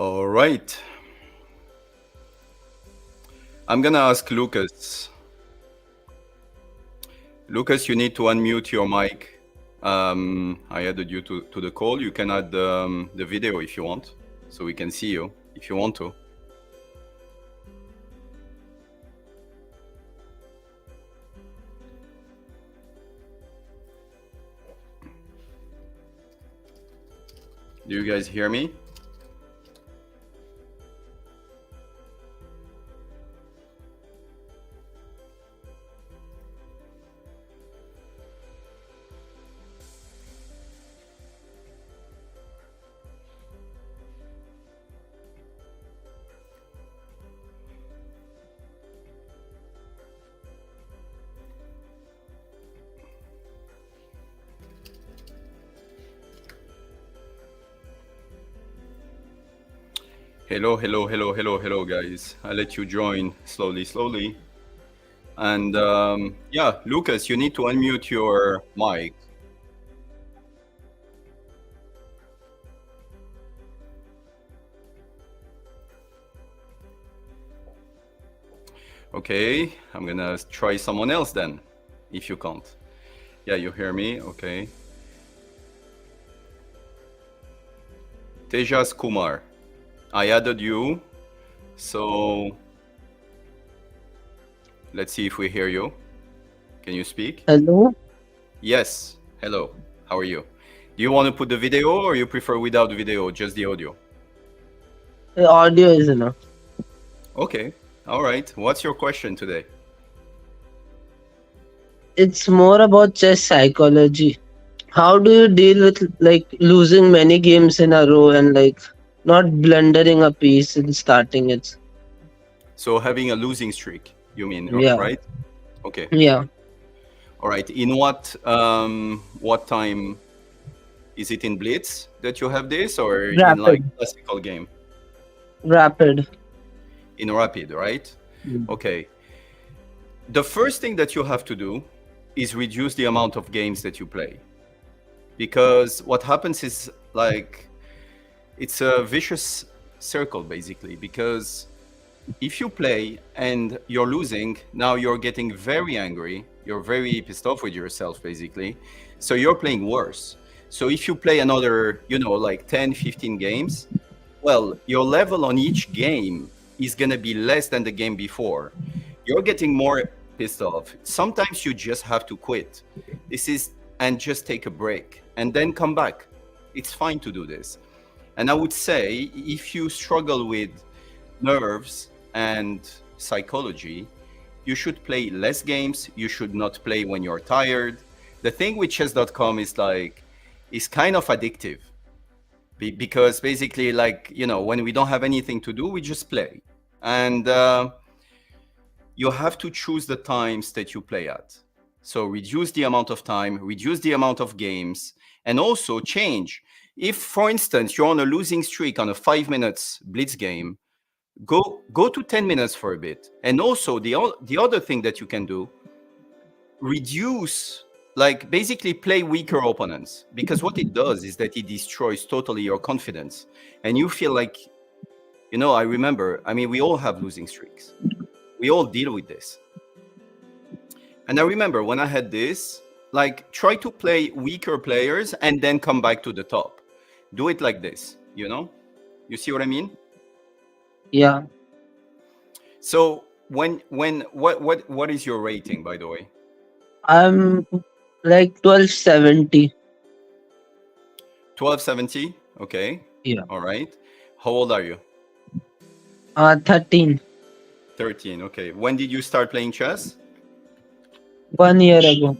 All right. I'm gonna ask Lucas. Lucas, you need to unmute your mic. I added you to the call. You can add the video if you want, so we can see you if you want to. Do you guys hear me? Hello, guys. I'll let you join slowly. And yeah, Lucas, you need to unmute your mic. Okay, I'm gonna try someone else then, if you can't. Yeah, you hear me? Okay. Tejas Kumar, I added you, so let's see if we hear you. Can you speak? Hello? Yes, hello. How are you? Do you want to put the video or you prefer without video, just the audio? The audio is enough. Okay, all right. What's your question today? It's more about chess psychology. How do you deal with losing many games in a row and not blundering a piece in starting it? So having a losing streak, you mean, Yeah. right? Okay. Yeah. All right. In what time? Is it in Blitz that you have this, or in like Rapid. classical game? Rapid. In Rapid, right? Mm. Okay. The first thing that you have to do is reduce the amount of games that you play, because what happens is like it's a vicious circle basically, because if you play and you're losing, now you're getting very angry, you're very pissed off with yourself basically, so you're playing worse. So if you play another, like 10, 15 games, well, your level on each game is going to be less than the game before. You're getting more pissed off. Sometimes you just have to quit. And just take a break and then come back. It's fine to do this. And I would say if you struggle with nerves and psychology, you should play less games. You should not play when you're tired. The thing with chess.com is kind of addictive, because basically when we don't have anything to do, we just play. And you have to choose the times that you play at. So reduce the amount of time, reduce the amount of games, and also change. If, for instance, you're on a losing streak on a 5 minutes blitz game, go to 10 minutes for a bit. And also the other thing that you can do, reduce, basically play weaker opponents, because what it does is that it destroys totally your confidence. And you feel like, I remember, we all have losing streaks. We all deal with this. And I remember when I had this, try to play weaker players and then come back to the top. Do it like this, You see what I mean? Yeah. So what is your rating, by the way? I'm 1270. 1270? Okay. Yeah. All right. How old are you? 13. 13. Okay. When did you start playing chess? 1 year ago.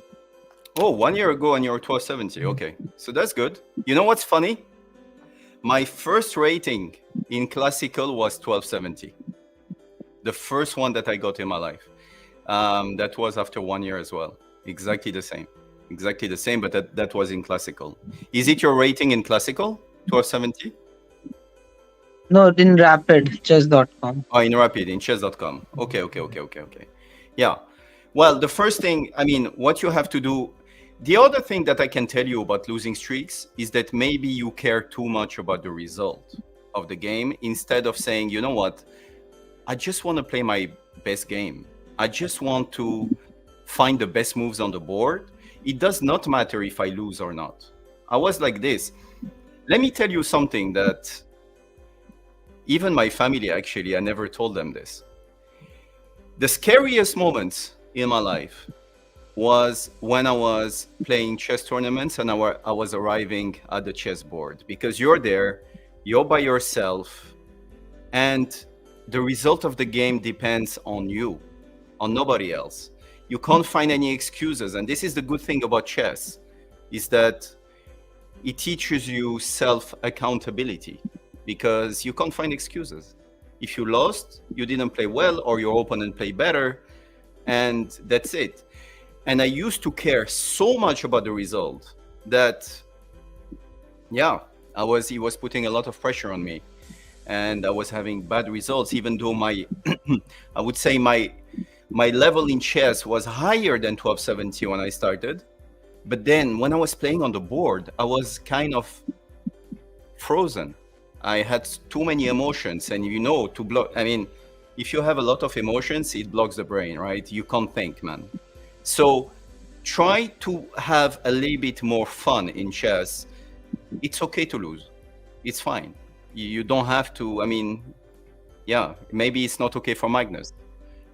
Oh, 1 year ago, and you're 1270. Okay. So that's good. You know what's funny? My first rating in classical was 1270. The first one that I got in my life. That was after 1 year as well. Exactly the same, but that was in classical. Is it your rating in classical, 1270? No, in rapid, chess.com. Oh, in rapid, in chess.com. Okay. Yeah. Well, the first thing, what you have to do, the other thing that I can tell you about losing streaks is that maybe you care too much about the result. of the game instead of saying, you know what, I just want to play my best game. I just want to find the best moves on the board. It does not matter if I lose or not. I was like this. Let me tell you something that even my family, actually, I never told them this. The scariest moments in my life was when I was playing chess tournaments and I was arriving at the chessboard, because you're there, you're by yourself, and the result of the game depends on you, on nobody else. You can't find any excuses. And this is the good thing about chess, is that it teaches you self-accountability, because you can't find excuses. If you lost, you didn't play well, or your opponent played better, and that's it. And I used to care so much about the result that, yeah, he was putting a lot of pressure on me, and I was having bad results, even though my, I would say my level in chess was higher than 1270 when I started. But then when I was playing on the board, I was kind of frozen. I had too many emotions, and to block, I mean, if you have a lot of emotions, it blocks the brain, right? You can't think, man. So try to have a little bit more fun in chess. It's okay to lose. It's fine. You don't have to, I mean, yeah, maybe it's not okay for Magnus,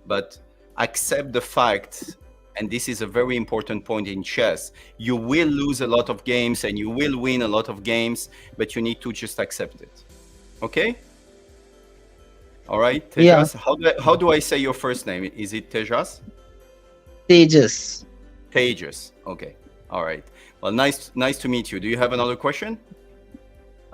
but accept the fact, and this is a very important point in chess, you will lose a lot of games and you will win a lot of games, but you need to just accept it. Okay? All right, Tejas. Yeah. How do I say your first name? Is it Tejas? Tejas. Tejas. Okay. All right. Well, nice to meet you. Do you have another question?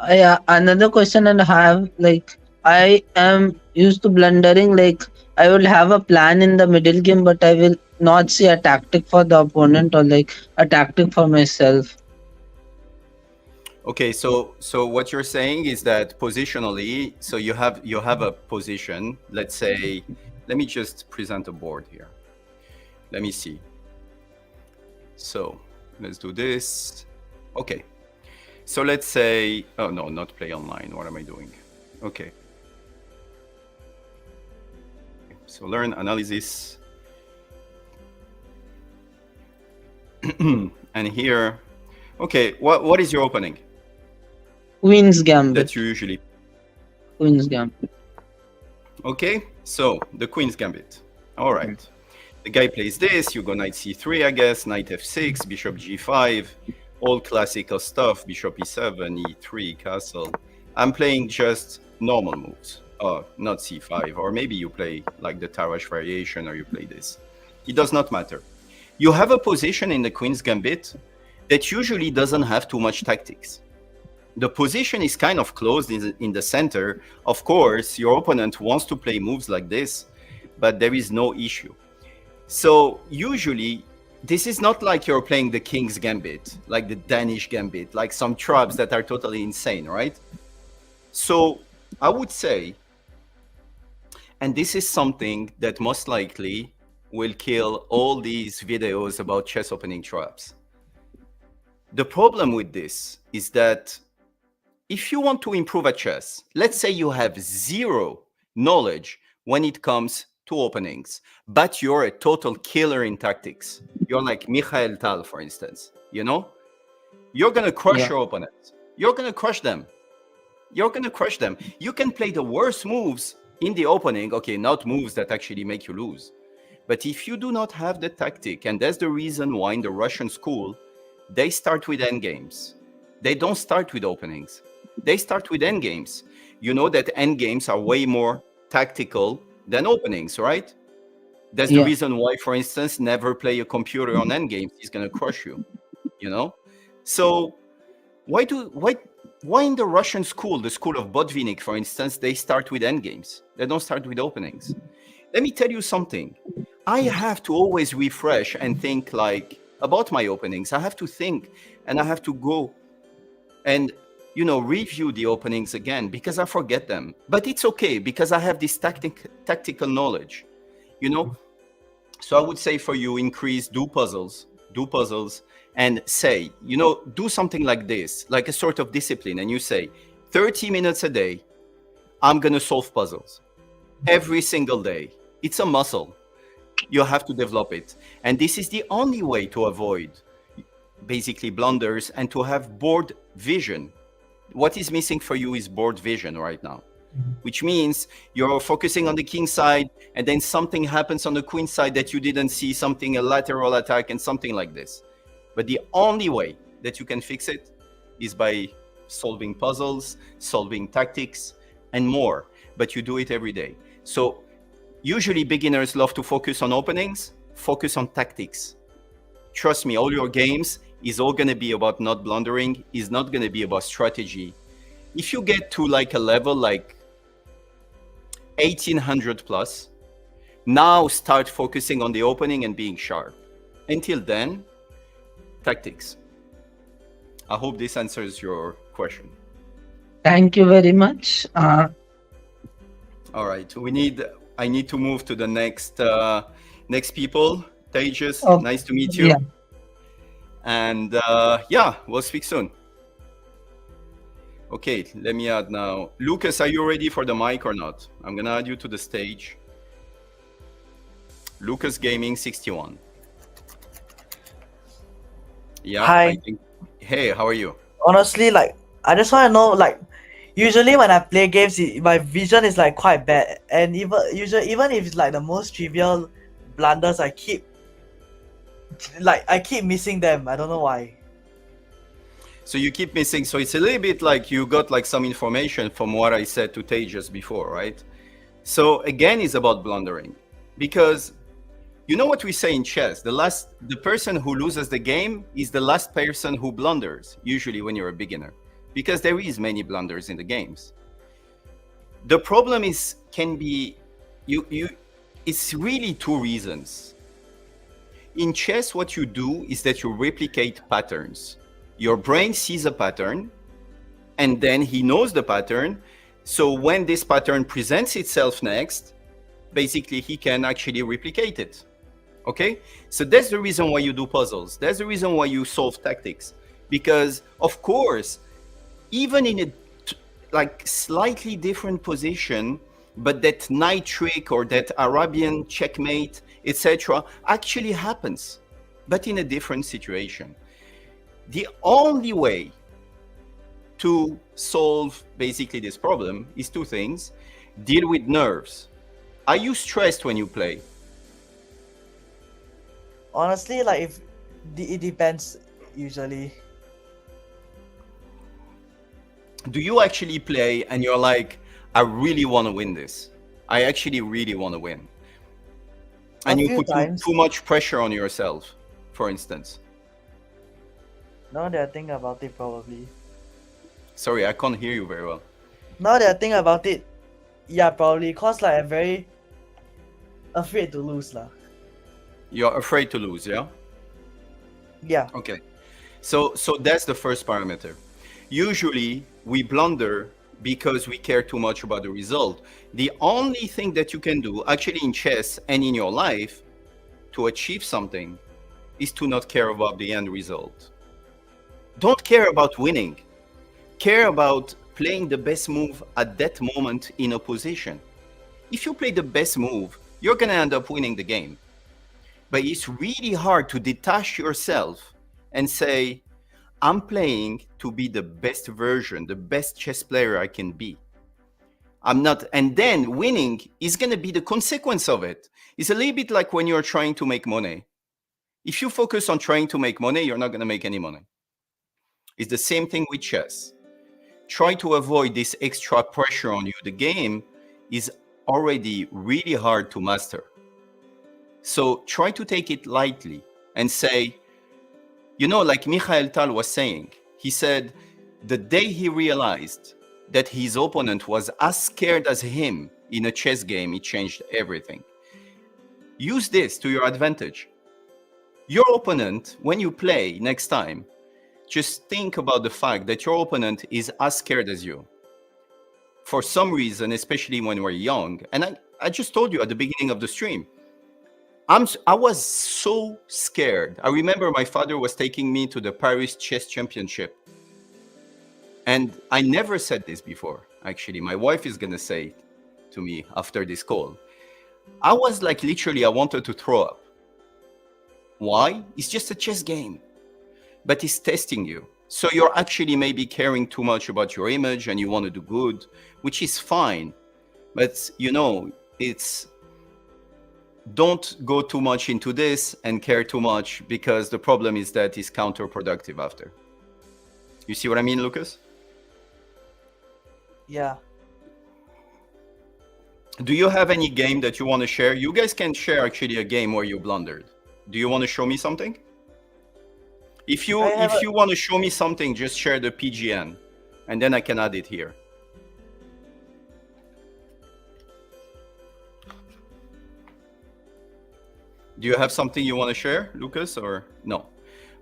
Yeah, another question and I have, like, I am used to blundering, like I will have a plan in the middle game, but I will not see a tactic for the opponent or like a tactic for myself. Okay, so what you're saying is that positionally, so you have a position. Let's say, let me just present a board here. Let me see. So let's do this. Okay. So let's say, oh no, not play online. What am I doing? Okay. So learn analysis. And here, okay, what is your opening Queen's Gambit. that you usually? Queen's Gambit. Okay, so the Queen's Gambit. All right. The guy plays this, you go knight c3, I guess, knight f6, bishop g5, all classical stuff, bishop e7, e3, castle. I'm playing just normal moves, not c5, or maybe you play like the Tarrasch variation, or you play this. It does not matter. You have a position in the Queen's Gambit that usually doesn't have too much tactics. The position is kind of closed in the center. Of course, your opponent wants to play moves like this, but there is no issue. So usually, this is not like you're playing the King's Gambit, like the Danish Gambit, like some traps that are totally insane, right? So I would say, and this is something that most likely will kill all these videos about chess opening traps. The problem with this is that if you want to improve at chess, let's say you have zero knowledge when it comes to openings, but you're a total killer in tactics. You're like Mikhail Tal, for instance, you're going to crush your opponents. You're going to crush them. You're going to crush them. You can play the worst moves in the opening. Okay, not moves that actually make you lose. But if you do not have the tactic, and that's the reason why in the Russian school, they start with endgames. They don't start with openings. They start with endgames. You know that endgames are way more tactical than openings, right? That's the reason why, for instance, never play a computer on endgames. He's going to crush you, So why in the Russian school, the school of Botvinnik, for instance, they start with endgames? They don't start with openings. Let me tell you something. I have to always refresh and think like about my openings. I have to think and I have to go and review the openings again because I forget them. But it's okay because I have this tactical knowledge, So I would say for you, do puzzles, and say, do something like this, like a sort of discipline. And you say 30 minutes a day, I'm going to solve puzzles every single day. It's a muscle. You have to develop it. And this is the only way to avoid basically blunders and to have board vision. What is missing for you is board vision right now, which means you're focusing on the king side and then something happens on the queen side that you didn't see, something, a lateral attack and something like this. But the only way that you can fix it is by solving puzzles, solving tactics, and more. But you do it every day. So usually beginners love to focus on openings, focus on tactics. Trust me, all your games is all going to be about not blundering, is not going to be about strategy. If you get to like a level like 1800 plus, now start focusing on the opening and being sharp. Until then, tactics. I hope this answers your question. Thank you very much. All right, I need to move to the next people. Tejas, nice to meet you. Yeah. And we'll speak soon. Okay, let me add now. Lucas, are you ready for the mic or not? I'm gonna add you to the stage. Lucas Gaming 61. Yeah. Hi. Hey, how are you? Honestly, like, I just want to know, like, usually when I play games, my vision is like quite bad, and even if it's like the most trivial blunders, I keep missing them. I don't know why. So you keep missing. So it's a little bit like you got like some information from what I said to Tejas before, right? So again, it's about blundering, because you know what we say in chess: the person who loses the game is the last person who blunders. Usually, when you're a beginner, because there is many blunders in the games. The problem is it's really two reasons. In chess, what you do is that you replicate patterns. Your brain sees a pattern, and then he knows the pattern. So when this pattern presents itself next, basically he can actually replicate it. Okay? So that's the reason why you do puzzles. That's the reason why you solve tactics. Because, of course, even in a like slightly different position, but that knight trick or that Arabian checkmate, etc., actually happens, but in a different situation. The only way to solve basically this problem is two things. Deal with nerves. Are you stressed when you play? Honestly, like, it depends usually. Do you actually play and you're like, I really want to win this? I actually really want to win. And you put too much pressure on yourself, for instance. Now that I think about it, probably. Sorry, I can't hear you very well. Now that I think about it, yeah, probably. Cause like I'm very afraid to lose, lah. You're afraid to lose, yeah? Yeah. Okay. So that's the first parameter. Usually we blunder because we care too much about the result. The only thing that you can do, actually in chess and in your life, to achieve something is to not care about the end result. Don't care about winning. Care about playing the best move at that moment in a position. If you play the best move, you're going to end up winning the game. But it's really hard to detach yourself and say, I'm playing to be the best version, the best chess player I can be. I'm not, and then winning is going to be the consequence of it. It's a little bit like when you're trying to make money. If you focus on trying to make money, you're not going to make any money. It's the same thing with chess. Try to avoid this extra pressure on you. The game is already really hard to master. So try to take it lightly and say, you know, like Mikhail Tal was saying, he said, the day he realized that his opponent was as scared as him in a chess game, it changed everything. Use this to your advantage. Your opponent, when you play next time, just think about the fact that your opponent is as scared as you. For some reason, especially when we're young, and I just told you at the beginning of the stream, I was so scared. I remember my father was taking me to the Paris Chess Championship. And I never said this before. actually. My wife is gonna say it to me after this call. I was like, literally, I wanted to throw up. Why? It's just a chess game, but it's testing you. So you're actually maybe caring too much about your image and you want to do good, which is fine. But it's don't go too much into this and care too much, because the problem is that it's counterproductive after. You see what I mean, Lucas? Yeah. Do you have any game that you want to share? You guys can share actually a game where you blundered. Do you want to show me something? If you want to show me something, just share the PGN, and then I can add it here. Do you have something you want to share, Lucas, or no?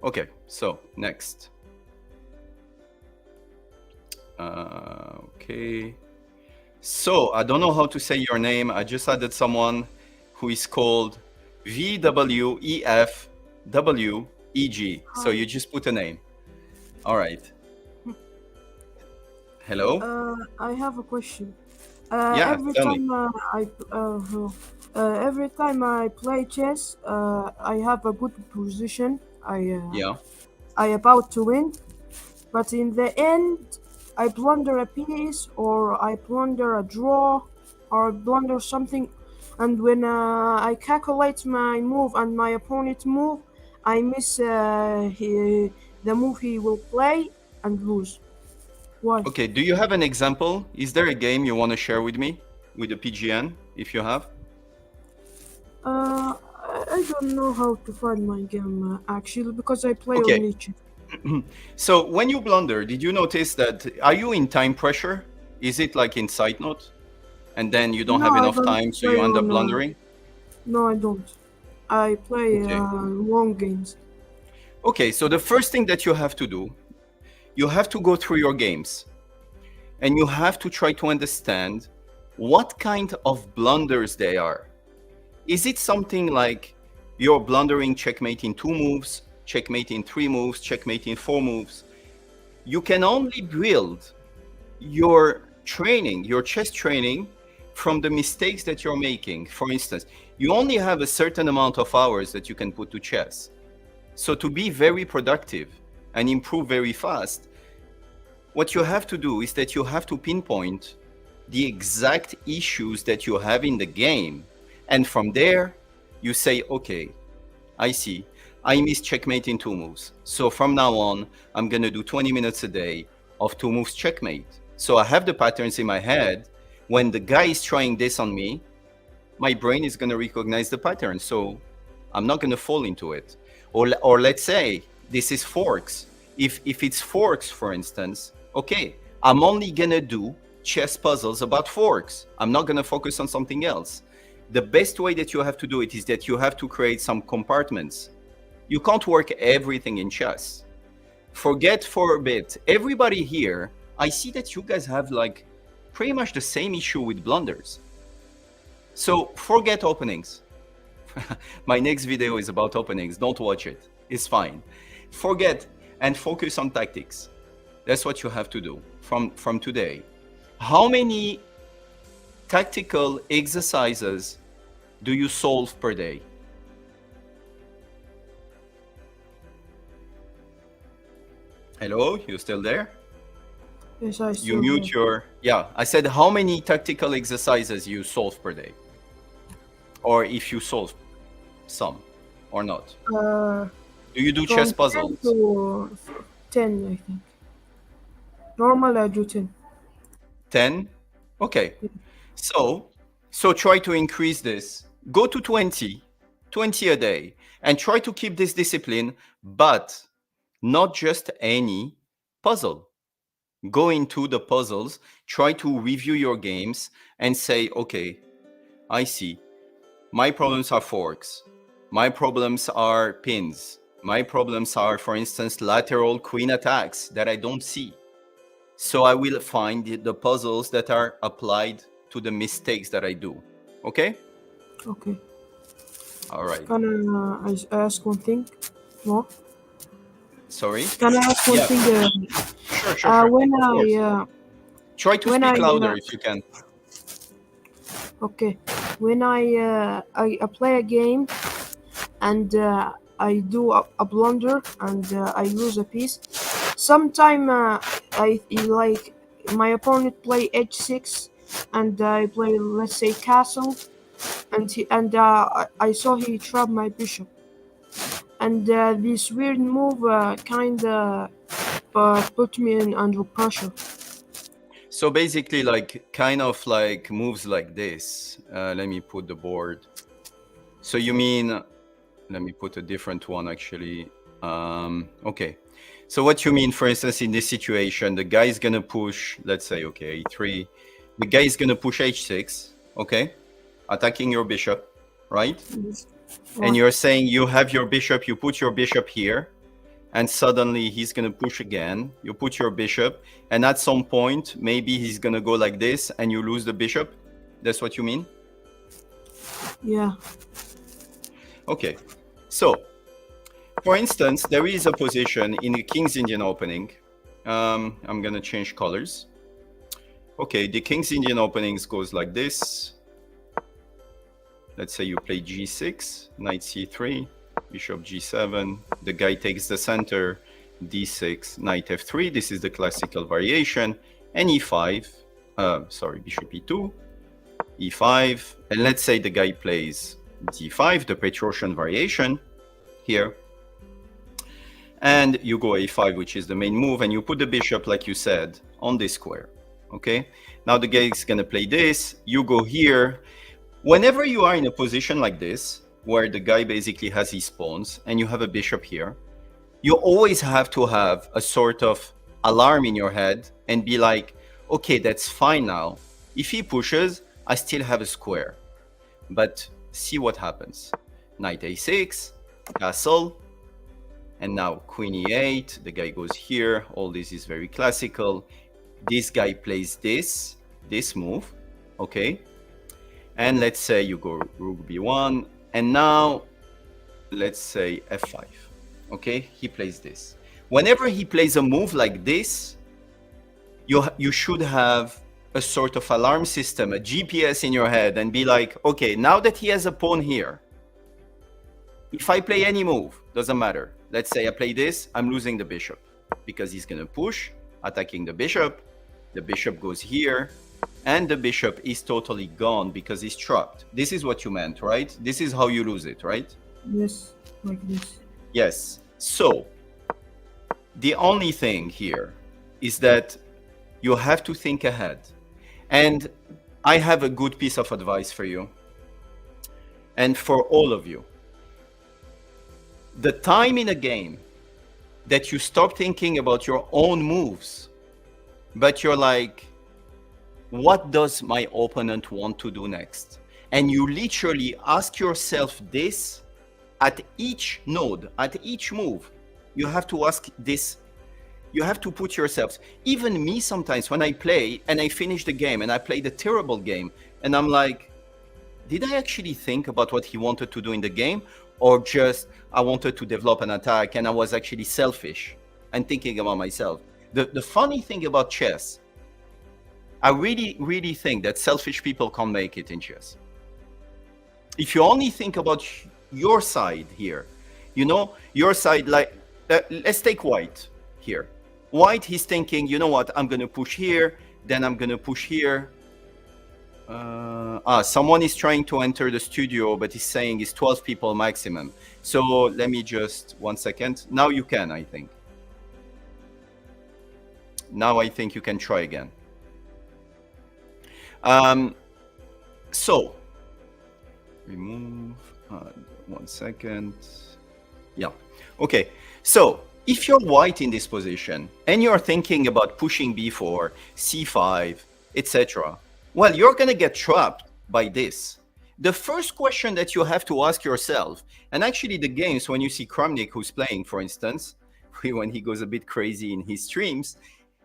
Okay, so next. Okay. So I don't know how to say your name. I just added someone who is called VWEFWEG. So you just put a name. All right. Hello? I have a question. Yeah, tell me. Every time I play chess, I have a good position. Yeah. I about to win, but in the end, I blunder a piece, or I blunder a draw, or I blunder something. And when I calculate my move and my opponent move, I miss the move he will play and lose. Why? Okay, do you have an example? Is there a game you want to share with me with the PGN, if you have? I don't know how to find my game actually, because I play Okay. on each. So when you blunder, did you notice that, are you in time pressure? Is it like in side note? And then you don't No, have I enough don't time, so play you end up on, blundering? No, I don't. I play Okay. long games. Okay, so the first thing that you have to do, you have to go through your games, and you have to try to understand what kind of blunders they are. Is it something like you're blundering checkmate in 2 moves, checkmate in 3 moves, checkmate in 4 moves? You can only build your training, your chess training, from the mistakes that you're making. For instance, you only have a certain amount of hours that you can put to chess. So to be very productive and improve very fast, what you have to do is that you have to pinpoint the exact issues that you have in the game. And from there, you say, okay, I see, I missed checkmate in 2 moves. So from now on, I'm going to do 20 minutes a day of 2 moves checkmate. So I have the patterns in my head. When the guy is trying this on me, my brain is going to recognize the pattern. So I'm not going to fall into it. Or let's say this is forks. If it's forks, for instance, okay, I'm only going to do chess puzzles about forks. I'm not going to focus on something else. The best way that you have to do it is that you have to create some compartments. You can't work everything in chess. Forget for a bit. Everybody here, I see that you guys have like pretty much the same issue with blunders. So forget openings. My next video is about openings. Don't watch it. It's fine. Forget and focus on tactics. That's what you have to do from today. How many tactical exercises do you solve per day? Hello, you still there? Yes, I You still mute your, yeah, I said how many tactical exercises you solve per day? Or if you solve some or not. Uh, Do you do from chess 10 puzzles? to 10, I think. Normally I do 10. 10? Okay. So try to increase this. Go to 20 a day, and try to keep this discipline, but not just any puzzle. Go into the puzzles, try to review your games and say, okay, I see. My problems are forks. My problems are pins. My problems are, for instance, lateral queen attacks that I don't see. So I will find the puzzles that are applied to the mistakes that I do. Okay? Okay. All right. Can I ask one thing more? Sorry? Can I ask one Yeah. thing? Sure. When Of course. I Try to When speak I louder if you can. okay, when I play a game and I do a blunder and I lose a piece. Sometime I like my opponent play h6 and I play, let's say, castle, and I saw he trapped my bishop, and this weird move kinda put me in under pressure. So basically, like kind of like moves like this. Let me put the board. So you mean, let me put a different one actually. Okay. So what you mean, for instance, in this situation, the guy is gonna push, let's say, okay, a3. The guy is gonna push h6, okay, attacking your bishop, right? And you're saying you have your bishop, you put your bishop here, and suddenly he's going to push again. You put your bishop, and at some point, maybe he's going to go like this, and you lose the bishop. That's what you mean? Yeah. Okay. So, for instance, there is a position in the King's Indian opening. I'm going to change colors. Okay, the King's Indian openings goes like this. Let's say you play g6, knight c3, bishop g7, the guy takes the center, d6, knight f3, this is the classical variation, and e5, bishop e2, e5, and let's say the guy plays d5, the Petrosian variation here, and you go a5, which is the main move, and you put the bishop, like you said, on this square, okay? Now the guy is gonna play this, you go here. Whenever you are in a position like this, where the guy basically has his pawns and you have a bishop here, you always have to have a sort of alarm in your head and be like, okay, that's fine now. If he pushes, I still have a square. But see what happens. Knight a6, castle, and now queen e8, the guy goes here. All this is very classical. This guy plays this move, okay? And let's say you go rook b1, and now let's say f5, okay? He plays this. Whenever he plays a move like this, you should have a sort of alarm system, a GPS in your head, and be like, okay, now that he has a pawn here, if I play any move, doesn't matter. Let's say I play this, I'm losing the bishop because he's gonna push, attacking the bishop goes here, and the bishop is totally gone because he's trapped. This is what you meant, right? This is how you lose it, right? Yes, like this. Yes. So the only thing here is that you have to think ahead. And I have a good piece of advice for you and for all of you. The time in a game that you stop thinking about your own moves, but you're like, what does my opponent want to do next? And you literally ask yourself this at each node, at each move. You have to ask this. You have to put yourselves. Even me sometimes when I play and I finish the game and I played a terrible game and I'm like, did I actually think about what he wanted to do in the game? Or just I wanted to develop an attack and I was actually selfish and thinking about myself? The funny thing about chess, I really think that selfish people can't make it in chess. If you only think about your side here, you know, your side, like, let's take white here. White, he's thinking, you know what, I'm going to push here, then I'm going to push here. Someone is trying to enter the studio, but he's saying it's 12 people maximum. So let me just, 1 second. Now you can, I think. Now I think you can try again. So remove 1 second. Yeah, okay. So if you're white in this position and you're thinking about pushing b4, c5, etc., well, you're gonna get trapped by this. The first question that you have to ask yourself, and actually the games, when you see Kramnik who's playing, for instance, when he goes a bit crazy in his streams,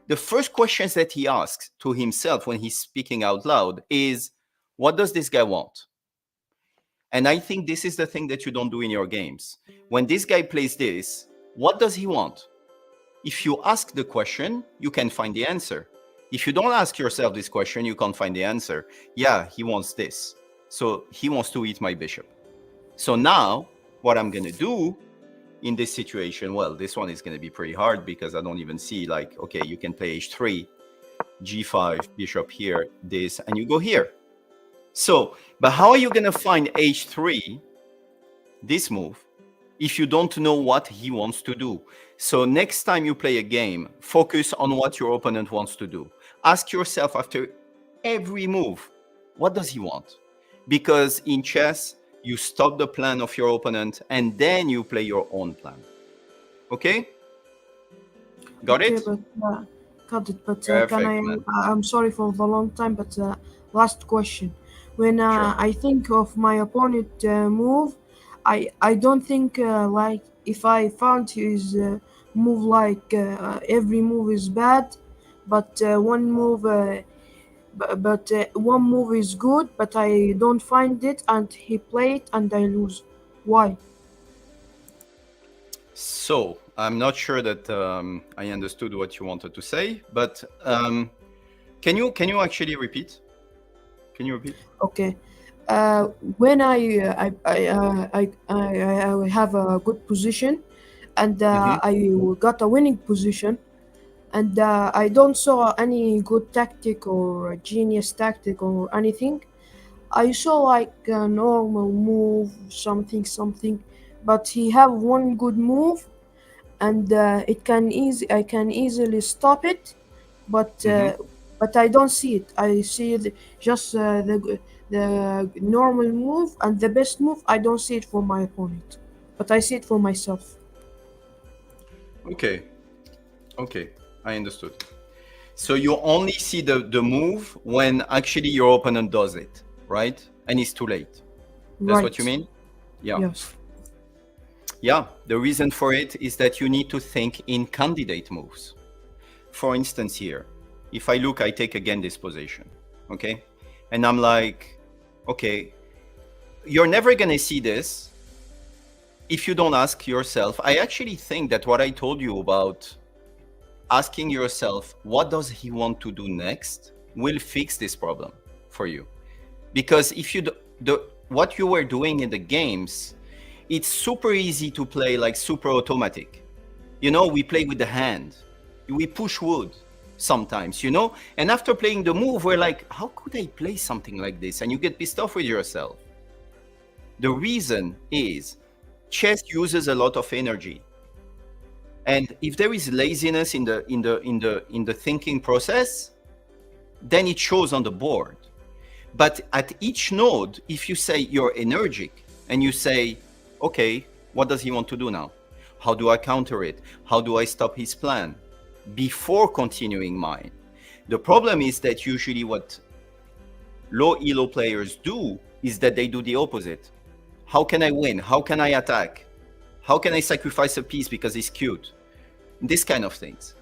the first questions that he asks to himself when he's speaking out loud is, what does this guy want? And I think this is the thing that you don't do in your games. When this guy plays this, what does he want? If you ask the question, you can find the answer. If you don't ask yourself this question, you can't find the answer. Yeah, he wants this. So he wants to eat my bishop. So now what I'm going to do in this situation, well, this one is going to be pretty hard because I don't even see like, okay, you can play h3, g5, bishop here, this, and you go here. So, but how are you going to find h3, this move, if you don't know what he wants to do? So next time you play a game, focus on what your opponent wants to do. Ask yourself after every move, what does he want? Because in chess, you stop the plan of your opponent and then you play your own plan. Okay? Got it? But, got it. But Perfect, can I? man. I'm sorry for the long time, but last question. When Sure. I think of my opponent move, I don't think like if I found his move like every move is bad, but one move. But one move is good, but I don't find it, and he play it, and I lose. Why? So I'm not sure that I understood what you wanted to say, but can you actually repeat? Can you repeat? Okay. When I have a good position, and Mhm. I got a winning position, and I don't saw any good tactic or a genius tactic or anything. I saw like a normal move, something, but he have one good move, and I can easily stop it, but Mhm. I don't see it. I see just the normal move and the best move. I don't see it for my opponent, but I see it for myself. Okay. Okay. I understood. So you only see the move when actually your opponent does it, right? And it's too late. That's what you Right. mean? Yeah. Yes. Yeah. The reason for it is that you need to think in candidate moves. For instance, here, if I look, I take again this position, okay? And I'm like, okay, you're never going to see this if you don't ask yourself. I actually think that what I told you about asking yourself, what does he want to do next, will fix this problem for you. Because if you what you were doing in the games, it's super easy to play like super automatic. You know, we play with the hand, we push wood sometimes, you know, and after playing the move, we're like, how could I play something like this? And you get pissed off with yourself. The reason is chess uses a lot of energy. And if there is laziness in the thinking process, then it shows on the board. But at each node, if you say you're energetic and you say, okay, what does he want to do now? How do I counter it? How do I stop his plan? Before continuing mine. The problem is that usually what low elo players do is that they do the opposite. How can I win? How can I attack? How can I sacrifice a piece because he's cute? This kind of things.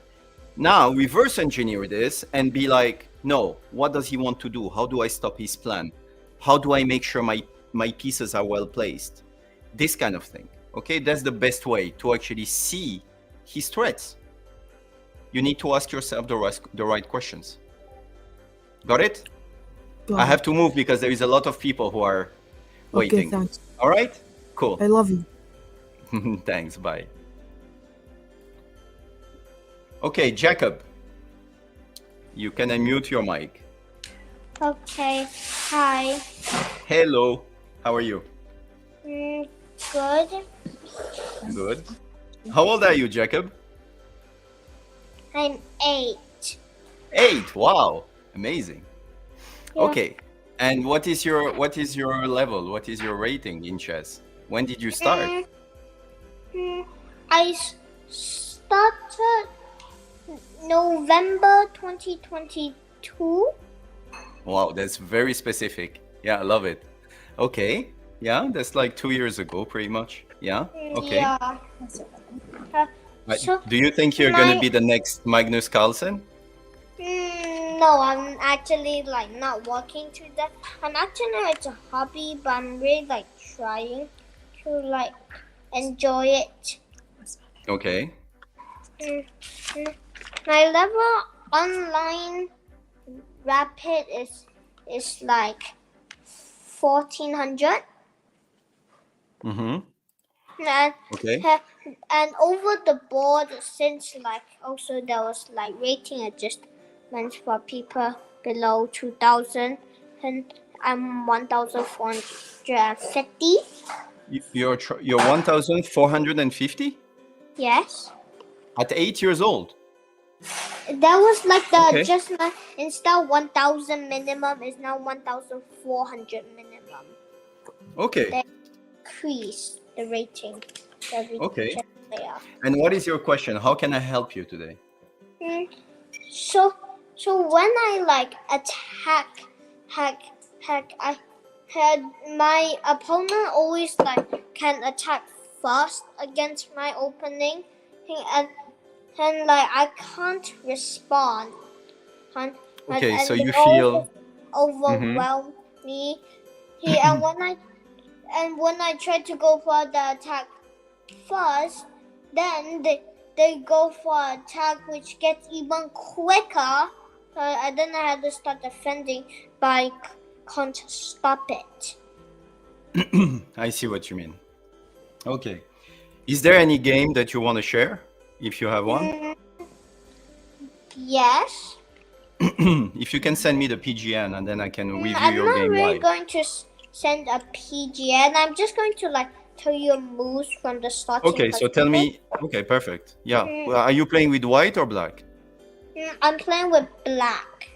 Now reverse engineer this and be like, no, what does he want to do? How do I stop his plan? How do I make sure my pieces are well placed? This kind of thing. Okay, that's the best way to actually see his threats. You need to ask yourself the right questions. Got it? Got I it. have to move because there is a lot of people who are waiting. Okay, thanks. All right? Cool. I love you. Thanks. Bye. Okay, Jacob, you can unmute your mic. Okay, hi. Hello. How are you? Good. Good. How old are you, Jacob? I'm 8. 8. Wow. Amazing. Yeah. Okay. And what is your level? What is your rating in chess? When did you start? I started November 2022. Wow, that's very specific. Yeah, I love it. Okay. Yeah, that's like 2 years ago, pretty much. Yeah. Okay. Yeah. So, Do you think you're gonna my- be the next Magnus Carlsen? no, I'm actually like not working to that. I'm actually it's a hobby, but I'm really like trying to like enjoy it. Okay. My level online rapid is like 1400. Mm-hmm. And, Okay. and over the board, since like also there was like rating adjustments for people below 2000, and I'm 1450. You're 1,450 Yes. at 8 years old. That was like the Okay. adjustment. Instead of 1000 minimum is now 1400 minimum. Okay. They increase the rating every Okay. player. And what is your question? How can I help you today? So when I like attack, I had my opponent always like can attack first against my opening, and like I can't respond. Okay, so And you they always feel overwhelm me. And when I try to go for the attack first, then they go for attack which gets even quicker. And then I had to start defending, but I can't stop it. I see what you mean. Okay. Is there any game that you want to share? If you have one? Yes. If you can send me the PGN and then I can review I'm your not game really live. going to send a PGN. I'm just going to like tell you moves from the starting. Okay, so tell me. Okay, perfect. Yeah. Well, are you playing with white or black? I'm playing with black.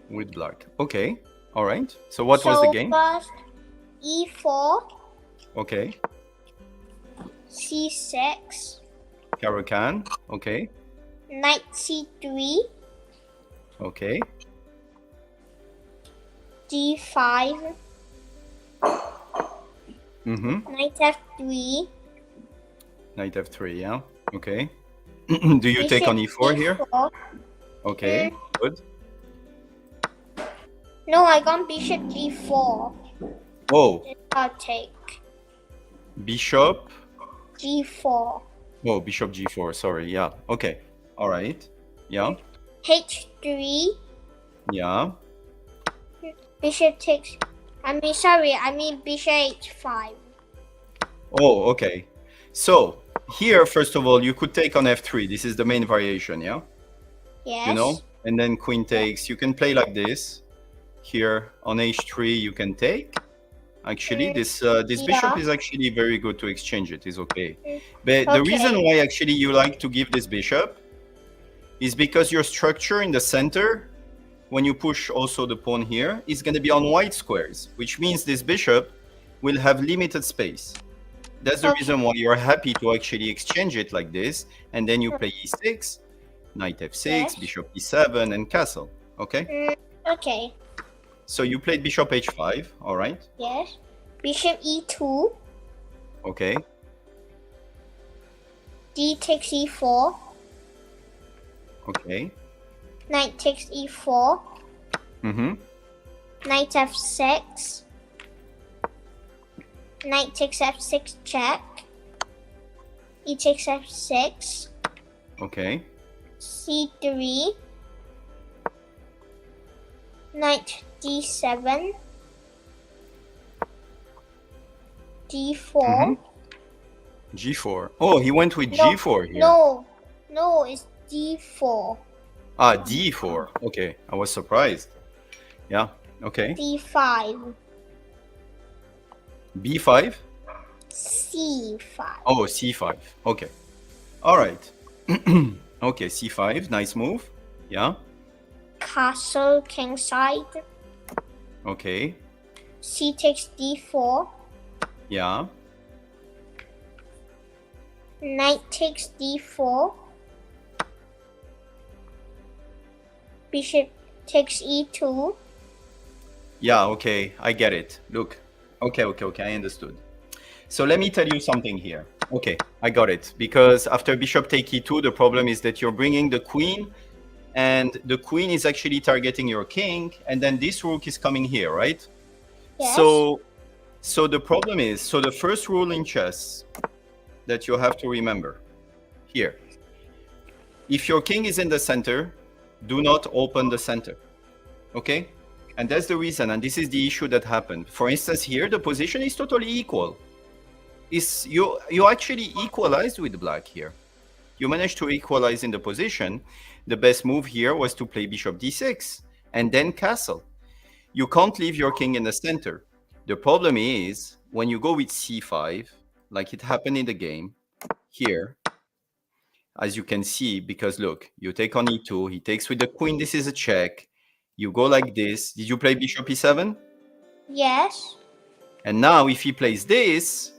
With black. Okay. All right. So what was the game? First, E4, Okay. C6, Caro-Kann. Okay. Knight C3, Okay. D5, Mm-hmm. Knight F3. Knight F3, yeah. Okay. Do you take on E4 here? E4. Okay, good. No, I got Bishop G4. Oh, I'll take Bishop. G4. Oh, Bishop G4, sorry, yeah. Okay. All right. Yeah. H3. Yeah. Bishop takes. I mean Bishop H5. Oh, okay. So here, first of all, you could take on F3. This is the main variation, yeah? Yes. You know? And then queen takes. You can play like this. Here on H3, you can take. Actually, this bishop is actually very good to exchange it. It's okay. But the reason why actually you like to give this bishop is because your structure in the center, when you push also the pawn here, is going to be on white squares, which means this bishop will have limited space. That's the reason why you're happy to actually exchange it like this, and then you play e6, knight f6, bishop e7, and castle. Okay? Okay. So you played bishop h5, all right? Yes. Bishop e2. Okay. D takes e4. Okay. Knight takes e4. Mm-hmm. Knight f6. Knight takes f6 check. E takes f6. Okay. C3. Knight d7. D4. G4. Oh, he went with G4 here. No, it's D4. Ah, D4. Okay, I was surprised. Yeah, okay. D5. B5? C5. Oh, C5. Okay. All right. Okay, C5. Nice move. Yeah. Castle kingside. Okay. C takes D4. Yeah. Knight takes D4. Bishop takes E2. Yeah, okay. I get it. Look. Okay, I understood. So let me tell you something here. Okay, I got it. Because after bishop take e2, the problem is that you're bringing the queen, and the queen is actually targeting your king, and then this rook is coming here, right? Yes. So the problem is, so the first rule in chess that you have to remember here If your king is in the center, do not open the center. Okay? And that's the reason, and this is the issue that happened. For instance, here the position is totally equal. You actually equalized with black here. You managed to equalize in the position. The best move here was to play bishop d6 and then castle. You can't leave your king in the center. The problem is when you go with c5, like it happened in the game here, as you can see, because look, you take on e2, he takes with the queen, this is a check. You go like this. Did you play bishop e7? Yes. And now if he plays this,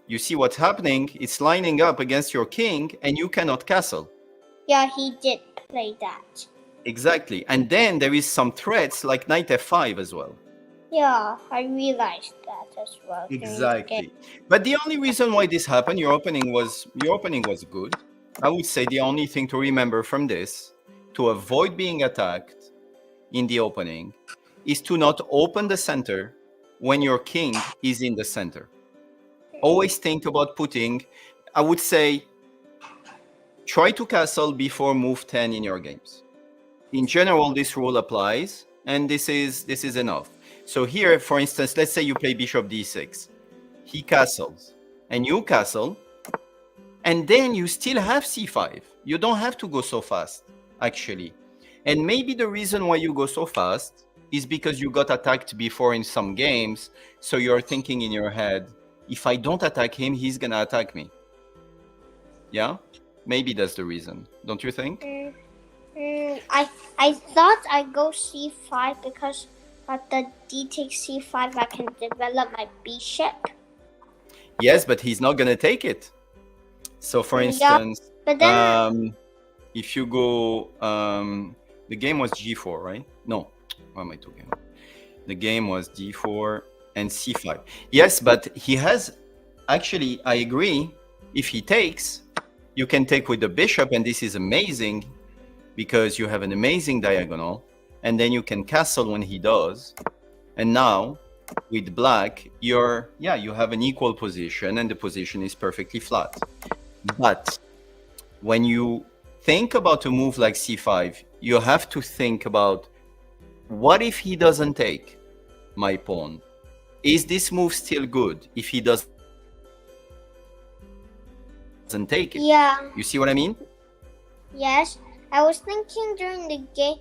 you see what's happening. It's lining up against your king and you cannot castle. Yeah, he did play that. Exactly. And then there is some threats like knight f5 as well. Yeah, I realized that as well. during the Exactly. game. But the only reason why this happened, your opening was good. I would say the only thing to remember from this, to avoid being attacked in the opening, is to not open the center when your king is in the center. Always think about putting, I would say, try to castle before move 10 in your games. In general, this rule applies, and this is enough. So here, for instance, let's say you play bishop d6. He castles, and you castle, and then you still have c5. You don't have to go so fast, actually. And maybe the reason why you go so fast is because you got attacked before in some games, so you're thinking in your head, if I don't attack him, he's gonna attack me. Yeah? Maybe that's the reason, don't you think? I thought I'd go c5 because at the d takes c5 I can develop my bishop. Yes, but he's not gonna take it. So for Yeah, instance, But then if you go, the game was g4, right? No, what am I talking about? The game was d4 and c5. Yes, but he has, actually, I agree, if he takes, you can take with the bishop, and this is amazing because you have an amazing diagonal, and then you can castle when he does. And now, with black, you have an equal position, and the position is perfectly flat. But when you think about a move like c5, you have to think about, what if he doesn't take my pawn? Is this move still good if he doesn't take it? yeah, You see what I mean? yes. I was thinking during the game,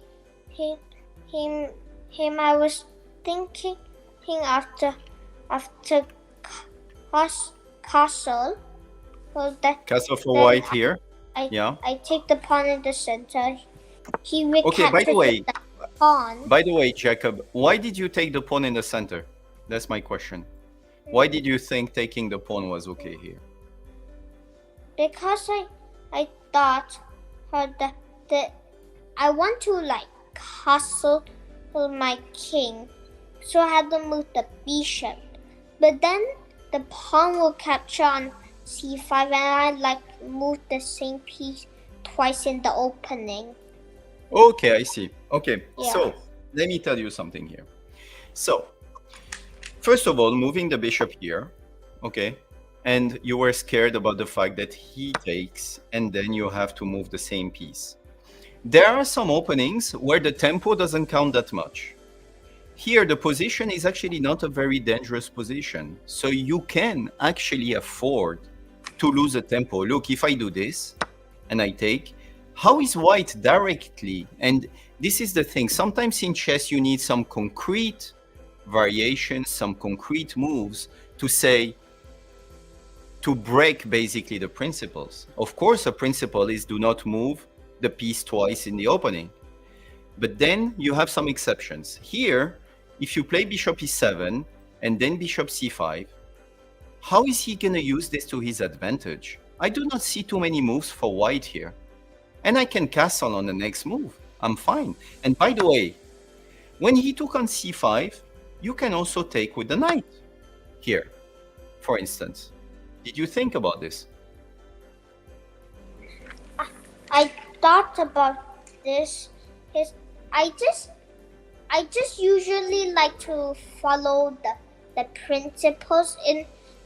I was thinking after castle. So that Castle for then white here. I Yeah. I take the pawn in the center. He Okay, by the recaptures way, the pawn. By the way, Jacob, why did you take the pawn in the center? That's my question. Why did you think taking the pawn was okay here? Because I thought that I want to like castle my king, so I had to move the bishop. But then the pawn will capture on c5, and I like move the same piece twice in the opening. Okay, I see. Okay, Yeah. so let me tell you something here. So, first of all, moving the bishop here, okay, and you were scared about the fact that he takes, and then you have to move the same piece. There are some openings where the tempo doesn't count that much. Here, the position is actually not a very dangerous position, so you can actually afford to lose a tempo. Look, if I do this, and I take, how is white directly? And this is the thing, sometimes in chess you need some concrete variations, some concrete moves to say, to break basically the principles. Of course, a principle is do not move the piece twice in the opening. But then you have some exceptions. Here, if you play bishop e7 and then bishop c5, how is he going to use this to his advantage? I do not see too many moves for white here. And I can castle on the next move. I'm fine. And by the way, when he took on c5, you can also take with the knight here, for instance. Did you think about this? I thought about this. I just usually like to follow the principles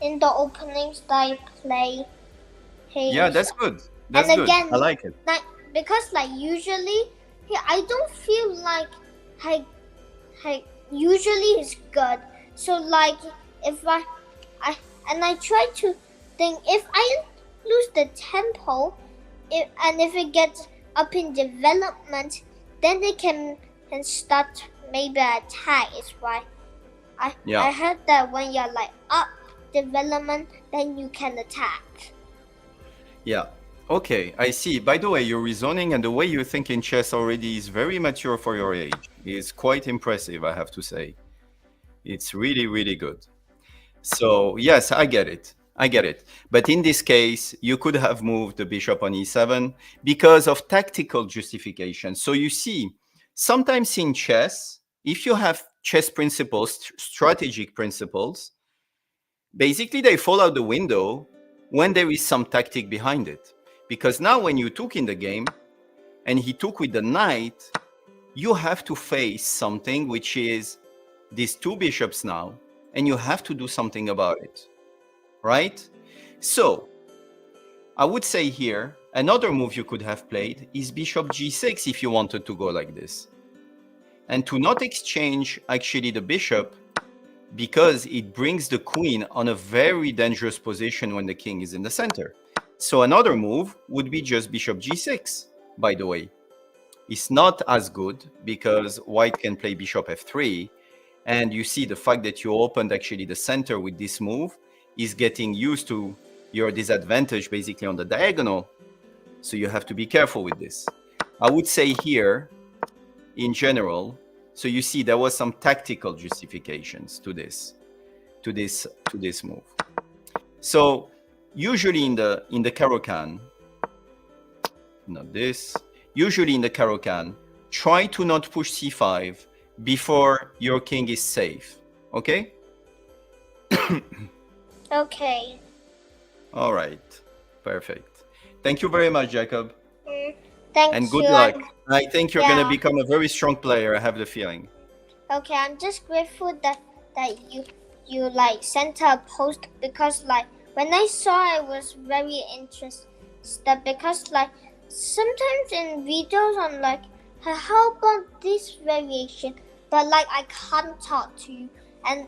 in the openings that I play. Yeah, that's good. That's And good. again, I like it. because like usually I don't feel like usually it's good. So like if I try to think if I lose the tempo, and if it gets up in development, then they can start maybe attack. Is why I heard that when you're like up development, then you can attack. Yeah. Okay, I see. By the way, your reasoning and the way you think in chess already is very mature for your age. It's quite impressive, I have to say. It's really, really good. So, yes, I get it. I get it. But in this case, you could have moved the bishop on e7 because of tactical justification. So you see, sometimes in chess, if you have chess principles, strategic principles, basically they fall out the window when there is some tactic behind it. Because now when you took in the game and he took with the knight, you have to face something which is these two bishops now, and you have to do something about it, right? So I would say here, another move you could have played is bishop g6 if you wanted to go like this. And to not exchange actually the bishop, because it brings the queen on a very dangerous position when the king is in the center. So another move would be just bishop g6, by the way. It's not as good because white can play bishop f3. And you see the fact that you opened actually the center with this move is getting used to your disadvantage basically on the diagonal. So you have to be careful with this. I would say here, in general, so you see there was some tactical justifications to this move. So usually in the Caro-Kann, not this, usually in the Caro-Kann, try to not push c5 before your king is safe. Okay? Okay. All right. Perfect. Thank you very much, Jacob. Thank And good you. luck. I think you're going Yeah. to become a very strong player. I have the feeling. Okay, I'm just grateful that you like sent a post, because like when I saw, I was very interested, because like sometimes in videos I'm like, how about this variation, but like I can't talk to you, and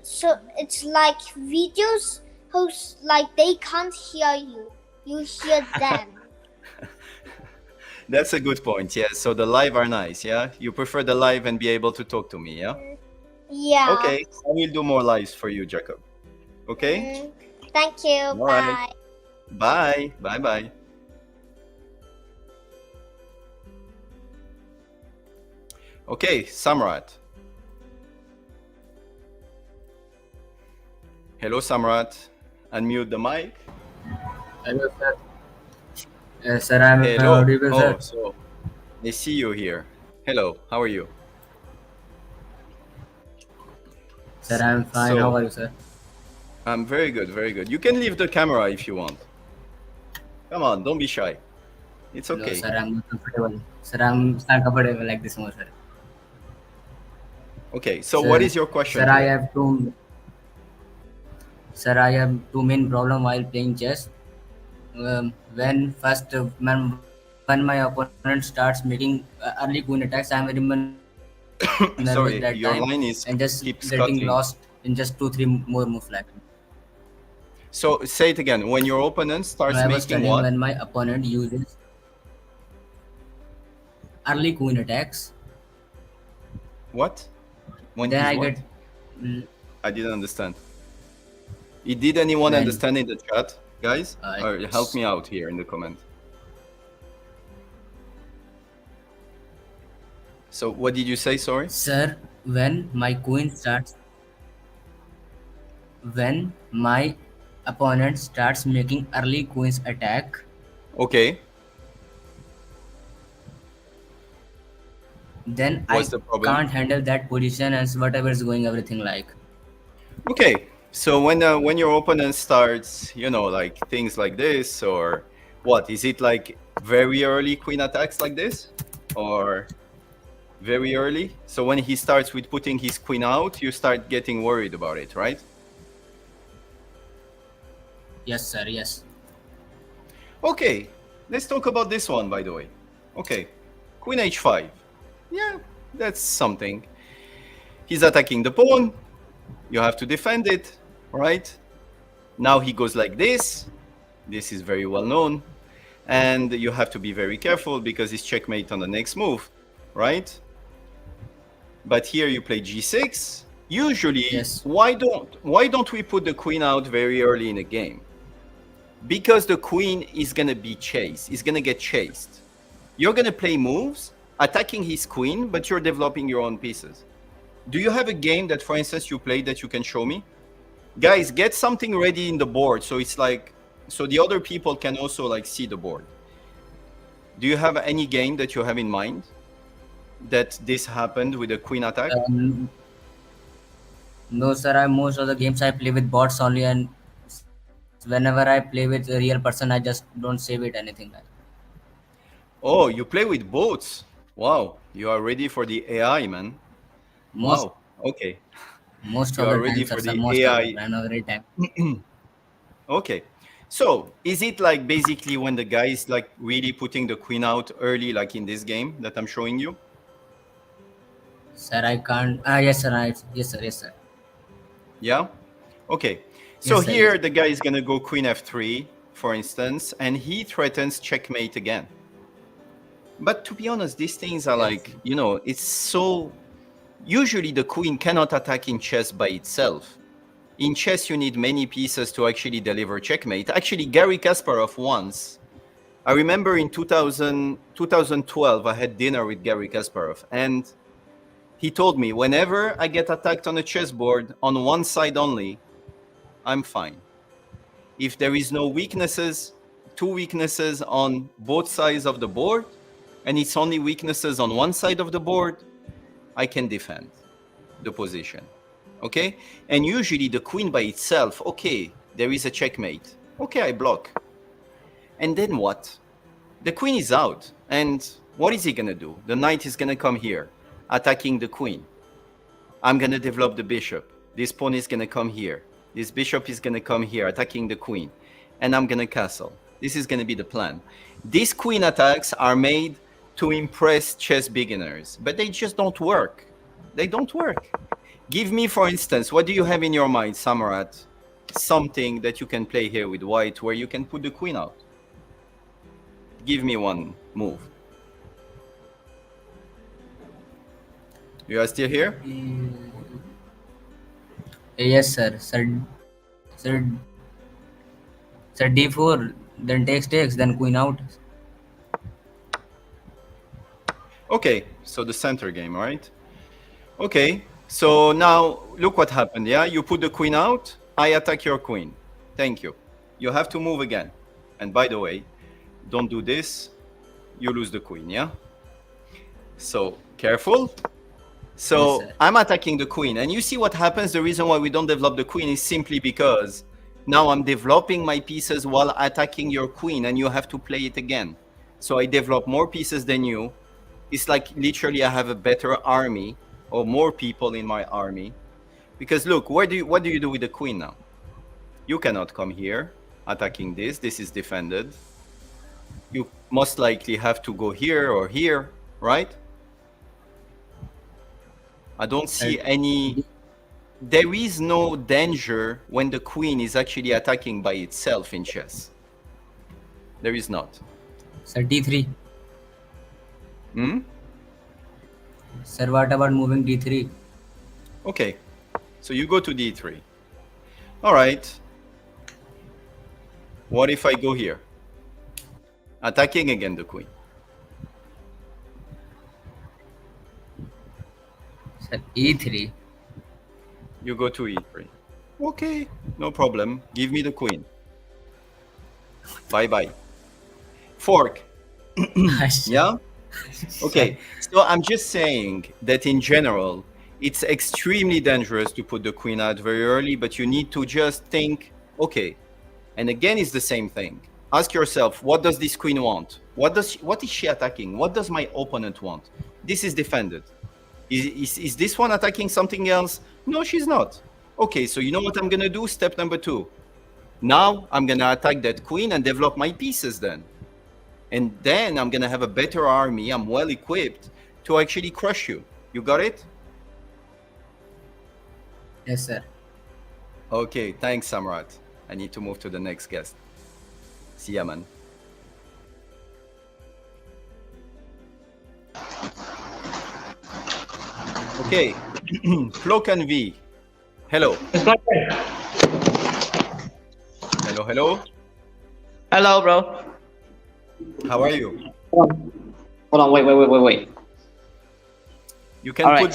so it's like videos who's like they can't hear you, you hear them. That's a good point. Yeah. So the live are nice. Yeah. You prefer the live and be able to talk to me. Yeah. Yeah. Okay. I will do more lives for you, Jacob. Okay. Thank you. All Bye. right. Bye. Bye. Bye. Okay, Samrat. Hello, Samrat. Unmute the mic. Hello, sir. Sir, I'm Hello. audible, sir. Oh, so I see you here. Hello. How are you? Sir, I'm fine. So- How are you, sir? I'm very good. Very good. You can leave the camera if you want. Come on, don't be shy. It's No, okay. sir, I'm not comfortable. Sir, I'm not comfortable like this more, sir. Okay. So Sir- what is your question? Sir, I today? have two. Sir, I have two main problem while playing chess. When first, when my opponent starts making early queen attacks, I'm very nervous Sorry, that your time line is and just keeps getting cutting. lost in just 2-3 more moves like. So say it again. When your opponent starts I was making telling what? when my opponent uses early queen attacks, What? When then he's I what? get I didn't understand. Did anyone When- understand in the chat, guys? Or yes. help me out here in the comment. So what did you say? Sorry. Sir, when my opponent starts making early queen's attack, Okay. then What's I the problem? can't handle that position and whatever is going everything like. Okay. So when your opponent starts, like things like this, or what is it, like very early queen attacks like this, or very early? So when he starts with putting his queen out, you start getting worried about it, right? Yes, sir. Yes. Okay. Let's talk about this one, by the way. Okay, queen h5. Yeah, that's something. He's attacking the pawn. You have to defend it, right? Now he goes like this. This is very well known. And you have to be very careful because it's checkmate on the next move, right? But here you play g6. Usually, Yes. why don't we put the queen out very early in the game? Because the queen is gonna be chased. Is gonna get chased. You're gonna play moves attacking his queen, but you're developing your own pieces. Do you have a game that, for instance, you played that you can show me? Guys, get something ready in the board so it's like, so the other people can also like see the board. Do you have any game that you have in mind that this happened with a queen attack? No, sir. Most of the games I play with bots only, and whenever I play with a real person, I just don't save it anything like. Oh, you play with bots. Wow, you are ready for the AI, man. Most Wow, okay. most You of are the ready time, for sir. the Most AI. of the time, every time. Okay. So is it like basically when the guy is like really putting the queen out early, like in this game that I'm showing you? Sir, I can't. Yes, sir. Yes, sir. Yes, sir. Yeah? Okay. So Yes, sir, here yes. the guy is going to go queen f3, for instance, and he threatens checkmate again. But to be honest, these things are like, you know, it's so... Usually the queen cannot attack in chess by itself. In chess, you need many pieces to actually deliver checkmate. Actually, Garry Kasparov once, I remember in 2012, I had dinner with Garry Kasparov, and he told me, whenever I get attacked on a chessboard on one side only, I'm fine. If there is no weaknesses, two weaknesses on both sides of the board, and it's only weaknesses on one side of the board, I can defend the position. Okay? And usually the queen by itself, okay, there is a checkmate. Okay, I block. And then what? The queen is out. And what is he gonna do? The knight is gonna come here, attacking the queen. I'm gonna develop the bishop. This pawn is gonna come here. This bishop is gonna come here, attacking the queen. And I'm gonna castle. This is gonna be the plan. These queen attacks are made to impress chess beginners, but they just don't work. They don't work. Give me, for instance, what do you have in your mind, Samarat? Something that you can play here with white where you can put the queen out. Give me one move. You are still here? Yes, sir. Sir. Sir, d4, then takes, then queen out. Okay, so the center game, right? Okay, so now look what happened, yeah? You put the queen out, I attack your queen. Thank you. You have to move again. And by the way, don't do this, you lose the queen, yeah? So, careful. So, Yes, sir. I'm attacking the queen. And you see what happens? The reason why we don't develop the queen is simply because now I'm developing my pieces while attacking your queen, and you have to play it again. So I develop more pieces than you. It's like literally I have a better army or more people in my army. Because look, what do you do with the queen now? You cannot come here attacking this. This is defended. You most likely have to go here or here, right? I don't see any... There is no danger when the queen is actually attacking by itself in chess. There is not. Sir, d3. Hmm? Sir, what about moving d3? Okay, so you go to d3. All right. What if I go here? Attacking again the queen. Sir, e3. You go to e3. Okay, no problem. Give me the queen. Bye-bye. Fork. Yeah? Okay, so I'm just saying that in general, it's extremely dangerous to put the queen out very early, but you need to just think, okay, and again, it's the same thing. Ask yourself, what does this queen want? What is she attacking? What does my opponent want? This is defended. Is this one attacking something else? No, she's not. Okay, so you know what I'm gonna do? Step number 2. Now I'm gonna attack that queen and develop my pieces then. And then I'm gonna have a better army. I'm well equipped to actually crush you. You got it? Yes, sir. Okay, thanks, Samrat. I need to move to the next guest. See ya, man. Okay, Flocan V. Hello. Hello, hello. Hello, bro. How are you? Hold on. Wait. You can All put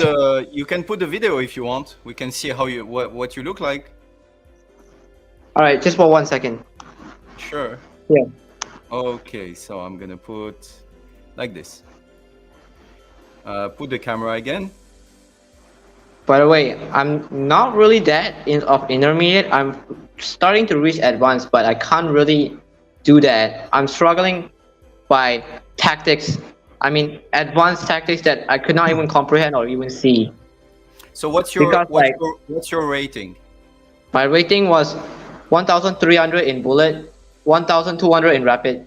the video if you want. We can see how you what you look like. All right, just for 1 second. Sure. Yeah. Okay, so I'm gonna put like this. Put the camera again. By the way, I'm not really that of intermediate. I'm starting to reach advanced, but I can't really do that. I'm struggling by tactics. I mean, advanced tactics that I could not even comprehend or even see. So what's your Because, what's your rating? My rating was 1,300 in bullet, 1,200 in rapid.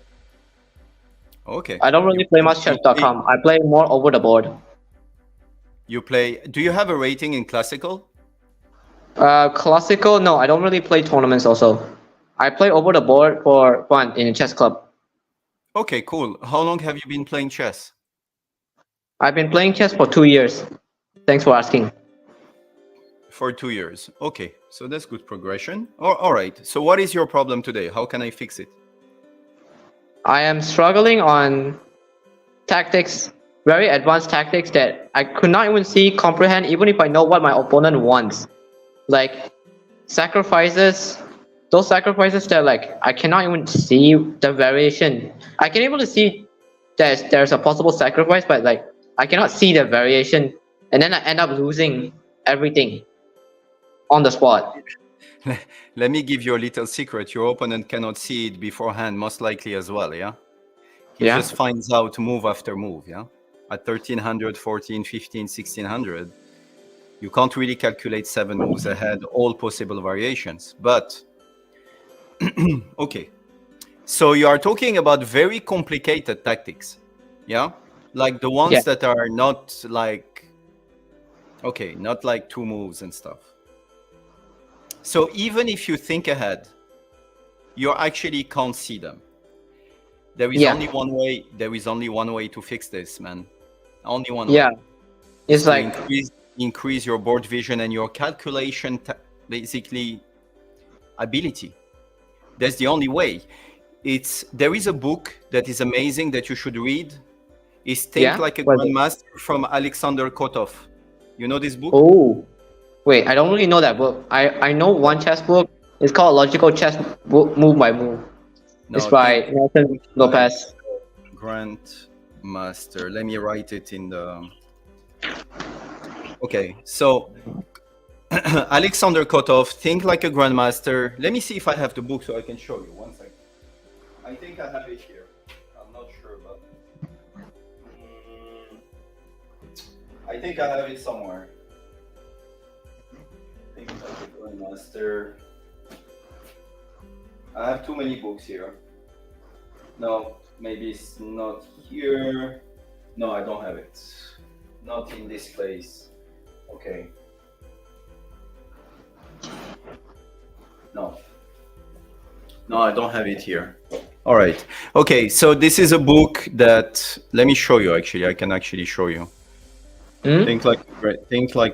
Okay. I don't really play much chess.com. I play more over the board. You play. Do you have a rating in classical? Classical, no, I don't really play tournaments also. I play over the board for fun in a chess club. Okay, cool. How long have you been playing chess? I've been playing chess for 2 years. Thanks for asking. For 2 years. Okay, so that's good progression. All right. So what is your problem today? How can I fix it? I am struggling on tactics, very advanced tactics that I could not even see, comprehend, even if I know what my opponent wants. Like sacrifices, those sacrifices that like I cannot even see the variation. I can able to see there's a possible sacrifice, but like I cannot see the variation, and then I end up losing everything on the spot. Let me give you a little secret. Your opponent cannot see it beforehand, most likely as well, yeah? He Yeah. just finds out move after move, yeah? At 1300, 14, 15, 1600, you can't really calculate 7 moves ahead, all possible variations. But, okay. So you are talking about very complicated tactics, yeah? Like the ones that are not like, okay, not like 2 moves and stuff. So even if you think ahead, you actually can't see them. There is only one way. There is only one way to fix this, man. Only one way. Yeah, it's to like increase your board vision and your calculation, basically ability. That's the only way. There is a book that is amazing that you should read. It's Think Like a Grandmaster from Alexander Kotov. You know this book? Oh, wait, I don't really know that book. I know one chess book. It's called Logical Chess Book, Move by Move. No, it's by Nelson Lopez. Grandmaster. Let me write it in the. Okay, so Alexander Kotov, Think Like a Grandmaster. Let me see if I have the book so I can show you. 1 second. I think I have it here. I'm not sure, but I think I have it somewhere. Think Like a Grandmaster. I have too many books here. No, maybe it's not here. No, I don't have it. Not in this place. Okay. No, I don't have it here. All right. Okay, so this is a book that, let me show you actually. I can actually show you. Think Like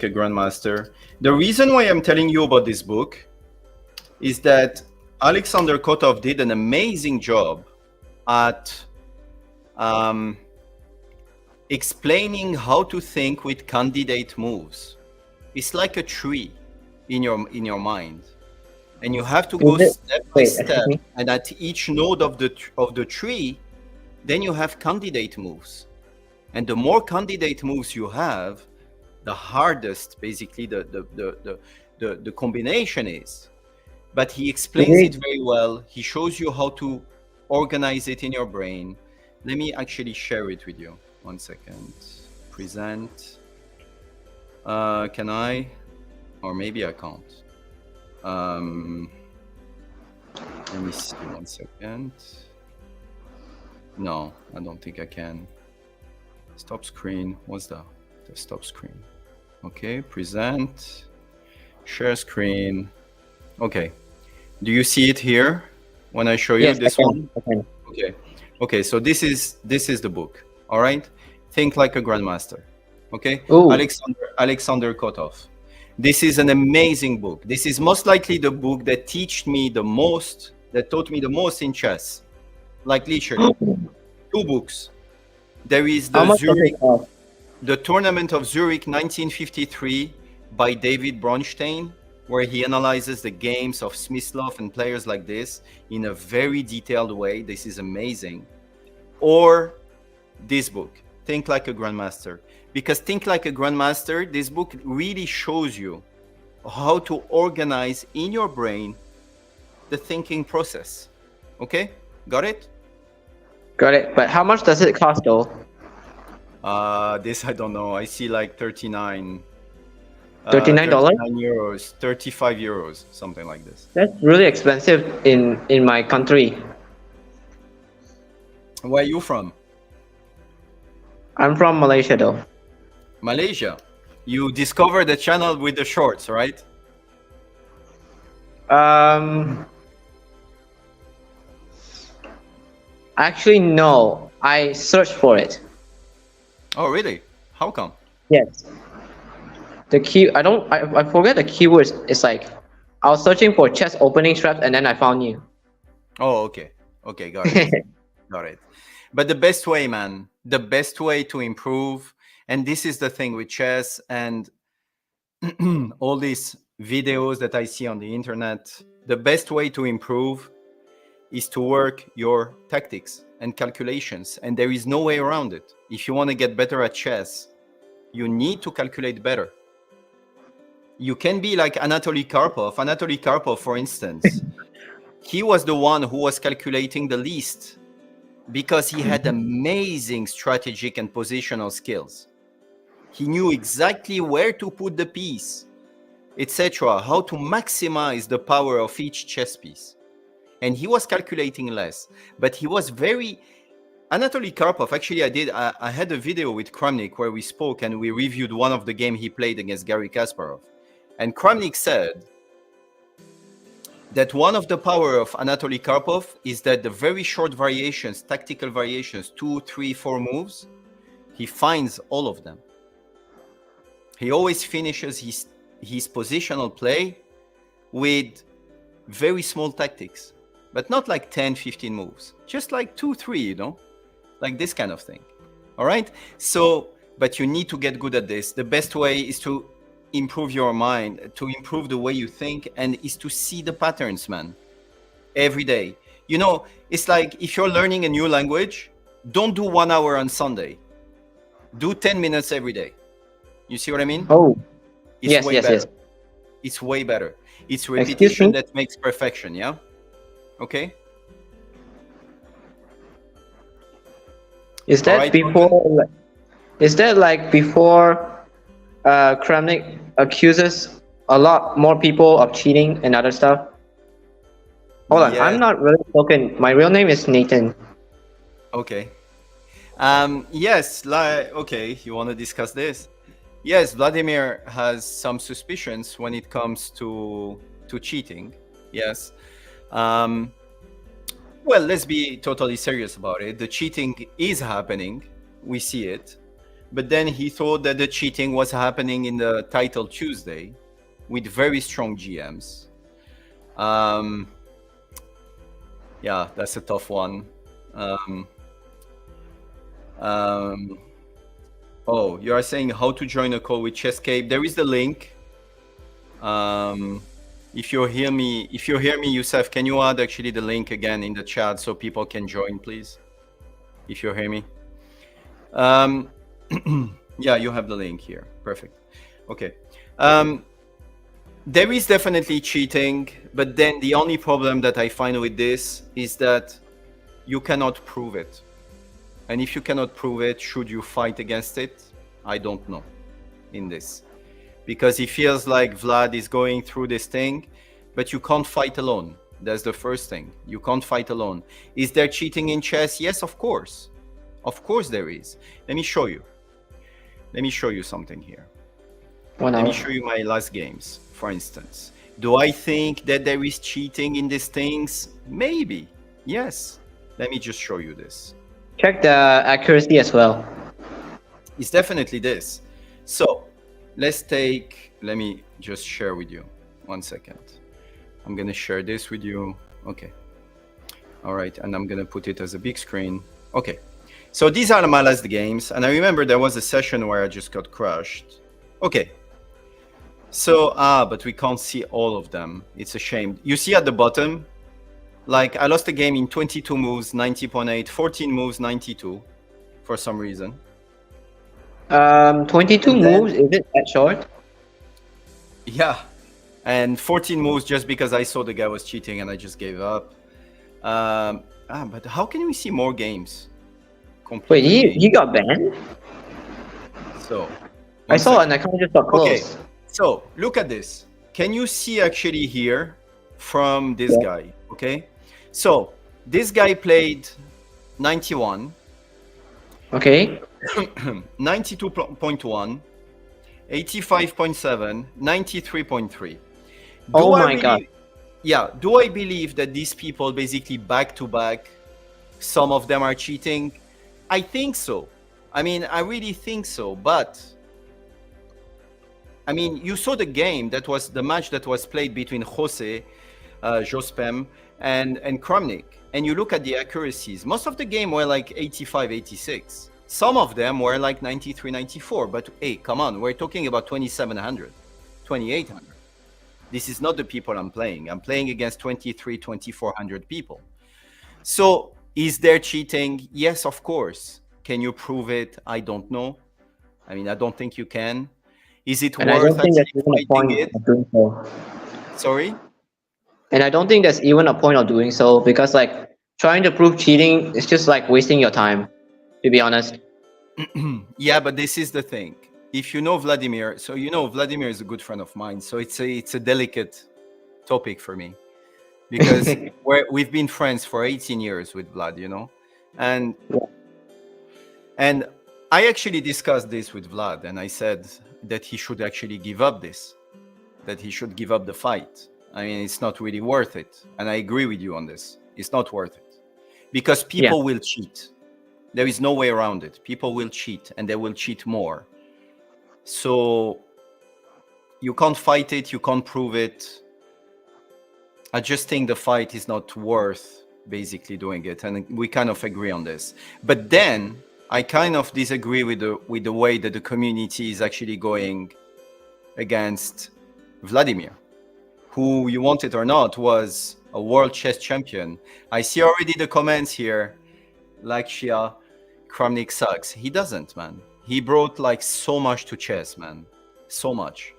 a Grandmaster. The reason why I'm telling you about this book is that Alexander Kotov did an amazing job at explaining how to think with candidate moves. It's like a tree in your mind, and you have to go step by step. And at each node of the tree, then you have candidate moves. And the more candidate moves you have, the hardest, basically, the combination is. But he explains it very well. He shows you how to organize it in your brain. Let me actually share it with you. 1 second. Present. Can I? Or maybe I can't. Let me see. 1 second. No, I don't think I can. Stop screen. What's the stop screen? Okay, present, share screen. Okay, do you see it here when I show you Yes, this I one? can. Okay, okay. So this is the book. All right, think like a grandmaster. Okay, Ooh. Alexander Kotov. This is an amazing book. This is most likely the book that taught me the most in chess. Like literally, 2 books. There is How the much does Zurich, it cost? the Tournament of Zurich 1953 by David Bronstein, where he analyzes the games of Smyslov and players like this in a very detailed way. This is amazing. Or this book, Think Like a Grandmaster. Because Think Like a Grandmaster, this book really shows you how to organize in your brain the thinking process. Okay? Got it? Got it. But how much does it cost though? This I don't know. I see like 39. $39? 39 euros, 35 euros, something like this. That's really expensive in my country. Where are you from? I'm from Malaysia though. Malaysia. You discovered the channel with the shorts, right? Actually no. I searched for it. Oh, really? How come? Yes. I forget the keywords. It's like I was searching for chess opening straps and then I found you. Oh, okay. Okay, got it. Got it. But the best way, man, the best way to improve, and this is the thing with chess and all these videos that I see on the internet, the best way to improve is to work your tactics and calculations. And there is no way around it. If you want to get better at chess, you need to calculate better. You can be like Anatoly Karpov. Anatoly Karpov, for instance, he was the one who was calculating the least because he had amazing strategic and positional skills. He knew exactly where to put the piece, etc., how to maximize the power of each chess piece. And he was calculating less, but he was very... Anatoly Karpov, actually I had a video with Kramnik where we spoke and we reviewed one of the games he played against Garry Kasparov. And Kramnik said that one of the power of Anatoly Karpov is that the very short variations, tactical variations, 2, 3, 4 moves, he finds all of them. He always finishes his positional play with very small tactics, but not like 10, 15 moves, just like 2, 3, you know, like this kind of thing. All right. So, but you need to get good at this. The best way is to improve your mind, to improve the way you think, and is to see the patterns, man, every day. You know, it's like if you're learning a new language, don't do 1 hour on Sunday. Do 10 minutes every day. You see what I mean? Oh, It's yes, way yes, better. yes. It's way better. It's Excuse me? repetition that makes perfection, yeah? Okay? Is that Alright, before? Is that like before? Kramnik accuses a lot more people of cheating and other stuff. Hold on, Yeah. I'm not really spoken. My real name is Nathan. Okay. Yes, okay, you want to discuss this? Yes, Vladimir has some suspicions when it comes to cheating. Yes. Well, let's be totally serious about it. The cheating is happening. We see it. But then he thought that the cheating was happening in the title Tuesday with very strong GMs. Yeah, that's a tough one. Oh, you are saying how to join a call with Chesscape. There is the link. If you hear me, Youssef, can you add actually the link again in the chat so people can join, please? If you hear me. Yeah, you have the link here. Perfect. Okay. There is definitely cheating, but then the only problem that I find with this is that you cannot prove it. And if you cannot prove it, should you fight against it? I don't know in this. Because it feels like Vlad is going through this thing, but you can't fight alone. That's the first thing. You can't fight alone. Is there cheating in chess? Yes, of course. Of course there is. Let me show you. Let me show you something here. Let me show you my last games, for instance. Do I think that there is cheating in these things? Maybe. Yes. Let me just show you this. Check the accuracy as well. It's definitely this. So let me just share with you. 1 second. I'm going to share this with you. Okay. All right. And I'm going to put it as a big screen. Okay. So these are my last games. And I remember there was a session where I just got crushed. Okay. So, but we can't see all of them. It's a shame. You see at the bottom, like I lost a game in 22 moves, 90.8, 14 moves, 92 for some reason. 22 And then- moves, is it that short? Yeah. And 14 moves just because I saw the guy was cheating and I just gave up. But how can we see more games? Wait, he got banned? So I saw an account just got Okay, closed. so look at this. Can you see actually here from this guy? Okay, so this guy played 91, Okay. 92.1, 85.7, 93.3. Oh my God. Yeah, do I believe that these people basically back to back, some of them are cheating? I think so. I mean, I really think so. But I mean, you saw the game that was the match that was played between Jose, Jospem, and Kramnik, and you look at the accuracies. Most of the game were like 85, 86. Some of them were like 93, 94. But hey, come on, we're talking about 2,700, 2,800. This is not the people I'm playing. I'm playing against 23, 2,400 people. So is there cheating? Yes, of course. Can you prove it? I don't know. I mean, I don't think you can. Is it And I worth don't think there's actually even a point fighting it? of doing so. Sorry? And I don't think there's even a point of doing so because like trying to prove cheating is just like wasting your time, to be honest. Yeah, but this is the thing. If you know Vladimir, so you know Vladimir is a good friend of mine, so it's a delicate topic for me because we've been friends for 18 years with Vlad, you know, and I actually discussed this with Vlad, and I said that he should actually give up this, that he should give up the fight. I mean, it's not really worth it, and I agree with you on this. It's not worth it because people will cheat. There is no way around it. People will cheat, and they will cheat more. So you can't fight it, you can't prove it. I just think the fight is not worth basically doing it, and we kind of agree on this. But then I kind of disagree with the way that the community is actually going against Vladimir, who, you want it or not, was a world chess champion. I see already the comments here, like Shia, Kramnik sucks. He doesn't, man. He brought like so much to chess, man. So much.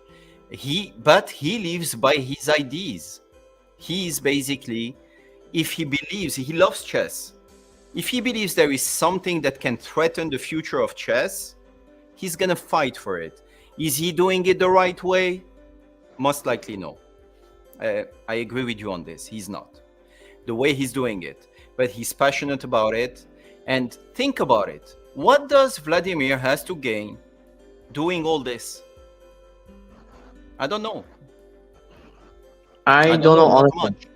But he lives by his ideas. He is basically, if he believes, he loves chess. If he believes there is something that can threaten the future of chess, he's gonna fight for it. Is he doing it the right way? Most likely no. I agree with you on this. He's not. The way he's doing it, but he's passionate about it. And think about it. What does Vladimir has to gain doing all this? I don't know. I don't know how honestly. much.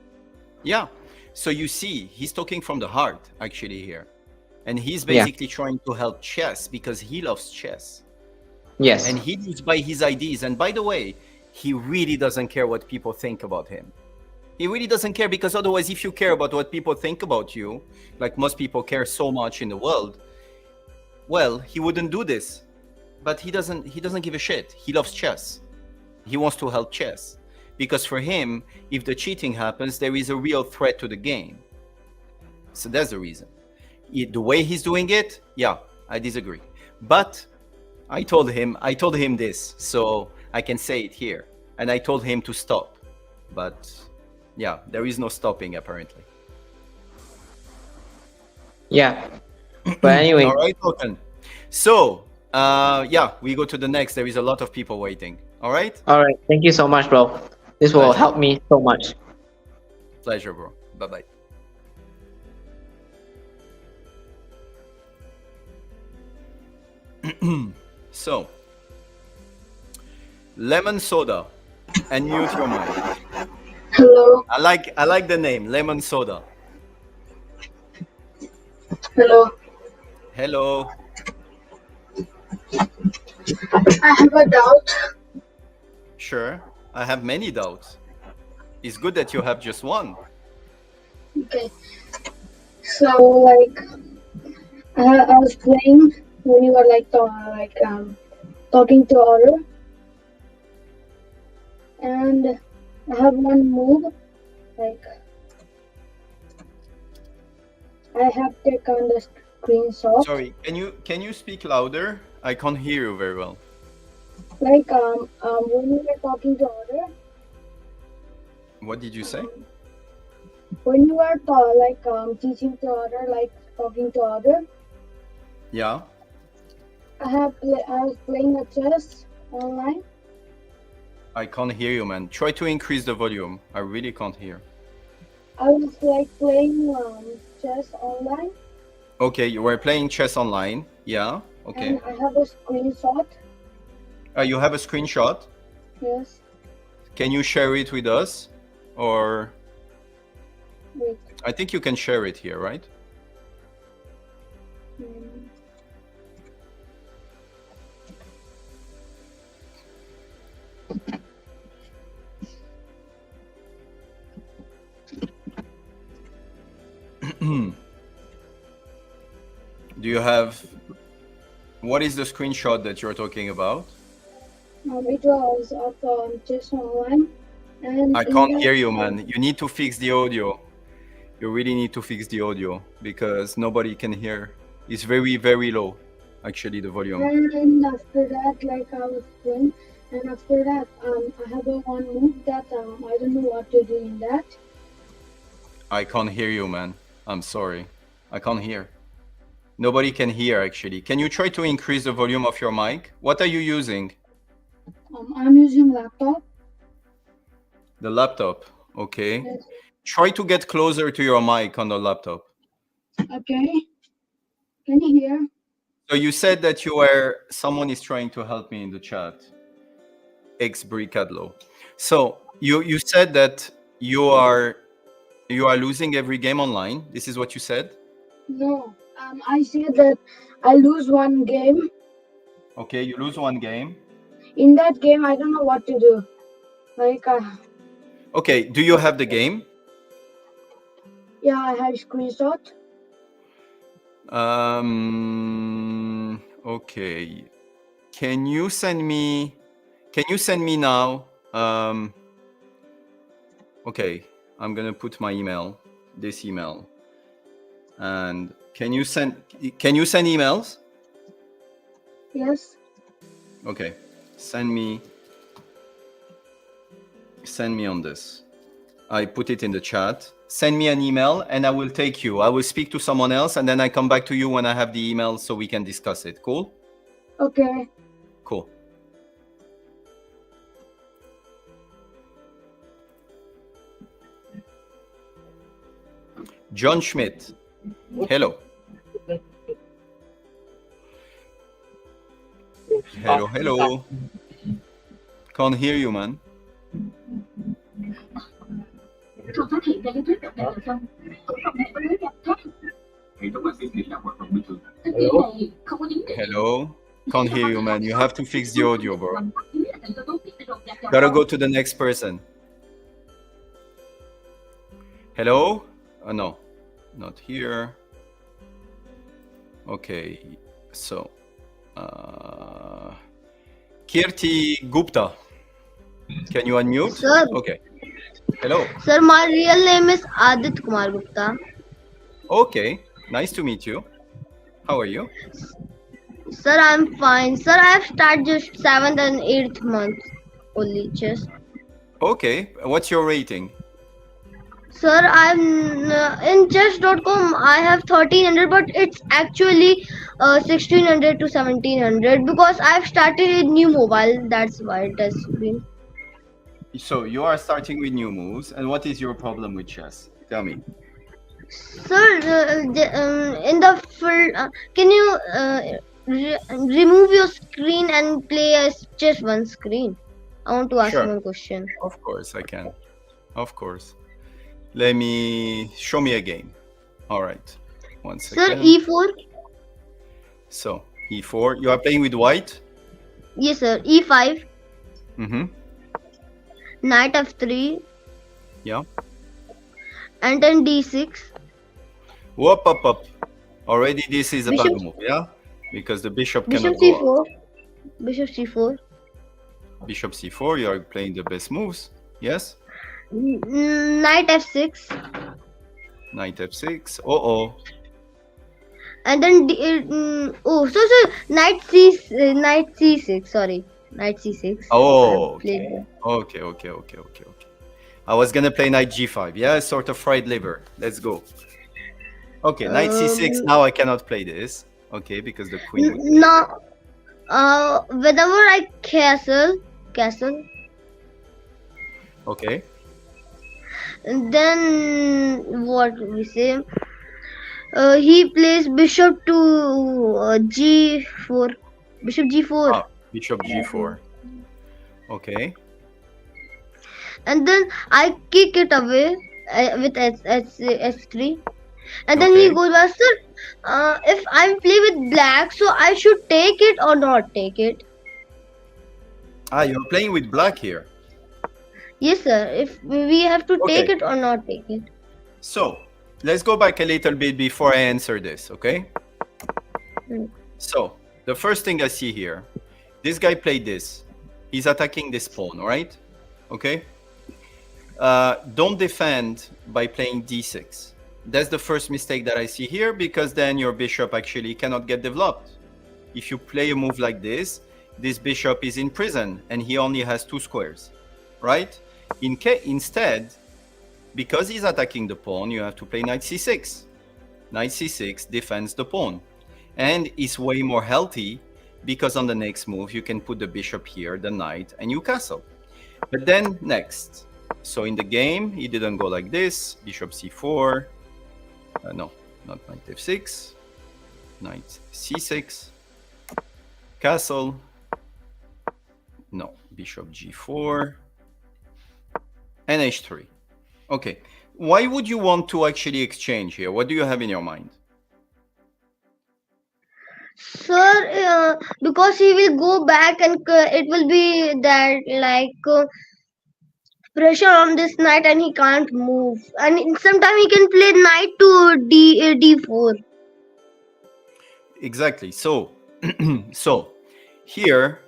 Yeah. So you see, he's talking from the heart actually here. And he's basically trying to help chess because he loves chess. Yes. And he lives by his ideas. And by the way, he really doesn't care what people think about him. He really doesn't care, because otherwise, if you care about what people think about you, like most people care so much in the world, well, he wouldn't do this. But he doesn't give a shit. He loves chess. He wants to help chess. Because for him, if the cheating happens, there is a real threat to the game. So that's the reason. The way he's doing it, yeah, I disagree. But I told him this, so I can say it here. And I told him to stop. But yeah, there is no stopping apparently. Yeah. But anyway. All right, Håkan. So, yeah, we go to the next. There is a lot of people waiting. All right? All right. Thank you so much, bro. This will help me so much. Pleasure, bro. Bye-bye. So, lemon soda, and mute your mic. Hello. I like the name, lemon soda. Hello. Hello. I have a doubt. Sure. I have many doubts. It's good that you have just one. Okay. So like, I was playing when you were talking to order, and I have one move like I have taken the screenshot. Sorry, can you speak louder? I can't hear you very well. Like when you were talking to order, What did you say? when you were teaching to order, like talking to order, Yeah. I was playing a chess online. I can't hear you, man. Try to increase the volume. I really can't hear. I was like playing chess online, Okay, you were playing chess online. Yeah. Okay. and I have a screenshot. You have a screenshot. Yes. Can you share it with us? Or Wait. I think you can share it here, right? mm, Do you have, what is the screenshot that you're talking about? It was of chess online, and I in can't that- hear you, man. You need to fix the audio. You really need to fix the audio because nobody can hear. It's very, very low, actually, the volume. And after that, like I was playing, and after that, I have a one move that I don't know what to do in that. I can't hear you, man. I'm sorry. I can't hear. Nobody can hear, actually. Can you try to increase the volume of your mic? What are you using? I'm using laptop. The laptop. Okay. Yes. Try to get closer to your mic on the laptop. Okay. Can you hear? So you said that you were, someone is trying to help me in the chat. Ex Bricadlo. So you said that you are losing every game online. This is what you said? No. I said that I lose one game. Okay, you lose one game. In that game, I don't know what to do. Like, Okay, do you have the game? yeah, I have screenshot. Okay. Can you send me now? Okay, I'm gonna put my email, this email. And can you send emails? Yes. Okay. Send me on this. I put it in the chat. Send me an email and I will take you. I will speak to someone else and then I come back to you when I have the email so we can discuss it. Cool? Okay. Cool. John Schmidt. Hello. Hello. Can't hear you, man. Hello. Can't hear you, man. You have to fix the audio, bro. Gotta go to the next person. Hello? No, not here. Okay, so Kirti Gupta, can you unmute? Sir. Okay. Hello. Sir, my real name is Adit Kumar Gupta. Okay, nice to meet you. How are you? Sir, I'm fine. Sir, I have started just 7th and 8th month only chess. Okay, what's your rating? Sir, I'm in chess.com. I have 1300, but it's actually 1600 to 1700 because I've started a new mobile. That's why it has been. So you are starting with new moves, and what is your problem with chess? Tell me. Sir, in the can you remove your screen and play as just one screen? I want to ask Sure. one question. Of course I can. Of course. Let me show me a game. All right. One Sir, second. E4. So E4. You are playing with white. Yes, sir. E5. Mm-hmm. Knight F3. Yeah. And then D6. Whoop up up. Already this is a bad Bishop- move, yeah? Because the bishop Bishop cannot go out. C4. Bishop C4. Bishop C4. You are playing the best moves. Yes. Knight F6. Knight F6. Uh-oh. And then Knight C6. Sorry, Knight C6. Oh, I played okay. Okay. I was gonna play knight G5. Yeah, sort of fried liver. Let's go. Okay, knight C6. Now I cannot play this. Okay, because the queen. would- Now, whenever I castle, Okay. and then what we say? He plays bishop to G4. Bishop G4. Ah, bishop G4. Okay. And then I kick it away with S3. And then he Okay. goes, Master, if I play with black, so I should take it or not take it? Ah, you're playing with black here. Yes, sir. If we have to take Okay. it or not take it. So let's go back a little bit before I answer this, okay? Mm. So the first thing I see here, this guy played this. He's attacking this pawn, all right? Okay. Don't defend by playing d6. That's the first mistake that I see here, because then your bishop actually cannot get developed. If you play a move like this bishop is in prison and he only has 2 squares, right? Instead, because he's attacking the pawn, you have to play knight c6. Knight c6 defends the pawn and is way more healthy, because on the next move you can put the bishop here, the knight, and you castle. But then next, so in the game he didn't go like this. Bishop c4, no, not knight f6, knight c6, castle, no, bishop g4, and h3. Okay, why would you want to actually exchange here? What do you have in your mind? Sir, because he will go back and it will be that like pressure on this knight and he can't move. And sometimes he can play knight to D4. Exactly. So, so here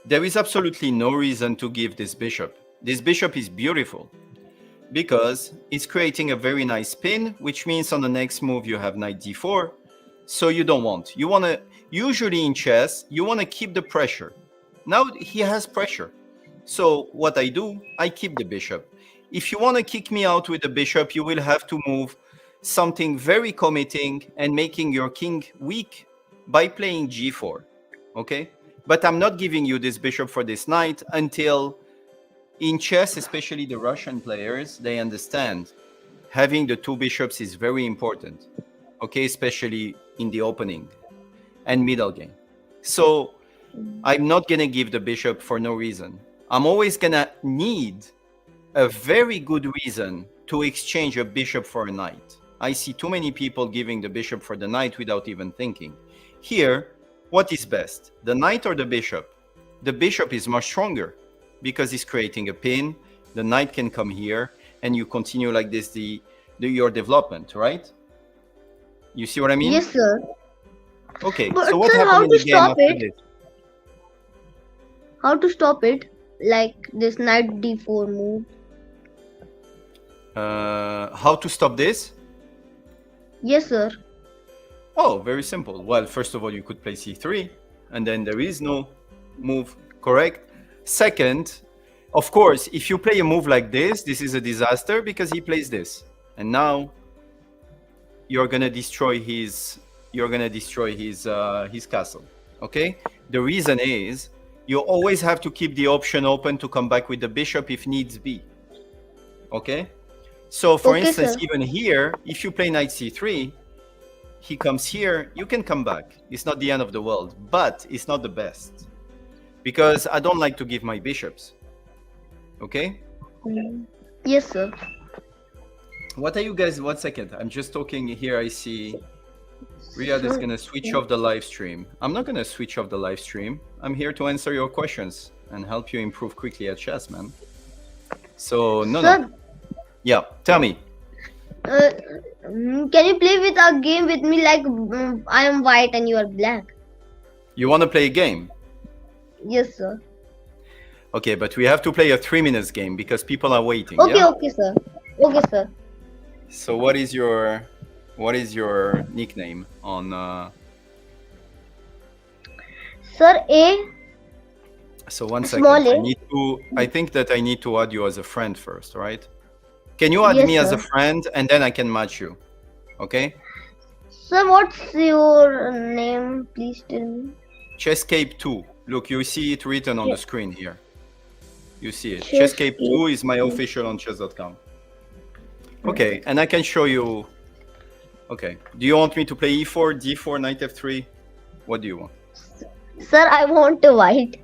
there is absolutely no reason to give this bishop. This bishop is beautiful because it's creating a very nice spin, which means on the next move you have knight d4. So you don't want. You want to, usually in chess, you want to keep the pressure. Now he has pressure. So what I do, I keep the bishop. If you want to kick me out with the bishop, you will have to move something very committing and making your king weak by playing g4. Okay? But I'm not giving you this bishop for this knight until, in chess, especially the Russian players, they understand having the 2 bishops is very important. Okay? Especially in the opening and middle game. So I'm not going to give the bishop for no reason. I'm always going to need a very good reason to exchange a bishop for a knight. I see too many people giving the bishop for the knight without even thinking. Here, what is best, the knight or the bishop? The bishop is much stronger because it's creating a pin. The knight can come here and you continue like this your development, right? You see what I mean? Yes, sir. Okay, But so what sir, how happened in to the game stop after it? this? How to stop it? Like this knight D4 move. How to stop this? Yes, sir. Oh, very simple. Well, first of all, you could play c3, and then there is no move, correct? Second, of course, if you play a move like this is a disaster because he plays this. And now you're gonna destroy his castle. Okay? The reason is You always have to keep the option open to come back with the bishop if needs be. Okay? So for Okay, instance, sir. even here, if you play knight c3, he comes here, you can come back. It's not the end of the world, but it's not the best. Because I don't like to give my bishops. Okay? Yes, sir. What are you guys? 1 second. I'm just talking here. I see Riyadh is going to switch off the live stream. I'm not going to switch off the live stream. I'm here to answer your questions and help you improve quickly at chess, man. So, no. Yeah, tell me. Can you play with a game with me like I am white and you are black? You want to play a game? Yes, sir. Okay, but we have to play a 3 minutes game because people are waiting. Okay, yeah? okay, sir. Okay, sir. So what is your nickname on Sir, A. So 1 second. Small A. I think that I need to add you as a friend first, right? Can you add Yes, me as a sir. friend and then I can match you? Okay? Sir, what's your name? Please tell me. Chesscape 2. Look, you see it written on the screen here. You see it. Chesscape Chesscape 2 is my official on chess.com. Okay, and I can show you. Okay. Do you want me to play e4, d4, knight f3? What do you want? Sir, I want a white.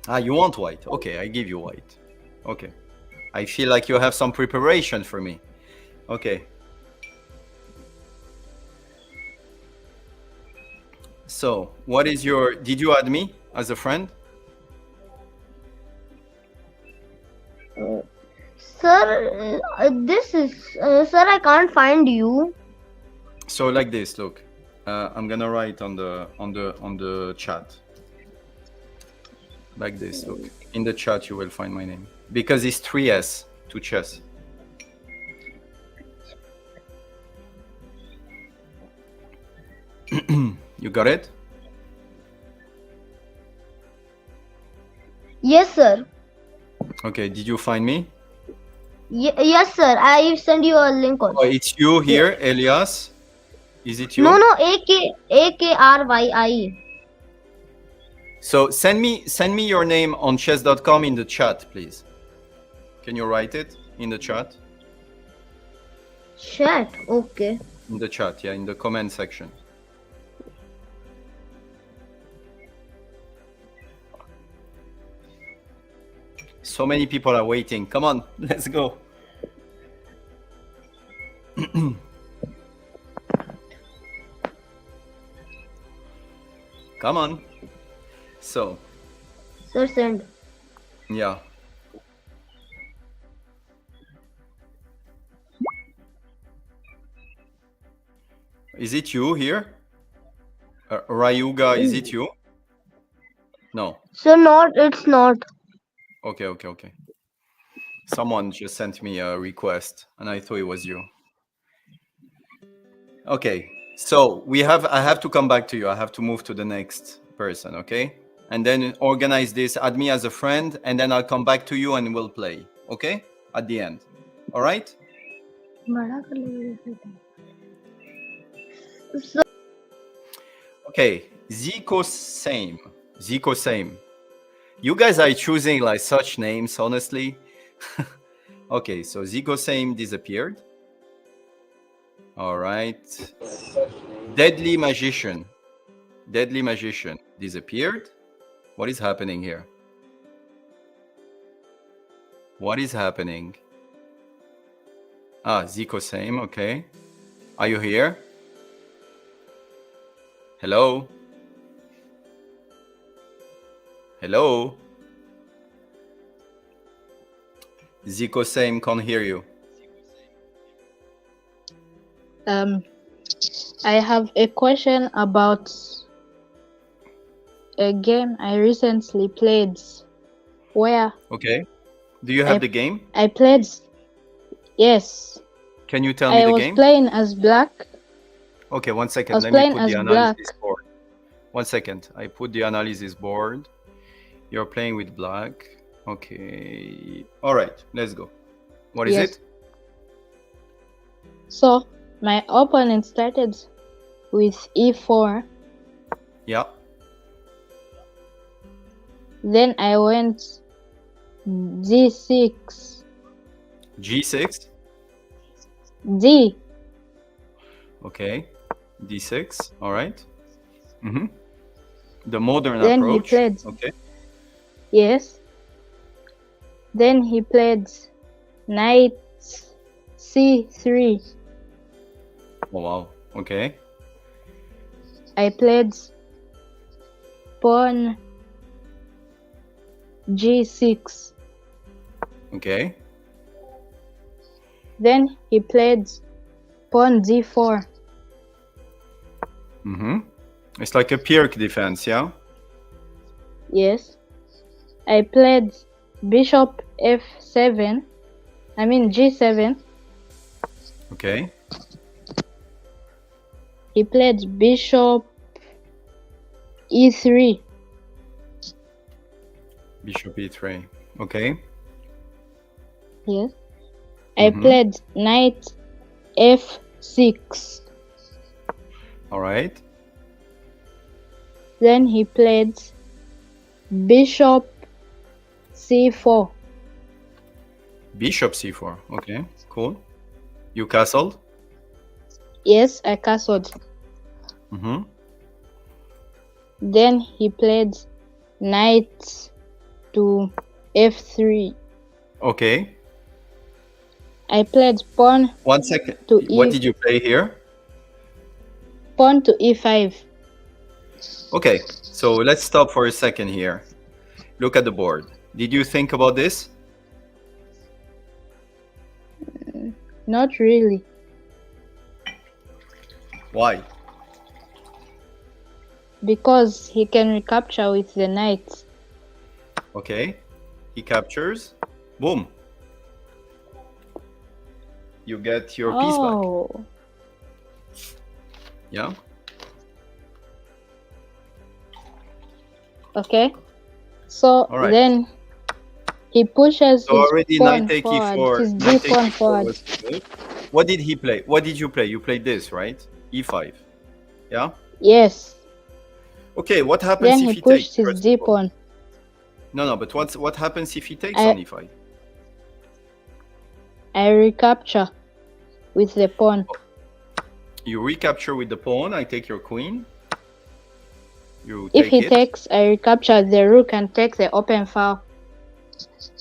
Ah, you want white. Okay, I give you white. Okay. I feel like you have some preparation for me. Okay. So, what is your... Did you add me as a friend? Sir, this is... sir, I can't find you. So like this, look. I'm gonna write on the chat. Like this, look. In the chat you will find my name. Because it's 3S to chess. You got it? Yes, sir. Okay, did you find me? Yes, sir. I send you a link also. Oh, it's you here, Elias? Is it you? No, AKRYI. So send me your name on chess.com in the chat, please. Can you write it in the chat? Chat. Okay. In the chat, yeah, in the comment section. So many people are waiting. Come on, let's go. Come on. So, Sir, send. yeah. Is it you here? Rayuga, is it you? No. Sir, not. It's not. Okay. Someone just sent me a request and I thought it was you. Okay, so I have to come back to you. I have to move to the next person, okay? And then organize this, add me as a friend, and then I'll come back to you and we'll play, okay? At the end, all right? Sir, Okay, Zico same. You guys are choosing like such names, honestly. Okay, so Zico same disappeared. All right. Deadly Magician disappeared. What is happening here? What is happening? Ah, Zico same, okay. Are you here? Hello? Hello? Zico same can't hear you. I have a question about a game I recently played where Okay. Do you have the game? I played, yes, Can you tell me I the was game? playing as black. Okay, 1 I second. was Let me playing put as the black. analysis board. 1 second. I put the analysis board. You're playing with black. Okay. All right, let's go. What is Yes. it? So my opponent started with e4. Yeah. Then I went G6. G6. D. Okay. D6. All right. Mm-hmm. The modern Then he approach. played. Okay. Yes. Then he played knight C3. Oh, wow. Okay. I played pawn G6. Okay. Then he played pawn D4. Mm-hmm. It's like a Pirc defense, yeah? Yes. I played bishop F7. I mean G7. Okay. He played bishop E3. Bishop E3. Okay. Yes. I Mhm. played knight F6. All right. Then he played bishop C4. Bishop C4. Okay. Cool. You castled. Yes, I castled. Mm-hmm. Then he played knight to F3. Okay. I played pawn 1 second. to What E. did you play here? Pawn to E5. Okay. So let's stop for a second here. Look at the board. Did you think about this? Not really, Why? because he can recapture with the knight. Okay. He captures. Boom. You get your piece back. Oh, Yeah. okay. So All right. then he pushes So his already pawn knight take forward, e4. his Knight d take pawn e4 forward. was good. What did he play? What did you play? You played this, right? E5. Yeah. Yes. Okay. What happens Then if he he pushed takes? his First d of all? pawn. No, but what happens if he takes I- on e5? I recapture with the pawn. You recapture with the pawn. I take your queen. You If take he it. takes, I recapture the rook and take the open file.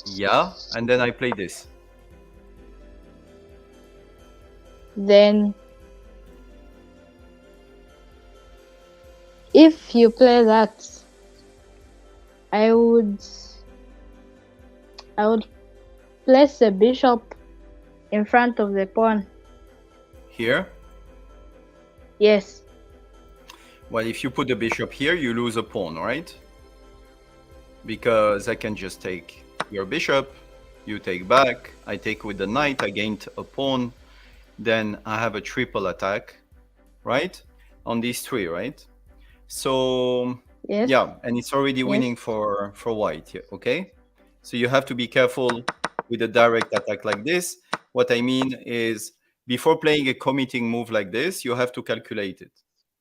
Yeah, and then I play this. Then, if you play that, I would place the bishop in front of the pawn. Here. Yes. Well, if you put the bishop here, you lose a pawn, right? Because I can just take your bishop, you take back, I take with the knight, I gained a pawn, then I have a triple attack, right? On these three, right? So Yes. yeah, and it's already winning for white here, okay? So you have to be careful with a direct attack like this. What I mean is, before playing a committing move like this, you have to calculate it.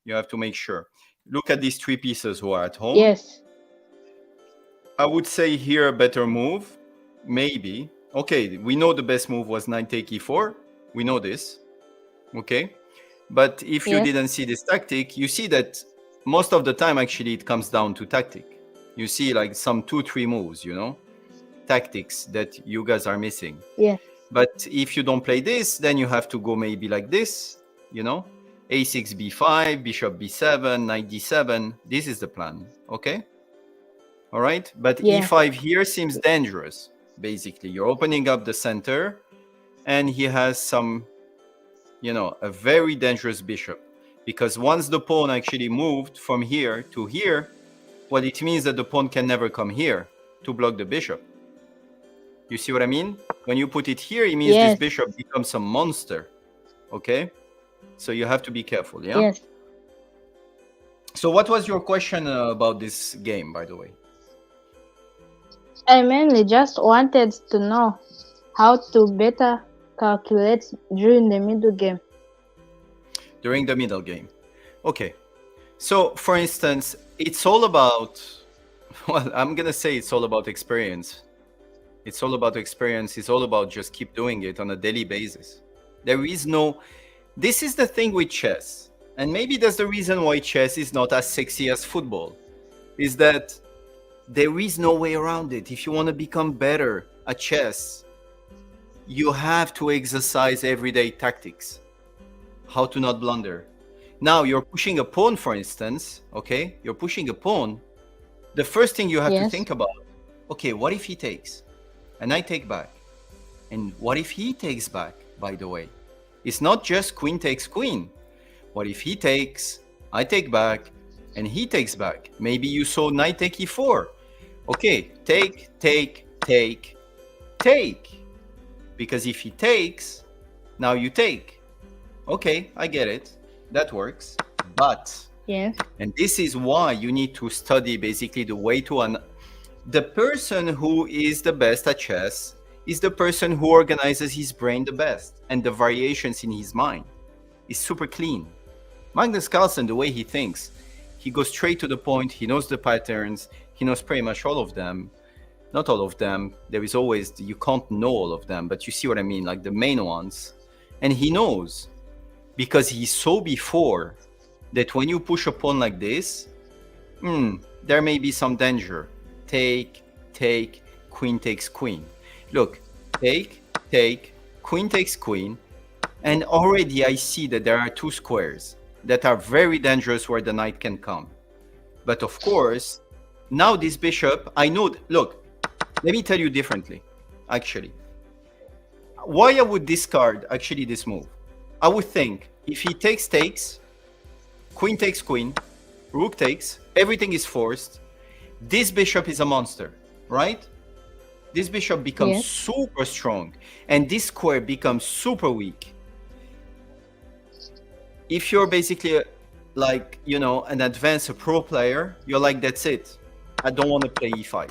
You have to make sure. Look at these three pieces who are at home. Yes. I would say here a better move, maybe. Okay, we know the best move was knight take e4. We know this, okay? But if you Yes. didn't see this tactic, you see that most of the time, actually, it comes down to tactic. You see like some 2-3 moves, you know, tactics that you guys are missing. Yes. But if you don't play this, then you have to go maybe like this, you know, a6, b5, bishop b7, knight d7. This is the plan, okay? All right, but Yeah. e5 here seems dangerous. Basically, you're opening up the center, and he has some, you know, a very dangerous bishop. Because once the pawn actually moved from here to here, well, it means that the pawn can never come here to block the bishop. You see what I mean? When you put it here, it means Yes. this bishop becomes a monster. Okay? So you have to be careful, yeah? Yes. So what was your question about this game, by the way? I mainly just wanted to know how to better calculate during the middle game. During the middle game. Okay. So, for instance, it's all about Well, I'm gonna say it's all about experience. It's all about experience. It's all about just keep doing it on a daily basis. There is no. This is the thing with chess, and maybe that's the reason why chess is not as sexy as football. Is that there is no way around it. If you want to become better at chess, you have to exercise everyday tactics. How to not blunder. Now you're pushing a pawn, for instance. Okay, you're pushing a pawn. The first thing you have to Yes. think about, okay, what if he takes? And I take back. And what if he takes back, by the way? It's not just queen takes queen. What if he takes, I take back, and he takes back? Maybe you saw knight take e4. Okay, take, take, take, take. Because if he takes, now you take. Okay, I get it. That works. But Yes. and this is why you need to study basically the way to the person who is the best at chess is the person who organizes his brain the best, and the variations in his mind is super clean. Magnus Carlsen, the way he thinks, he goes straight to the point. He knows the patterns. He knows pretty much all of them. Not all of them. There is always, you can't know all of them, but you see what I mean, like the main ones. And he knows because he saw before that when you push a pawn like this, there may be some danger. Take, take, queen takes queen. Look, take, take, queen takes queen. And already I see that there are two squares that are very dangerous where the knight can come. But of course, now this bishop, I know, look, let me tell you differently, actually. Why I would discard actually this move? I would think if he takes, queen takes queen, rook takes, everything is forced. This bishop is a monster, right? This bishop becomes Yes. super strong, and this square becomes super weak. If you're basically like, you know, an advanced pro player, you're like, that's it. I don't want to play e5.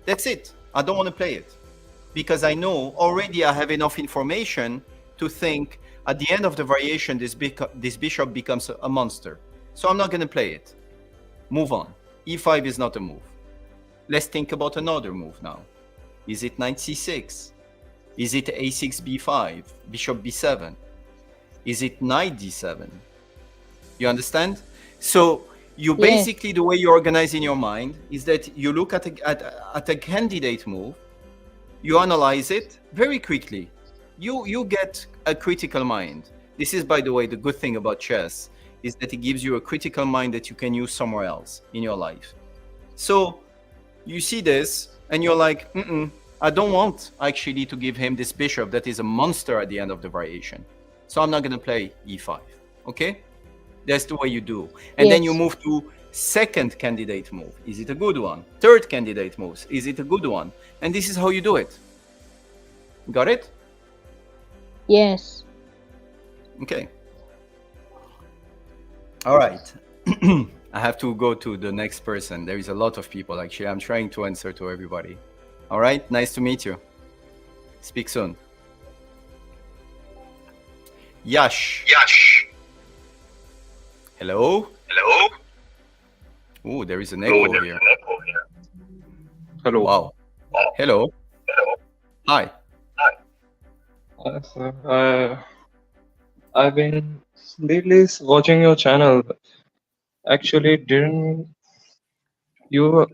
That's it. I don't want to play it. Because I know already I have enough information to think at the end of the variation, this bishop becomes a monster. So I'm not going to play it. Move on. e5 is not a move. Let's think about another move now. Is it knight c6? Is it a6 b5, bishop b7? Is it knight d7? You understand? So you Yes. basically, the way you organize in your mind is that you look at a candidate move, you analyze it very quickly. You get a critical mind. This is, by the way, the good thing about chess is that it gives you a critical mind that you can use somewhere else in your life. So you see this and you're like, I don't want actually to give him this bishop that is a monster at the end of the variation. So I'm not going to play e5. Okay? That's the way you do. And then you Yes. move to second candidate move. Is it a good one? Third candidate move. Is it a good one? And this is how you do it. Got it? Yes. Okay. All right. I have to go to the next person. There is a lot of people, actually. I'm trying to answer to everybody. All right. Nice to meet you. Speak soon. Yash. Hello? Oh, there is an echo here. Hello. Wow. Hello. Hi. Sir, I've been lately watching your channel. Actually, didn't you?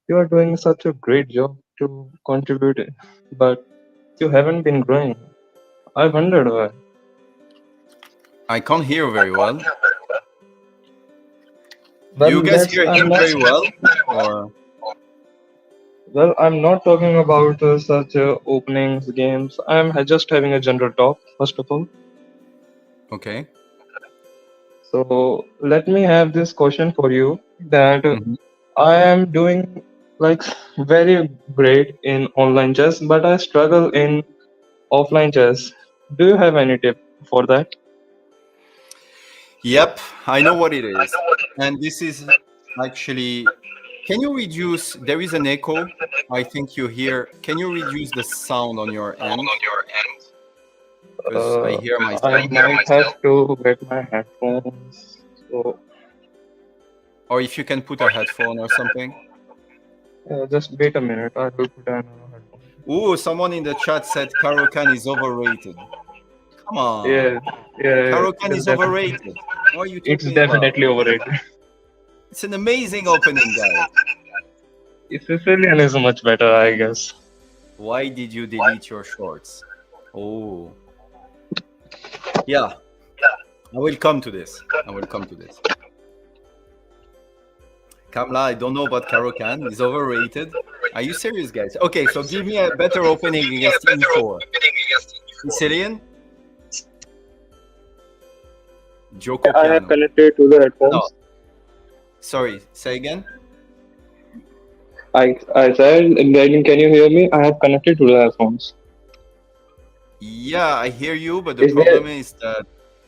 You are doing such a great job to contribute, but you haven't been growing. I wondered why. I can't hear very well. Do Well, you guys hear I'm him not. very well? Or Well, I'm not talking about such openings, games. I'm just having a general talk, first of all. okay. So let me have this question for you that Mhm. I am doing like very great in online chess, but I struggle in offline chess. Do you have any tip for that? Yep, I know what it is. And this is actually, can you reduce, there is an echo. I think you hear, can you reduce the sound on your end? Because I hear I myself. might have to get my headphones. So Or if you can put a headphone or something. Just wait a minute. I will put an headphone. Ooh, someone in the chat said Karokan is overrated. Come on. Yeah, yeah. Karokan is overrated. What are you It's talking about? definitely overrated. It's an amazing opening, guys. Sicilian is much better, I guess. Why did you delete your shorts? Oh. Yeah. I will come to this. Kamla, I don't know about Karokan. He's overrated. Are you serious, guys? Okay, so give me a better opening against E4. Sicilian? Joko I have Piano. connected to the headphones. No. Sorry, say again? I said, can you hear me? I have connected to the headphones. Yeah, I hear you, but the Is problem there- is that...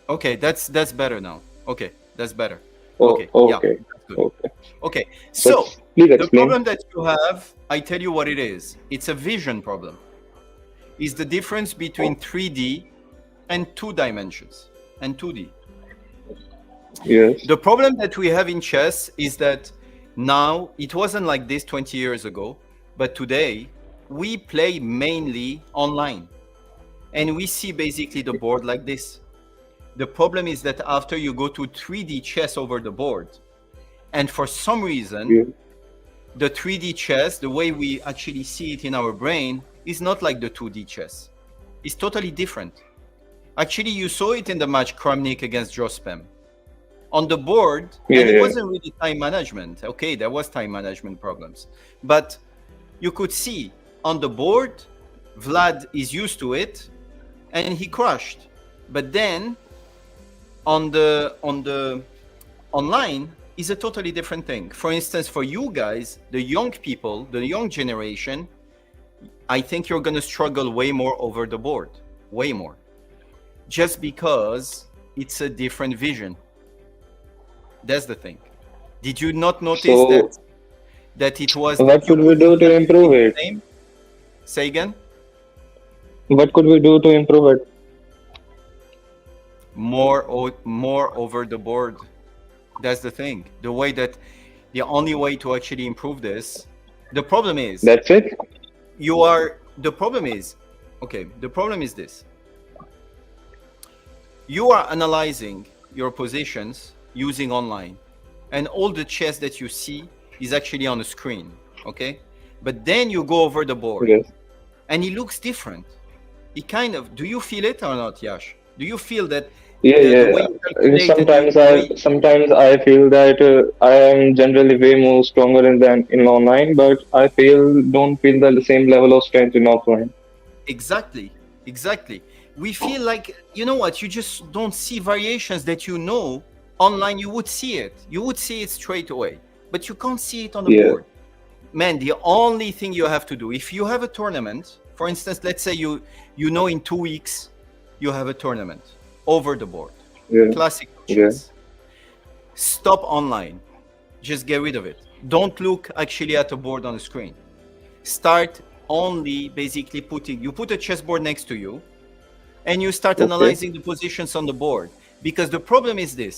Okay, that's better now. Okay, that's better. Oh, Okay, okay. yeah, that's good. Okay. Okay, so Please the explain. problem that you have, I tell you what it is. It's a vision problem. It's the difference between 3D and 2 dimensions and 2D. Yes. The problem that we have in chess is that now, it wasn't like this 20 years ago, but today we play mainly online and we see basically the board like this. The problem is that after you go to 3D chess over the board, and for some reason, Yeah. the 3D chess, the way we actually see it in our brain, is not like the 2D chess. It's totally different. Actually, you saw it in the match Kramnik against Jospem. On the board, Yeah, and it yeah. wasn't really time management. Okay, there was time management problems. But you could see on the board, Vlad is used to it, and he crushed. But then on the online is a totally different thing. For instance, for you guys, the young people, the young generation, I think you're going to struggle way more over the board, way more, just because it's a different vision. That's the thing. Did you not notice So, that it was what that you could we do couldn't to have improve the it? same? Say again. What could we do to improve it? More over the board. That's the thing. The only way to actually improve this. The problem is That's it? the problem is this. You are analyzing your positions using online, and all the chess that you see is actually on the screen, okay? But then you go over the board, Yes. and it looks different. It kind of, do you feel it or not, Yash? Do you feel that Yeah, the way yeah. you calculate and Sometimes I feel that I am generally way more stronger than in online, but I don't feel the same level of strength in offline. Exactly. We feel like, you know what, you just don't see variations that you know online. You would see it straight away, but you can't see it on the Yeah. board. Man, the only thing you have to do, if you have a tournament, for instance, let's say you know in 2 weeks you have a tournament over the board, Yeah. classic Yeah. chess. Stop online, just get rid of it. Don't look actually at the board on the screen. Start only basically you put a chessboard next to you and you start Okay. analyzing the positions on the board. Because the problem is this: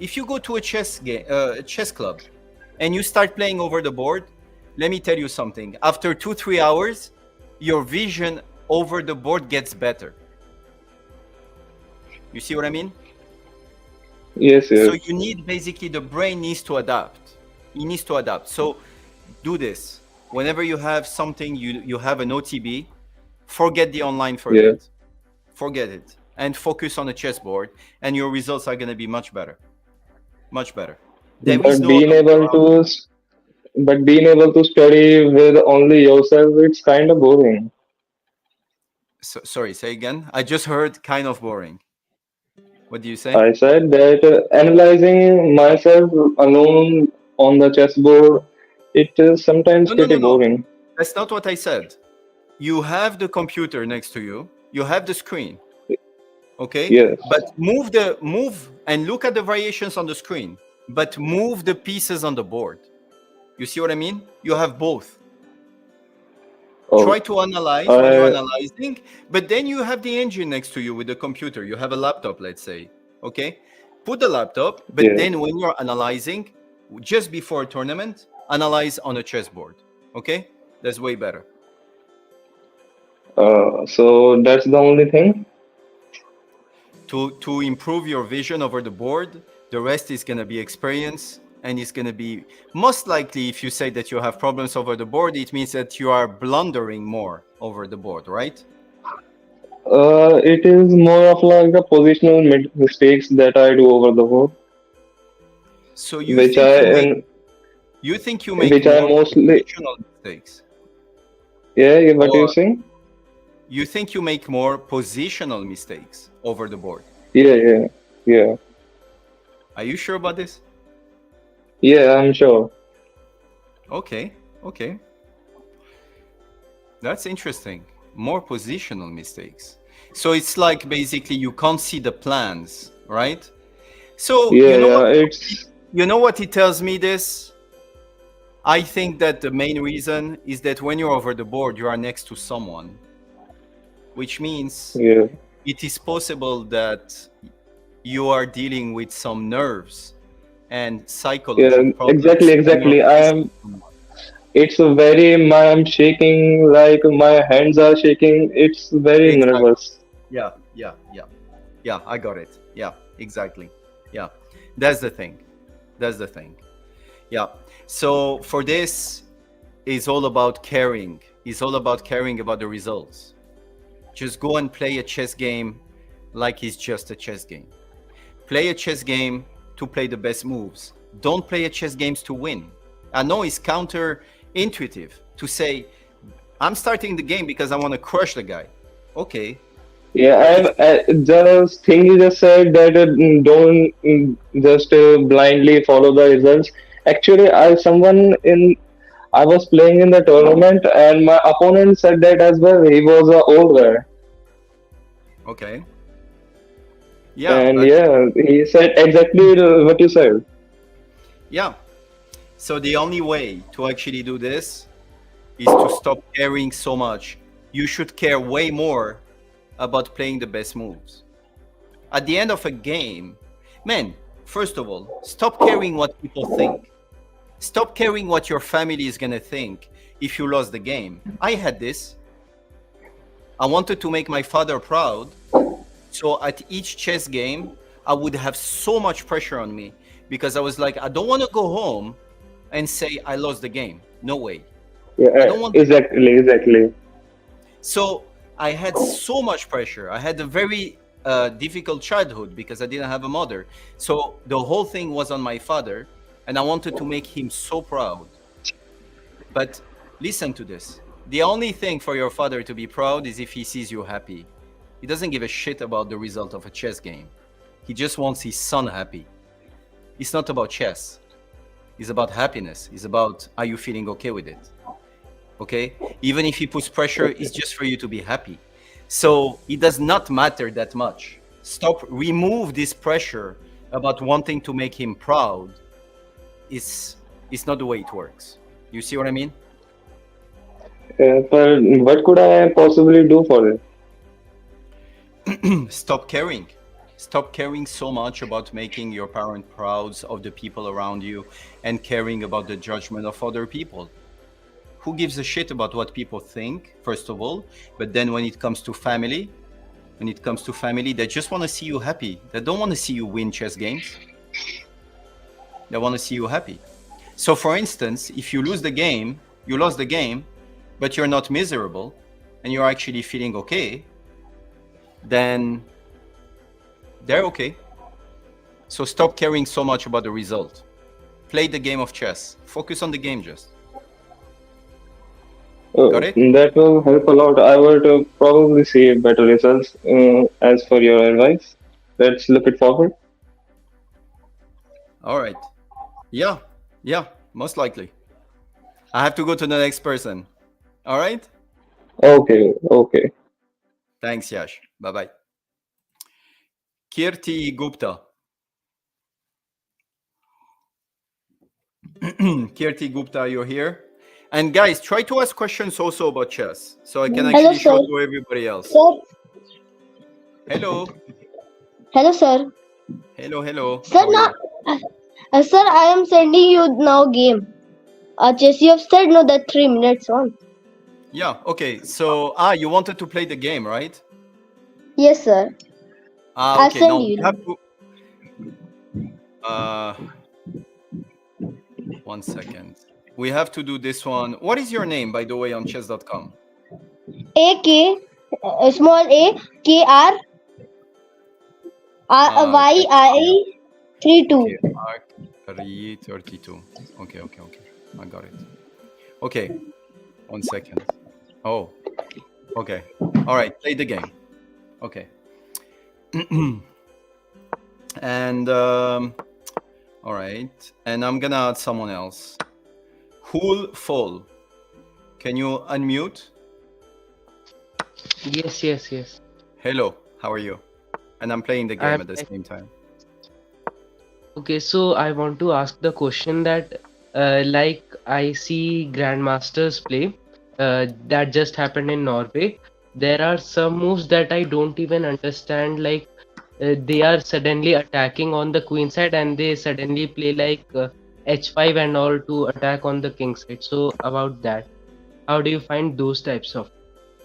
if you go to a chess club and you start playing over the board, let me tell you something. After 2-3 hours, your vision over the board gets better. You see what I mean? Yes, yes. So you need, basically, the brain needs to adapt. It needs to adapt. So do this. Whenever you have something, you have an OTB, forget the online for a Yeah. bit. Forget it. And focus on the chessboard, and your results are going to be much better. Much better. There is But no being other way able around. to study with only yourself, it's kind of boring. Sorry, say again. I just heard kind of boring. What do you say? I said that analyzing myself alone on the chessboard, it is sometimes No. pretty boring. That's not what I said. You have the computer next to you. You have the screen. Okay? Yes. But move and look at the variations on the screen. But move the pieces on the board. You see what I mean? You have both. Oh, Try to analyze when you're analyzing, but then you have the engine next to you with the computer. You have a laptop, let's say. Okay? Put the laptop, but Yeah. then when you're analyzing, just before a tournament, analyze on a chessboard. Okay, that's way better. So that's the only thing. To improve your vision over the board, the rest is going to be experience, and it's going to be most likely, if you say that you have problems over the board, it means that you are blundering more over the board, right? It is more of like the positional mistakes that I do over the board, So you which think I you make and which I more mostly. positional mistakes, Yeah, what are you or saying? you think you make more positional mistakes over the board? Yeah. Are you sure about this? Yeah, I'm sure. Okay, that's interesting. More positional mistakes. So it's like basically you can't see the plans, right? So Yeah, it's you know what it tells me this? I think that the main reason is that when you're over the board, you are next to someone, which means yeah, it is possible that you are dealing with some nerves and yeah, psychological exactly, problems when you're exactly. facing someone. It's I'm shaking, like my hands are shaking. It's very Exactly. nervous. Yeah, I got it. Yeah, exactly. Yeah, that's the thing. Yeah. So for this, is all about caring. It's all about caring about the results. Just go and play a chess game like it's just a chess game. Play a chess game to play the best moves. Don't play a chess games to win. I know it's counterintuitive to say, I'm starting the game because I want to crush the guy. Okay. Yeah, But if the thing you just said that don't just blindly follow the results. Actually, I was playing in the tournament and my opponent said that as well. He was an old guy. okay. Yeah, And but yeah, he said exactly what you said. yeah. So the only way to actually do this is to stop caring so much. You should care way more about playing the best moves. At the end of a game, man, first of all, stop caring what people think. Stop caring what your family is going to think if you lost the game. I had this. I wanted to make my father proud. So at each chess game, I would have so much pressure on me because I was like, I don't want to go home and say I lost the game. No way. I Yeah, don't want. exactly. So I had so much pressure. I had a very difficult childhood because I didn't have a mother. So the whole thing was on my father, and I wanted to make him so proud. But listen to this. The only thing for your father to be proud is if he sees you happy. He doesn't give a shit about the result of a chess game. He just wants his son happy. It's not about chess. It's about happiness. It's about, are you feeling okay with it? Okay? Even if he puts pressure, it's just for you to be happy. So it does not matter that much. Remove this pressure about wanting to make him proud. It's not the way it works. You see what I mean? But what could I possibly do for it? Stop caring. Stop caring so much about making your parent proud of the people around you and caring about the judgment of other people. Who gives a shit about what people think, first of all? But then when it comes to family, they just want to see you happy. They don't want to see you win chess games. They want to see you happy. So for instance, if you lost the game, but you're not miserable and you're actually feeling okay, then they're okay. So stop caring so much about the result. Play the game of chess. Focus on the game just. Got it? That will help a lot. I would probably see better results as for your advice. Let's look it forward. All right. Yeah, most likely. I have to go to the next person. All right? Okay. Thanks, Yash. Bye-bye. Kirti Gupta. Kirti Gupta, you're here. And guys, try to ask questions also about chess, so I can actually show to everybody else. Sir. Hello. Hello, sir. Hello. Sir, now, sir, I am sending you now game. Chess, you have said no that 3 minutes on. Yeah. Okay. So you wanted to play the game, right? Yes, sir. I'll Okay. send Now you. we have to. 1 second. We have to do this one. What is your name, by the way, on chess.com? AK, small a, KR, Okay. YI 32. Okay. Mark 332. Okay. I got it. Okay. 1 second. Oh. Okay. All right. Play the game. Okay. And all right. And I'm gonna add someone else. Who'll fall? Can you unmute? Yes. Hello. How are you? And I'm playing the game I'm at the same time. okay. So I want to ask the question that, like I see grandmasters play, that just happened in Norway. There are some moves that I don't even understand. Like they are suddenly attacking on the queen side, and they suddenly play like h5 and all to attack on the king side. So about that, how do you find those types of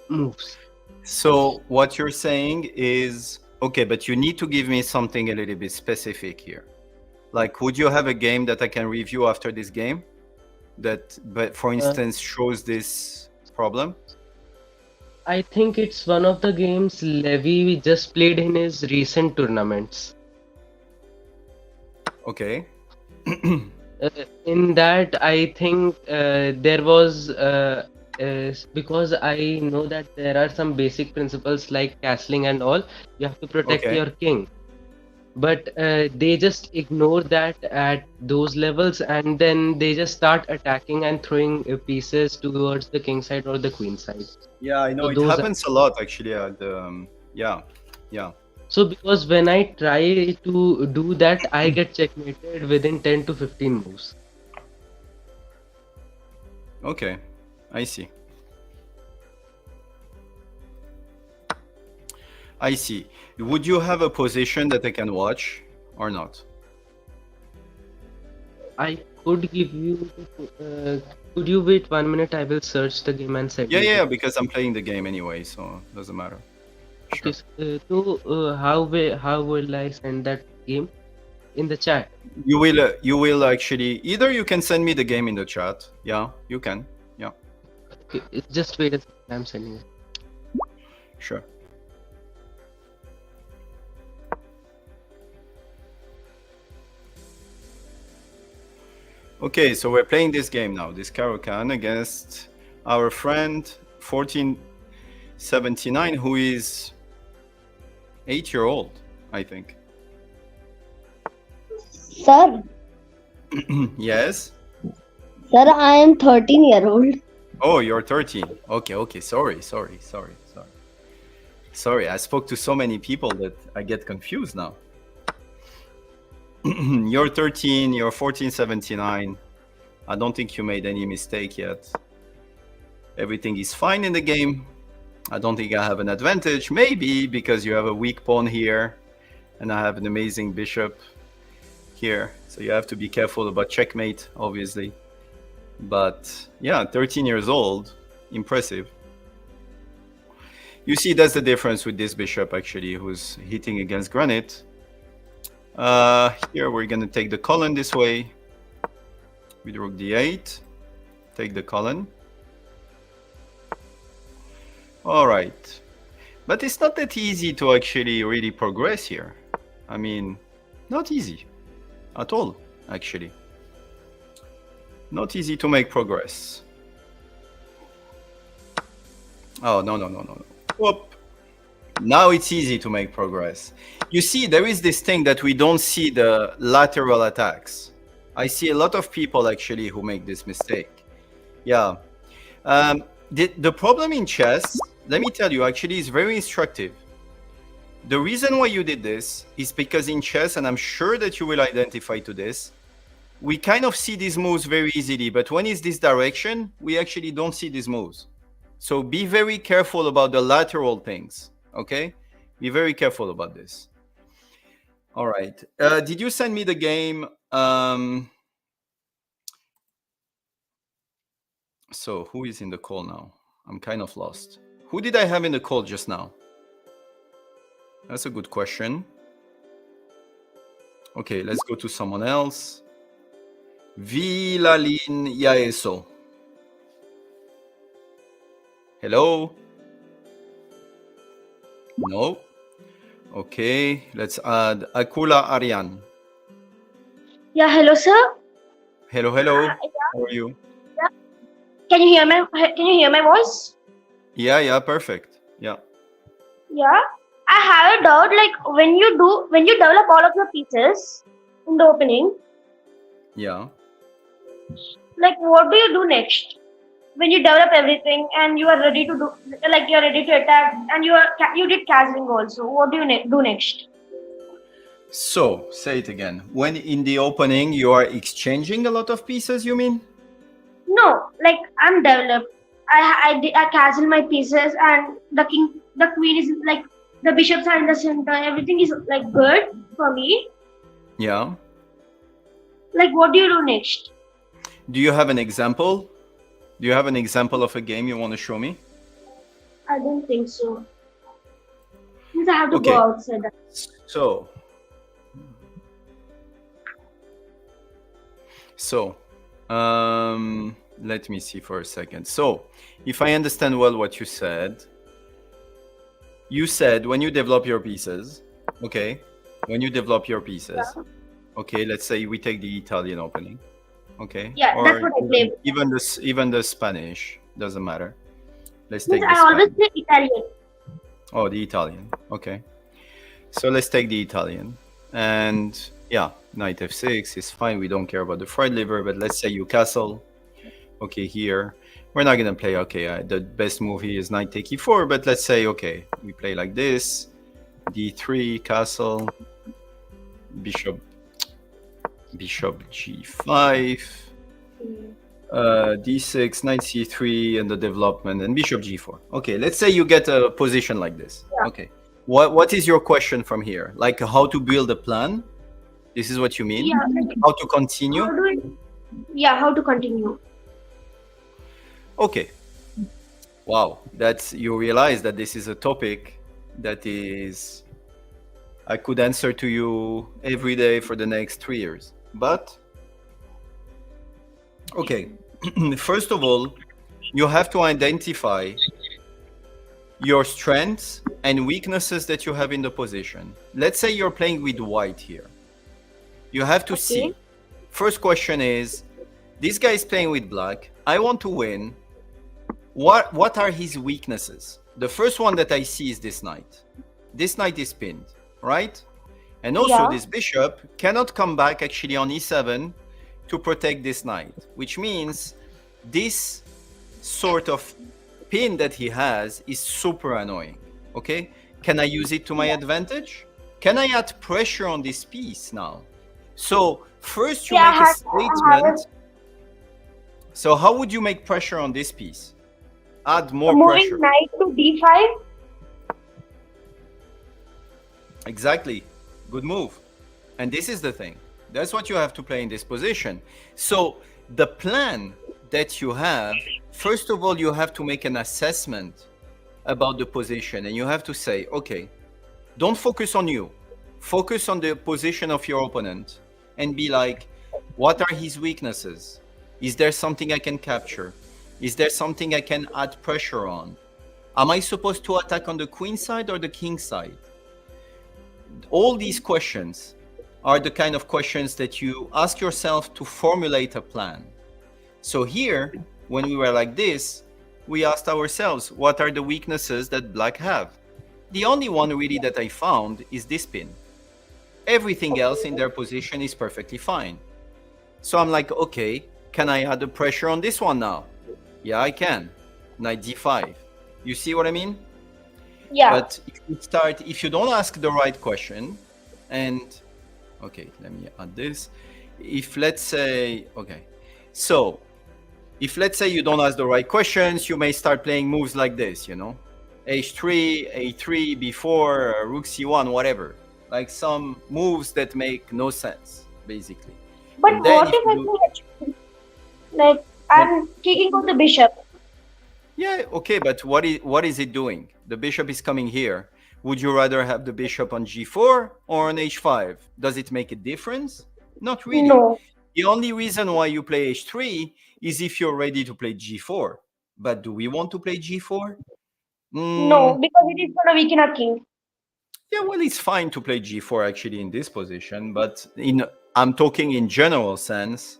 moves? So what you're saying is okay, but you need to give me something a little bit specific here. Like, would you have a game that I can review after this game that, but for instance, shows this problem? I think it's one of the games Levy just played in his recent tournaments. Okay. In that, I think there was because I know that there are some basic principles like castling and all. You have to protect Okay. your king, but they just ignore that at those levels, and then they just start attacking and throwing pieces towards the king side or the queen side. Yeah, I know So it those happens a lot actually. Yeah. So because when I try to do that, I get checkmated within 10 to 15 moves. Okay, I see. Would you have a position that I can watch or not? I could give you. Could you wait 1 minute? I will search the game and send you. Yeah, because I'm playing the game anyway, so it doesn't matter. Okay, so how will I send that game in the chat? You will actually either you can send me the game in the chat. Yeah, you can. Yeah. Okay, just wait a second. I'm sending it. Sure. Okay, so we're playing this game now, this Caro-Kann against our friend 1479, who is 8-year-old, I think. Sir, Yes? sir, I am 13-year-old. Oh, you're 13. Okay. Sorry. Sorry, I spoke to so many people that I get confused now. You're 13, you're 1479. I don't think you made any mistake yet. Everything is fine in the game. I don't think I have an advantage. Maybe because you have a weak pawn here and I have an amazing bishop here. So you have to be careful about checkmate, obviously. But yeah, 13 years old, impressive. You see, that's the difference with this bishop, actually, who's hitting against granite. Here we're going to take the column this way with rook d8. Take the column. All right. But it's not that easy to actually really progress here. I mean, not easy at all, actually. Not easy to make progress. Oh, no. Whoop. Now it's easy to make progress. You see, there is this thing that we don't see the lateral attacks. I see a lot of people actually who make this mistake. Yeah. The problem in chess, let me tell you, actually is very instructive. The reason why you did this is because in chess, and I'm sure that you will identify to this, we kind of see these moves very easily, but when it's this direction, we actually don't see these moves. So be very careful about the lateral things, okay? Be very careful about this. All right. Did you send me the game? So who is in the call now? I'm kind of lost. Who did I have in the call just now? That's a good question. Okay, let's go to someone else. Vilalin Yaeso. Hello? No. Okay, let's add Akula Aryan. Yeah, hello, sir. Hello, hello. How are you? Can you hear my voice? Yeah, perfect. Yeah. Yeah. I have a doubt. Like when you develop all of your pieces in the opening, Yeah. like what do you do next? When you develop everything and you are ready to do, like you are ready to attack, and you did castling also. What do you do next? So, say it again. When in the opening you are exchanging a lot of pieces, you mean? No, like I'm developed. I castle my pieces, and the queen is like the bishops are in the center. Everything is like good for me. Yeah. Like what do you do next? Do you have an example? Do you have an example of a game you want to show me? I don't think so. Means I have to Okay. go outside. So, let me see for a second. So, if I understand well what you said when you develop your pieces, okay? When you develop your pieces, Yeah. okay, let's say we take the Italian opening, okay? Yeah, or that's what I play. even the Spanish, doesn't matter. Let's Means take the I always Spanish. say Italian. Oh, the Italian. Okay. So let's take the Italian. And yeah, knight f6 is fine. We don't care about the fried liver, but let's say you castle. Okay, here. We're not going to play, okay, the best move here is knight take e4, but let's say, okay, we play like this. d3, castle, bishop g5, d6, knight c3, and the development, and bishop g4. Okay, let's say you get a position like this. Yeah. Okay, what is your question from here? Like how to build a plan? This is what you mean? Yeah. Like, How to continue? how to continue? Okay. Wow, you realize that this is a topic that is I could answer to you every day for the next 3 years. But okay, first of all, you have to identify your strengths and weaknesses that you have in the position. Let's say you're playing with white here. You have to see. First question is, this guy is playing with black. I want to win. What are his weaknesses? The first one that I see is this knight. This knight is pinned, right? And also this bishop cannot come back actually on e7 to protect this knight, which means this sort of pin that he has is super annoying, okay? Can I use it to my advantage? Can I add pressure on this piece now? So first you make a statement. So how would you make pressure on this piece? Add more pressure. Moving knight to d5. Exactly. Good move. And this is the thing. That's what you have to play in this position. So the plan that you have, first of all, you have to make an assessment about the position. And you have to say, okay, don't focus on you. Focus on the position of your opponent and be like, what are his weaknesses? Is there something I can capture? Is there something I can add pressure on? Am I supposed to attack on the queen side or the king side? All these questions are the kind of questions that you ask yourself to formulate a plan. So here, when we were like this, we asked ourselves, what are the weaknesses that black have? The only one really that I found is this pin. Everything else in their position is perfectly fine. So I'm like, okay, can I add the pressure on this one now? Yeah, I can. Knight d5. You see what I mean? Yeah. But if you don't ask the right question, and okay, let me add this. If let's say, okay, so if let's say you don't ask the right questions, you may start playing moves like this, you know, h3, a3, b4, rook c1, whatever, like some moves that make no sense, basically. But And then what if I play like I'm kicking out the bishop. Yeah, okay, but what is it doing? The bishop is coming here. Would you rather have the bishop on g4 or on h5? Does it make a difference? Not really. No. The only reason why you play h3 is if you're ready to play g4. But do we want to play g4? No, because it is gonna weaken our king. Yeah, well, it's fine to play g4 actually in this position, but I'm talking in general sense.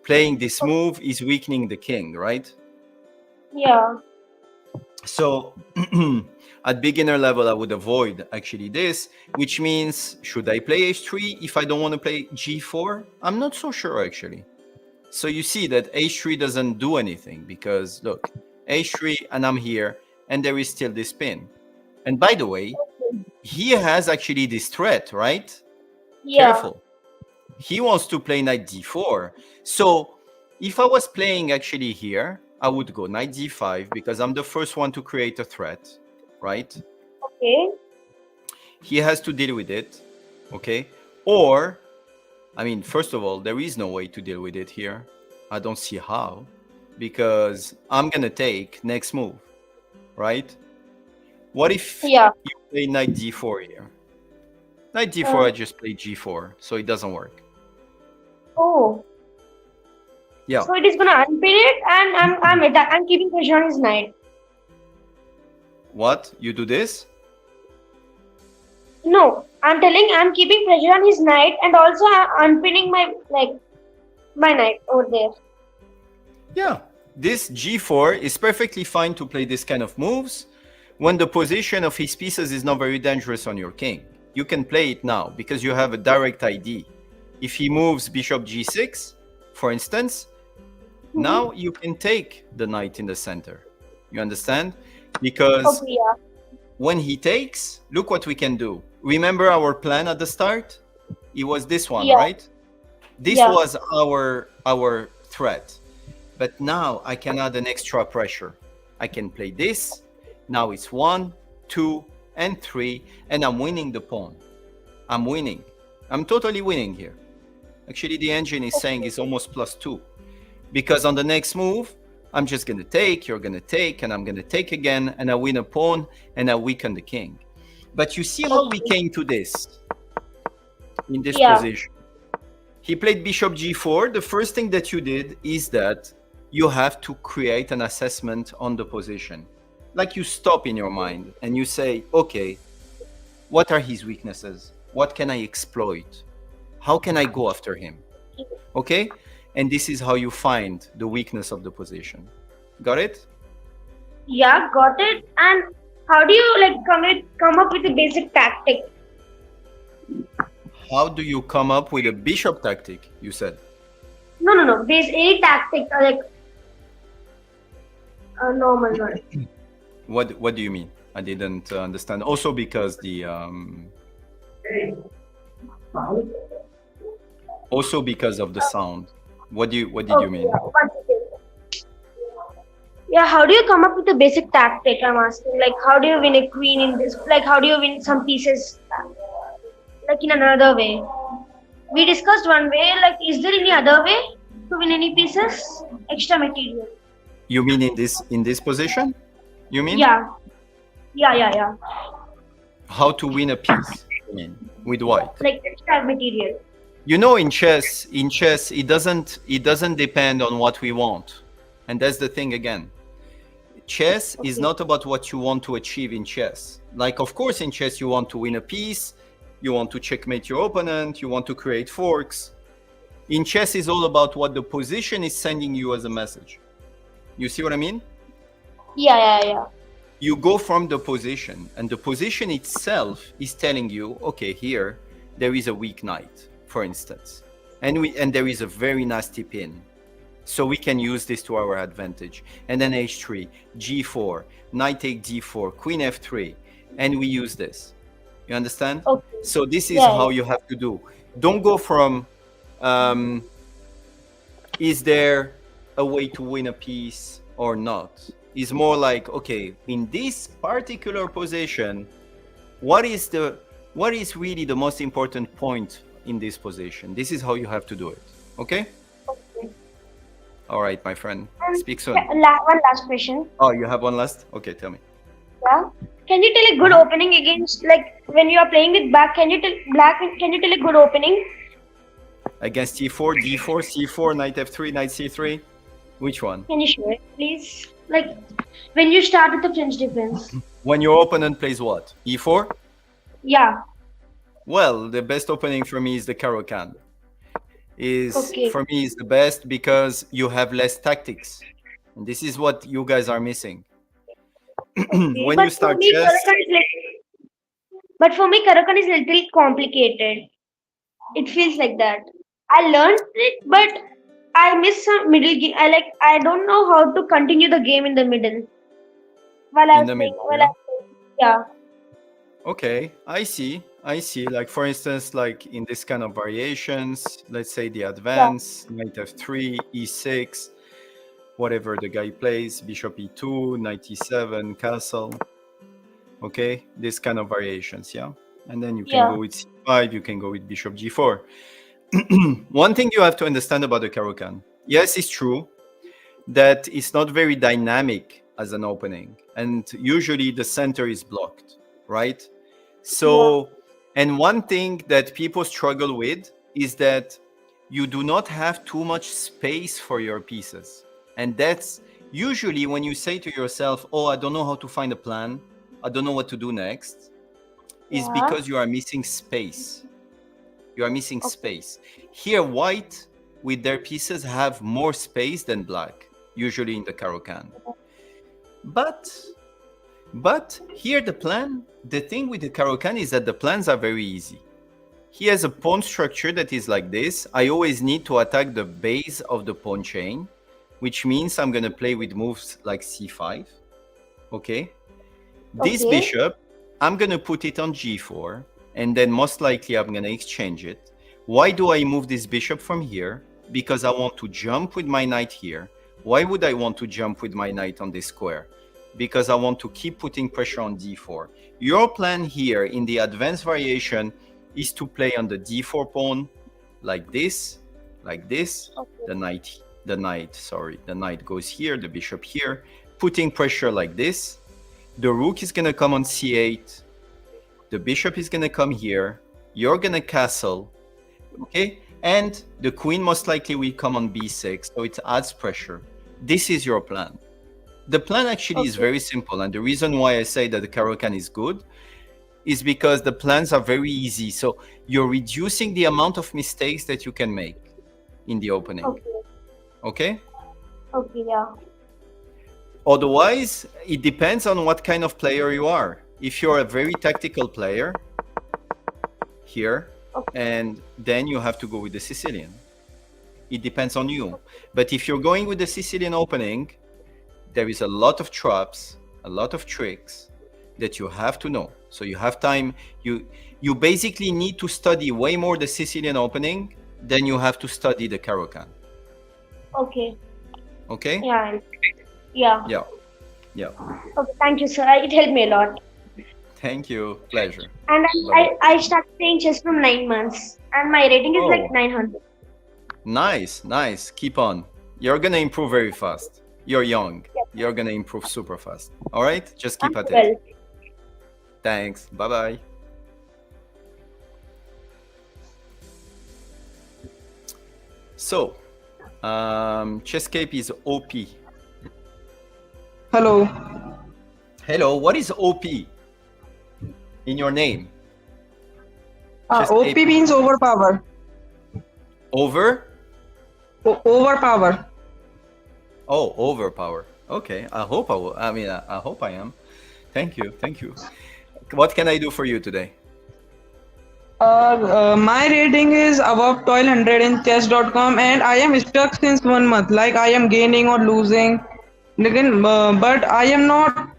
Playing this move is weakening the king, right? Yeah. So at beginner level, I would avoid actually this, which means should I play h3 if I don't want to play g4? I'm not so sure actually. So you see that h3 doesn't do anything because look, h3 and I'm here and there is still this pin. And by the way, he has actually this threat, right? Yeah. Careful. He wants to play knight d4. So if I was playing actually here, I would go knight d5 because I'm the first one to create a threat, right? Okay. He has to deal with it, okay? Or, I mean, first of all, there is no way to deal with it here. I don't see how, because I'm gonna take next move, right? What if you play knight d4 here? Knight d4, I just play g4, so it doesn't work. Oh. Yeah. So it is gonna unpin it, and I'm keeping pressure on his knight. What? You do this? No, I'm telling I'm keeping pressure on his knight, and also I'm unpinning my knight over there. Yeah. This g4 is perfectly fine to play this kind of moves when the position of his pieces is not very dangerous on your king. You can play it now because you have a direct ID. If he moves bishop g6, for instance, now you can take the knight in the center. You understand? Because when he takes, look what we can do. Remember our plan at the start? It was this one, right? This was our threat. But now I can add an extra pressure. I can play this. Now it's 1, 2, and 3, and I'm winning the pawn. I'm winning. I'm totally winning here. Actually, the engine is saying it's almost +2. Because on the next move, I'm just going to take, you're going to take, and I'm going to take again, and I win a pawn, and I weaken the king. But you see how we came to this, in this position. He played bishop g4. The first thing that you did is that you have to create an assessment on the position. Like you stop in your mind, and you say, okay, what are his weaknesses? What can I exploit? How can I go after him? Okay? And this is how you find the weakness of the position. Got it? Yeah, got it. And how do you come up with a basic tactic? How do you come up with a bishop tactic, you said? No. There's a tactic, a normal one. What do you mean? I didn't understand. Also because the also because of the sound. What did you mean? Yeah, how do you come up with a basic tactic? I'm asking. Like, how do you win a queen in this? Like, how do you win some pieces? Like in another way. We discussed one way. Like, is there any other way to win any pieces? Extra material. You mean in this position? You mean? Yeah. How to win a piece? I mean, with what? Like extra material. You know, in chess, it doesn't depend on what we want, and that's the thing again. Chess is not about what you want to achieve in chess. Like, of course, in chess you want to win a piece, you want to checkmate your opponent, you want to create forks. In chess, is all about what the position is sending you as a message. You see what I mean? Yeah. You go from the position, and the position itself is telling you, okay, here there is a weak knight, for instance, and there is a very nasty pin, so we can use this to our advantage. And then h3, g4, knight take d4, queen f3, and we use this. You understand? Okay. So this is how you have to do. Don't go from is there a way to win a piece or not? It's more like, okay, in this particular position, what is really the most important point in this position? This is how you have to do it. Okay? All right, my friend. Speak soon. One last question. Oh, you have one last? Okay, tell me. Yeah. Can you tell a good opening against, like, when you are playing with black? Can you tell a good opening? Against e4, d4, c4, knight f3, knight c3. Which one? Can you show it, please? Like, when you start with the French defense. When your opponent plays what? e4? Yeah. Well, the best opening for me is the Caro-Kann. For me is the best because you have less tactics. And this is what you guys are missing. When you start chess, but for me, Caro-Kann is a little complicated. It feels like that. I learned it, but I miss some middle game. I don't know how to continue the game in the middle. While I was playing. Yeah. Okay, I see. Like for instance, like in this kind of variations, let's say the advance, knight f3, e6, whatever the guy plays, bishop e2, knight e7, castle. Okay, this kind of variations, yeah. And then you can go with c5, you can go with bishop g4. One thing you have to understand about the Caro-Kann. Yes, it's true that it's not very dynamic as an opening, and usually the center is blocked, right? So, and one thing that people struggle with is that you do not have too much space for your pieces. And that's usually when you say to yourself, oh, I don't know how to find a plan, I don't know what to do next, is because you are missing space. You are missing space. Here, white with their pieces have more space than black, usually in the Caro-Kann. But here the thing with the Caro-Kann is that the plans are very easy. He has a pawn structure that is like this. I always need to attack the base of the pawn chain, which means I'm going to play with moves like c5. Okay? This bishop, I'm going to put it on g4, and then most likely I'm going to exchange it. Why do I move this bishop from here? Because I want to jump with my knight here. Why would I want to jump with my knight on this square? Because I want to keep putting pressure on d4. Your plan here in the advanced variation is to play on the d4 pawn like this. The knight goes here, the bishop here, putting pressure like this. The rook is going to come on c8. The bishop is going to come here. You're going to castle. Okay? And the queen most likely will come on b6. So it adds pressure. This is your plan. The plan actually is very simple. And the reason why I say that the Caro-Kann is good is because the plans are very easy. So you're reducing the amount of mistakes that you can make in the opening. Okay? Okay, yeah. Otherwise, it depends on what kind of player you are. If you're a very tactical player, here, and then you have to go with the Sicilian. It depends on you. But if you're going with the Sicilian opening, there is a lot of traps, a lot of tricks that you have to know. So you have time. You basically need to study way more the Sicilian opening than you have to study the Caro-Kann. Okay. Okay? Yeah. Yeah. Yeah. Yeah. Okay, thank you, sir. It helped me a lot. Thank you. Pleasure. And I started playing chess from 9 months, and my rating is like 900. Nice, nice. Keep on. You're gonna improve very fast. You're young. You're gonna improve super fast. All right? Just keep at it. Thanks. Bye-bye. So, Chesscape is OP. Hello. Hello. What is OP in your name? OP means overpower. Overpower. Oh, overpower. Okay. I hope I will. I hope I am. Thank you. Thank you. What can I do for you today? My rating is above 1200 in chess.com, and I am stuck since 1 month. Like I am gaining or losing. But I am not.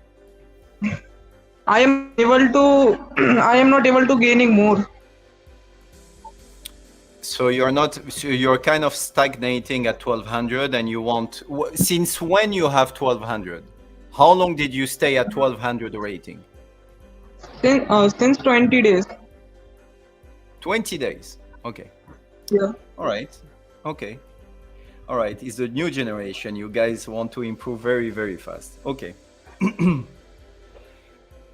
I am not able to gaining more. So you're not. So you're kind of stagnating at 1200, and you want. Since when you have 1200? How long did you stay at 1200 rating? Since 20 days. 20 days. Okay. Yeah. All right. Okay. All right, it's the new generation. You guys want to improve very, very fast. Okay.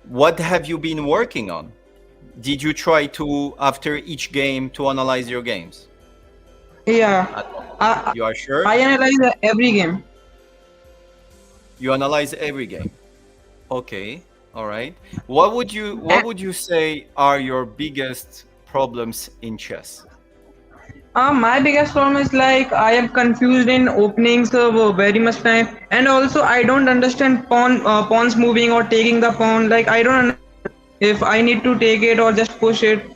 What have you been working on? Did you try to, after each game, to analyze your games? Yeah. You are sure? I analyze every game. You analyze every game. Okay. All right. What would you say are your biggest problems in chess? My biggest problem is like I am confused in openings very much time, and also I don't understand pawns moving or taking the pawn. Like I don't understand if I need to take it or just push it.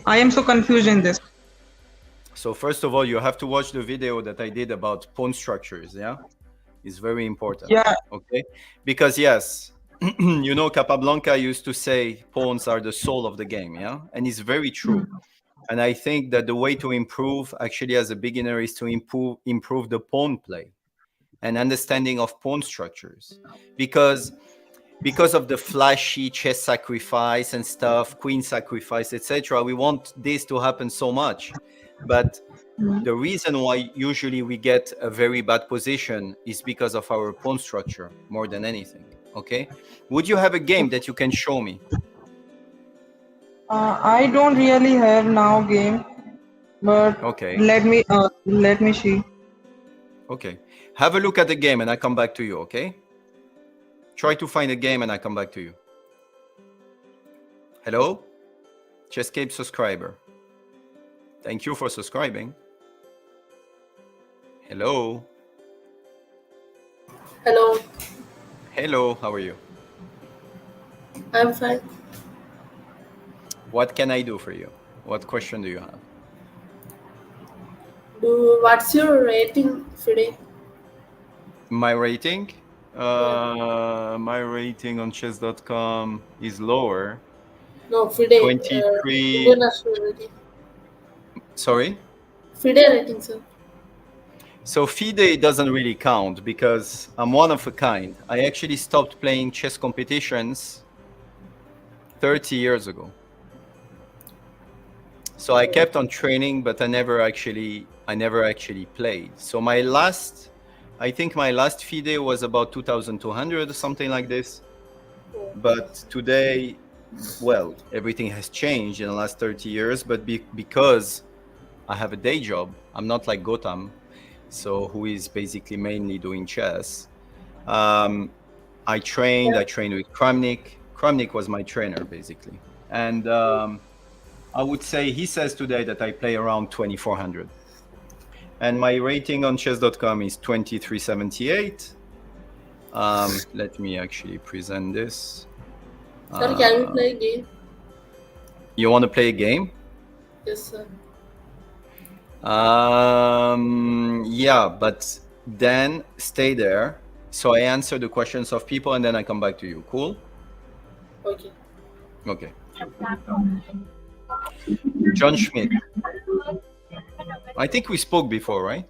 I am so confused in this. So first of all, you have to watch the video that I did about pawn structures. Yeah, it's very important. Yeah. Okay, because yes, you know, Capablanca used to say pawns are the soul of the game. Yeah, and it's very true. And I think that the way to improve, actually, as a beginner, is to improve the pawn play and understanding of pawn structures, because of the flashy chess sacrifice and stuff, queen sacrifice, etc. We want this to happen so much, but the reason why usually we get a very bad position is because of our pawn structure more than anything. Okay, would you have a game that you can show me? I don't really have now game, but Okay. let me see. Okay. Have a look at the game and I come back to you, okay? Try to find a game and I come back to you. Hello? Chesscape subscriber. Thank you for subscribing. Hello? Hello, Hello, how are you? I'm fine. What can I do for you? What question do you have? What's your rating, Fide? My rating? My rating on chess.com is lower. No, Fide. 23. International rating. Sorry? Fide rating, sir. So FIDE doesn't really count because I'm one of a kind. I actually stopped playing chess competitions 30 years ago. So I kept on training, but I never actually played. So I think my last FIDE was about 2,200 or something like this. But today, well, everything has changed in the last 30 years, but because I have a day job, I'm not like Gotham, so who is basically mainly doing chess. I trained with Kramnik. Kramnik was my trainer, basically. And I would say he says today that I play around 2,400. And my rating on chess.com is 2378. Let me actually present this. Sir, can we play a game? You want to play a game? Yes, sir. Yeah, but then stay there. So I answer the questions of people and then I come back to you. Cool? Okay. Okay. John Schmidt. I think we spoke before, right?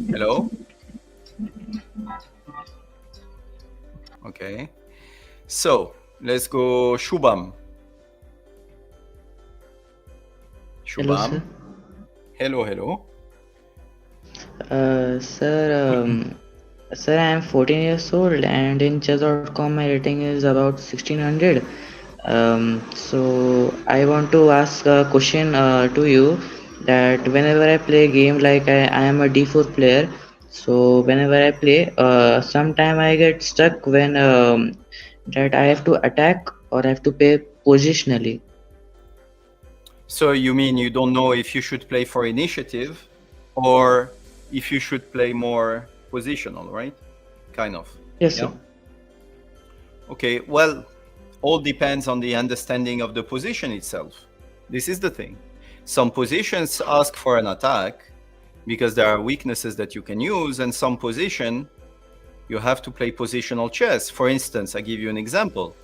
Hello? Okay. So let's go Shubham. Hello, Shubham. sir. Hello. Sir, I am 14 years old and in chess.com my rating is about 1600. So I want to ask a question to you that whenever I play a game, like I am a d4 player, so whenever I play, sometime I get stuck when that I have to attack or I have to play positionally. So you mean you don't know if you should play for initiative or if you should play more positional, right? Kind of. Yes, sir. Okay, well, all depends on the understanding of the position itself. This is the thing. Some positions ask for an attack because there are weaknesses that you can use, and some position you have to play positional chess. For instance, I give you an example.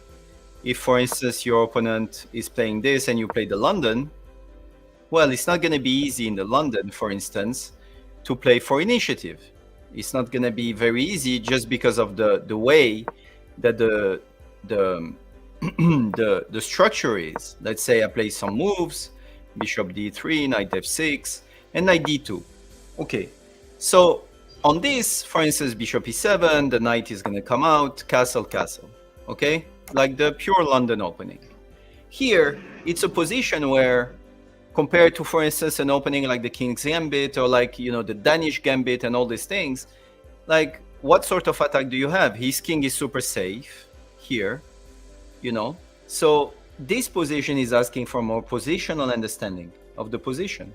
If, for instance, your opponent is playing this and you play the London, well, it's not going to be easy in the London, for instance, to play for initiative. It's not going to be very easy just because of the way that the structure is. Let's say I play some moves, bishop d3, knight f6. and knight d2. Okay, so on this, for instance, bishop e7, the knight is going to come out, castle, castle. Okay, like the pure London opening. Here, it's a position where, compared to, for instance, an opening like the King's Gambit or like, the Danish Gambit and all these things, like, what sort of attack do you have? His king is super safe here, So this position is asking for more positional understanding of the position.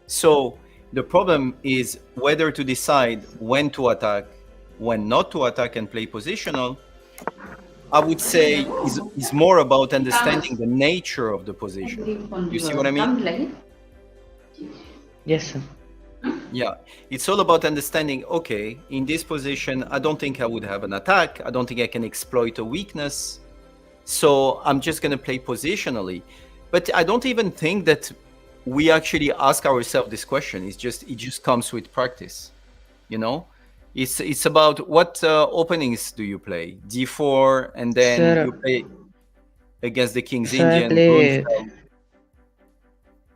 So the problem is whether to decide when to attack, when not to attack and play positional. I would say is more about understanding the nature of the position. You see what I mean? Yes, sir. Yeah, it's all about understanding, okay, in this position, I don't think I would have an attack. I don't think I can exploit a weakness. So I'm just going to play positionally. But I don't even think that we actually ask ourselves this question. It just comes with practice, It's about what openings do you play? D4, and then Sir, you play against the King's so I Indian. play.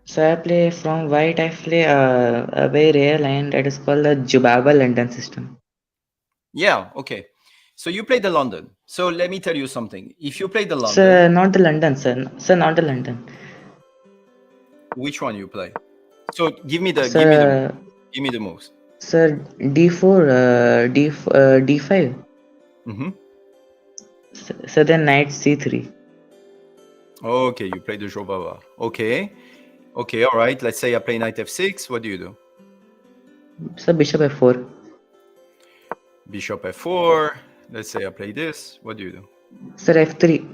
So I play from white. I play a very rare line that is called the Jubaba London system. Yeah. Okay. So you play the London. So let me tell you something. If you play the London, Sir, not the London, sir. Sir, not the London. which one you play? So give me the Sir, give me the moves. Sir, D4, D5. Mm-hmm. So then knight C3. Okay, you play the Jobava. Okay, all right. Let's say I play knight F6. What do you do? So bishop F4. Bishop F4. Let's say I play this. What do you do? Sir, F3.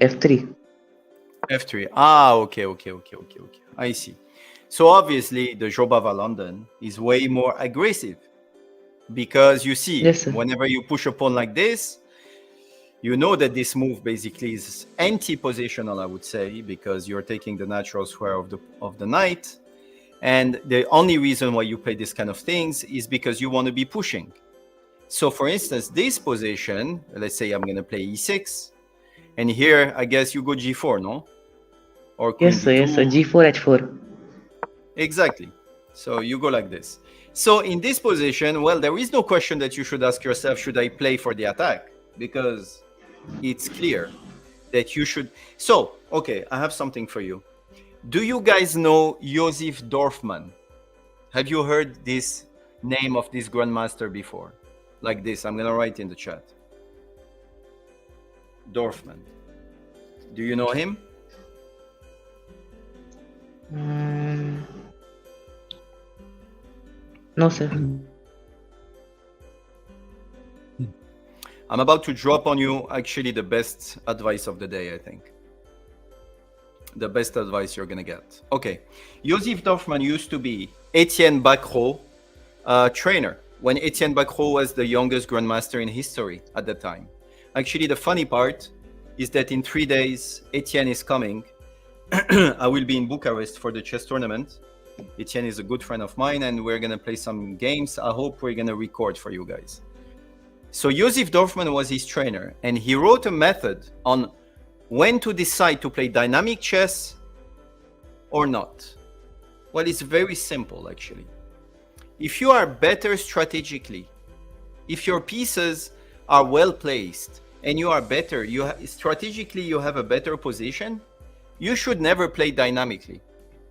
F3. Ah, okay. I see. So obviously the Jobava London is way more aggressive because you see, Yes, whenever you push a pawn like this, you know that this move basically is anti-positional, I would say, because you're taking the natural square of the knight. And the only reason why you play this kind of things is because you want to be pushing. So for instance, this position, let's say I'm going to play e6. And here, I guess you go g4, no? Or queen Yes, sir. d2. Yes, sir. G4, H4. Exactly. So you go like this. So in this position, well, there is no question that you should ask yourself, should I play for the attack? Because it's clear that you should. So, okay, I have something for you. Do you guys know Josef Dorfman? Have you heard this name of this grandmaster before? Like this, I'm going to write in the chat. Dorfman. Do you know him? No, sir. I'm about to drop on you actually the best advice of the day, I think. The best advice you're going to get. Okay. Josef Dorfman used to be Etienne Bacrot trainer when Etienne Bacrot was the youngest grandmaster in history at the time. Actually, the funny part is that in 3 days, Etienne is coming. I will be in Bucharest for the chess tournament. Etienne is a good friend of mine, and we're going to play some games. I hope we're going to record for you guys. So Josef Dorfman was his trainer, and he wrote a method on when to decide to play dynamic chess or not. Well, it's very simple, actually. If you are better strategically, if your pieces are well placed and you are better, strategically you have a better position, you should never play dynamically.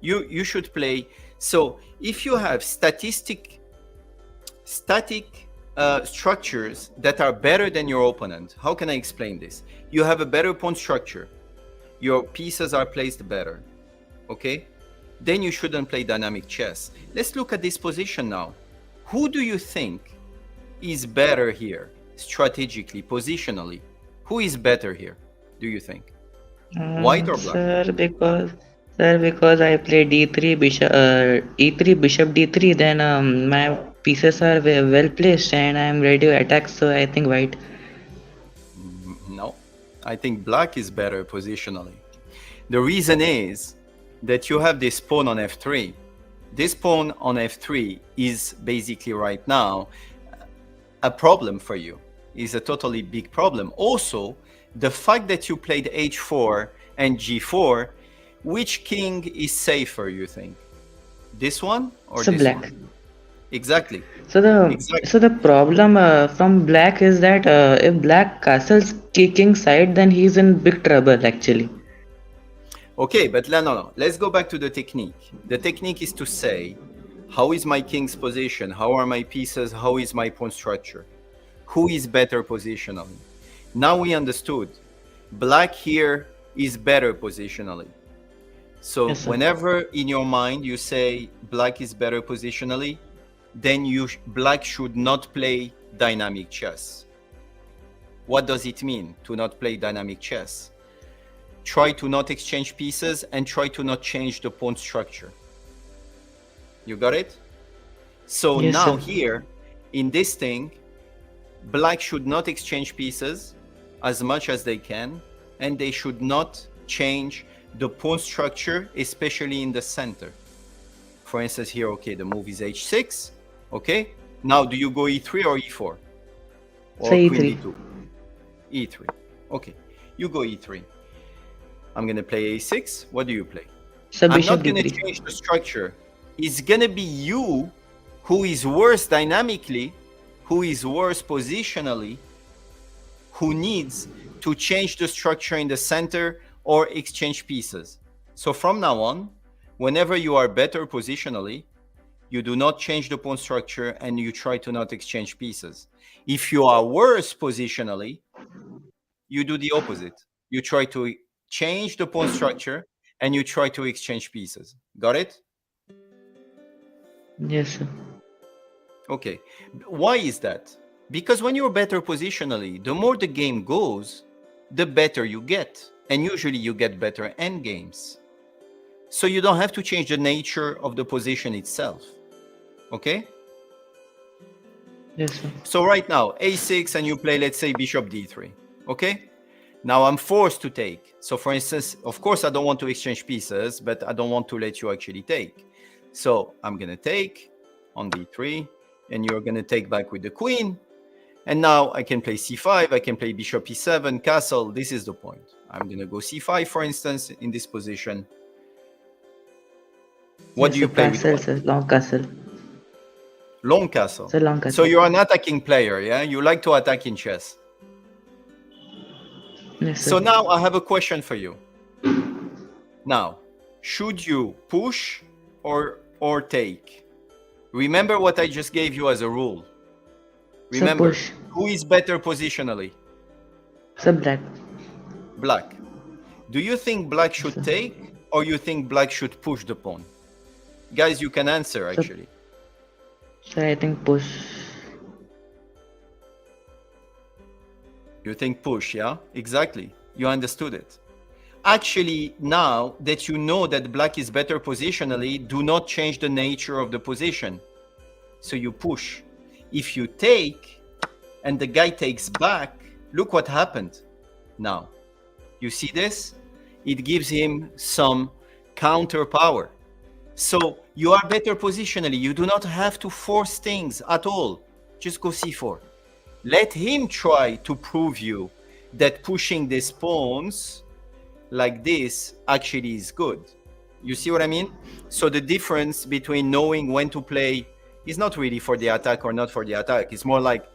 You should play. So if you have static structures that are better than your opponent, how can I explain this? You have a better pawn structure. Your pieces are placed better. Okay? Then you shouldn't play dynamic chess. Let's look at this position now. Who do you think is better here, strategically, positionally? Who is better here, do you think? White or black? Sir, because I play D3 bishop, E3 bishop D3, then my pieces are well placed and I am ready to attack. So I think white. No, I think black is better positionally. The reason is that you have this pawn on F3. This pawn on F3 is basically right now a problem for you. Is a totally big problem. Also, the fact that you played H4 and G4, which king is safer, you think? This one or So this black. one? Exactly. So the Exactly. so the problem from black is that if black castles king side, then he's in big trouble actually. Okay, but no. Let's go back to the technique. The technique is to say, how is my king's position? How are my pieces? How is my pawn structure? Who is better positionally? Now we understood. Black here is better positionally. So Yes, sir. whenever in your mind you say black is better positionally, then black should not play dynamic chess. What does it mean to not play dynamic chess? Try to not exchange pieces and try to not change the pawn structure. You got it? So Yes, now sir. here, in this thing, black should not exchange pieces as much as they can, and they should not change the pawn structure, especially in the center. For instance, here, okay, the move is h6, okay? Now, do you go e3 or e4? Or Say queen e3. d2? e3, okay. You go e3. I'm gonna play a6. What do you play? So I'm bishop not gonna d3. change the structure. It's gonna be you who is worse dynamically, who is worse positionally, who needs to change the structure in the center or exchange pieces. So from now on, whenever you are better positionally, you do not change the pawn structure and you try to not exchange pieces. If you are worse positionally, you do the opposite. You try to change the pawn structure and you try to exchange pieces. Got it? Yes, sir. Okay. Why is that? Because when you're better positionally, the more the game goes, the better you get. And usually you get better end games. So you don't have to change the nature of the position itself. Okay? Yes, sir. So right now, a6 and you play, let's say, bishop d3. Okay? Now I'm forced to take. So for instance, of course, I don't want to exchange pieces, but I don't want to let you actually take. So I'm going to take on d3, and you're going to take back with the queen. And now I can play c5, I can play bishop e7, castle. This is the point. I'm going to go c5, for instance, in this position. What Yes, do you sir. play with Castle, what? sir. Long castle. Long castle. It's a long So castle. you're an attacking player, yeah? You like to attack in chess. Yes, sir. So now I have a question for you. Now, should you push or take? Remember what I just gave you as a rule. So Remember, push. who is better positionally? So black. Black. Do you think black Yes, should sir. take or you think black should push the pawn? Guys, you can answer So, actually. so I think push. You think push, yeah? Exactly. You understood it. Actually, now that you know that black is better positionally, do not change the nature of the position. So you push. If you take and the guy takes back, look what happened now. You see this? It gives him some counter power. So you are better positionally. You do not have to force things at all. Just go c4. Let him try to prove you that pushing these pawns like this actually is good. You see what I mean? So the difference between knowing when to play is not really for the attack or not for the attack. It's more like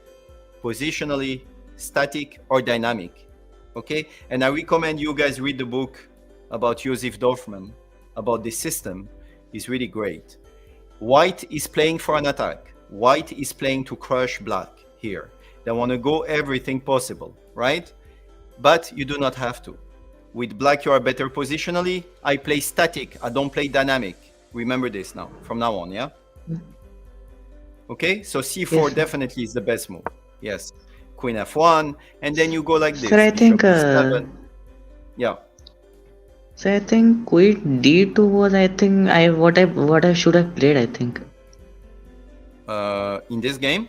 positionally, static, or dynamic. Okay? And I recommend you guys read the book about Joseph Dorfman, about this system. It's really great. White is playing for an attack. White is playing to crush black here. They want to go everything possible, right? But you do not have to. With black, you are better positionally. I play static. I don't play dynamic. Remember this now, from now on, yeah? Okay, so c4 Yes, sir. definitely is the best move. Yes, queen f1, and then you go like this. Sir, I think. Bishop e7. Yeah. So I think queen d2 was what I should have played. I think. In this game,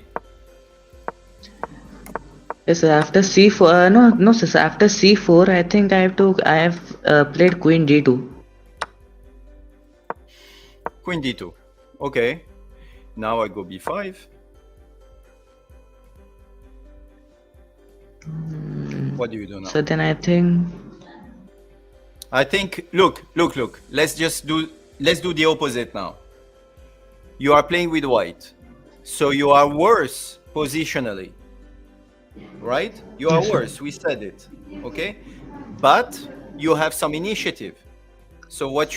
Yes, sir. After c4. No, sir. After c4, I think I have played queen d2. queen d2. Okay. Now I go b5. What do you do now? So then I think. Look. Let's do the opposite now. You are playing with white, so you are worse positionally, right? You are Yes, sir. worse. We said it, okay? But you have some initiative. So what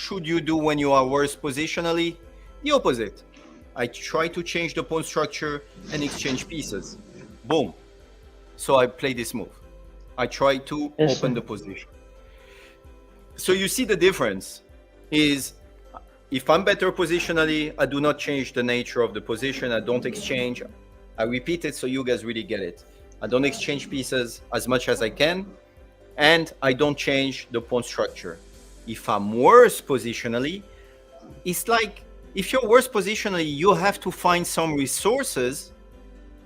should you do when you are worse positionally? The opposite. I try to change the pawn structure and exchange pieces. Boom. So I play this move. I try to Yes, open sir. the position. So you see the difference is if I'm better positionally, I do not change the nature of the position. I don't exchange. I repeat it so you guys really get it. I don't exchange pieces as much as I can, and I don't change the pawn structure. If I'm worse positionally, it's like if you're worse positionally, you have to find some resources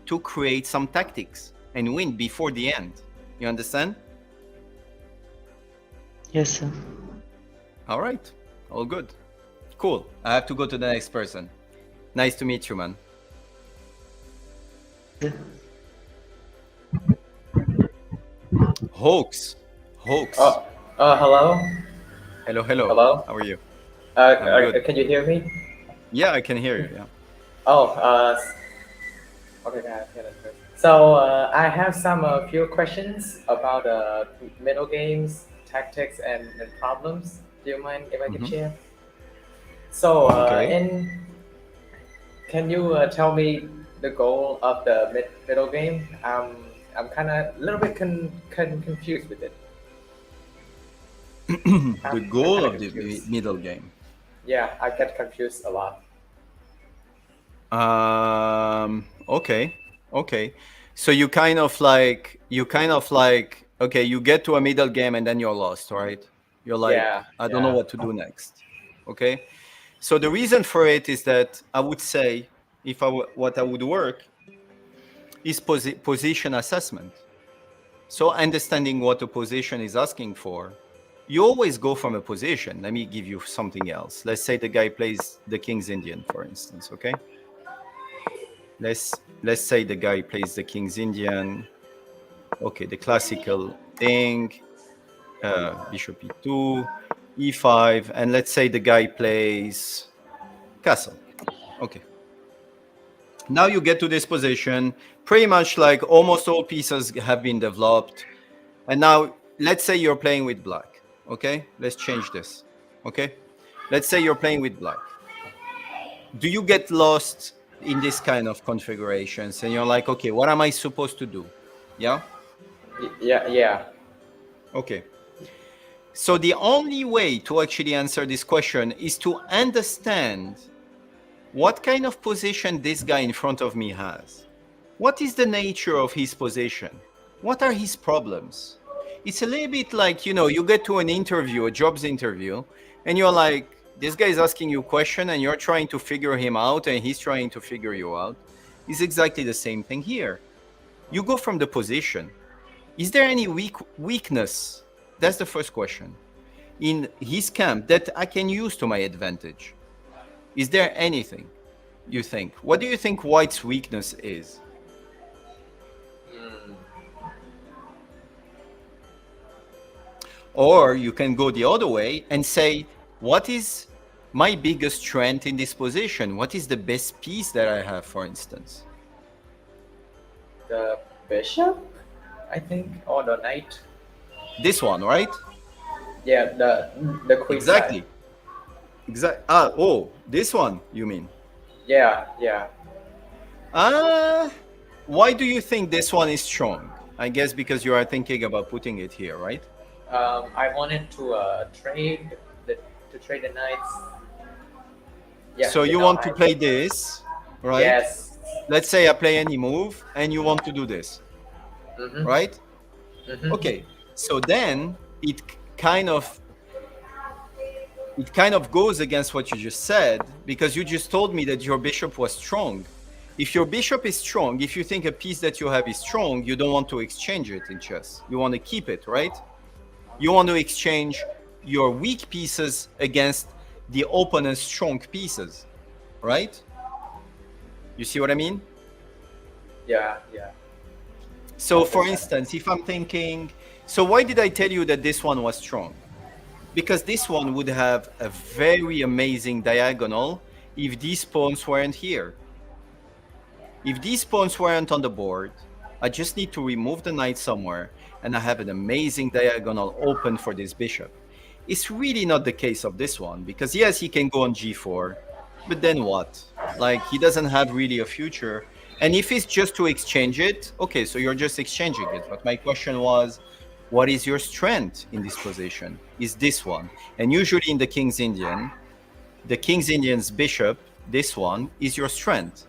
to create some tactics and win before the end. You understand? Yes, sir. All right. All good. Cool. I have to go to the next person. Nice to meet you, man. Yeah. Hoax. Hoax. Hello. Hello, hello. Hello. How are you? I'm good. Can you hear me? Yeah, I can hear you. Yeah. Oh, okay. So I have some few questions about middle games, tactics, and problems. Do you mind if I can Mhm. share? So Okay. can you tell me the goal of the middle game? I'm kind of a little bit confused with it. The goal kinda of the confused. middle game. Yeah, I get confused a lot. Okay. Okay. So you kind of like, okay, you get to a middle game and then you're lost, right? You're like, Yeah, I don't know yeah. what to do next. Okay. So the reason for it is that I would say, what I would work is position assessment. So understanding what the position is asking for, you always go from a position. Let me give you something else. Let's say the guy plays the King's Indian, for instance. Okay. Let's say the guy plays the King's Indian. Okay, the classical thing, bishop e2, e5, and let's say the guy plays castle. Okay. Now you get to this position, pretty much like almost all pieces have been developed. And now let's say you're playing with black. Okay, let's change this. Okay, let's say you're playing with black. Do you get lost in this kind of configurations and you're like, okay, what am I supposed to do? Yeah. Yeah. Okay. So the only way to actually answer this question is to understand what kind of position this guy in front of me has. What is the nature of his position? What are his problems? It's a little bit like, you get to an interview, a jobs interview, and you're like, this guy is asking you a question and you're trying to figure him out and he's trying to figure you out. It's exactly the same thing here. You go from the position. Is there any weakness? That's the first question. In his camp that I can use to my advantage. Is there anything you think? What do you think White's weakness is? Or you can go the other way and say, what is my biggest strength in this position? What is the best piece that I have, for instance? The bishop, I think, or the knight. This one, right? Yeah, the queen Exactly. side. This one, you mean? Yeah. Why do you think this one is strong? I guess because you are thinking about putting it here, right? I wanted to trade the knights. Yeah. So you want to play this, right? Yes. Let's say I play any move and you want to do this, right? Okay. So then it kind of goes against what you just said, because you just told me that your bishop was strong. If your bishop is strong, if you think a piece that you have is strong, you don't want to exchange it in chess. You want to keep it, right? You want to exchange your weak pieces against the opponent's strong pieces, right? You see what I mean? Yeah. So for instance, if I'm thinking, so why did I tell you that this one was strong? Because this one would have a very amazing diagonal if these pawns weren't here. If these pawns weren't on the board, I just need to remove the knight somewhere, and I have an amazing diagonal open for this bishop. It's really not the case of this one, because yes, he can go on g4, but then what? Like, he doesn't have really a future. And if it's just to exchange it, okay, so you're just exchanging it. But my question was, what is your strength in this position? Is this one? And usually in the King's Indian's bishop, this one is your strength.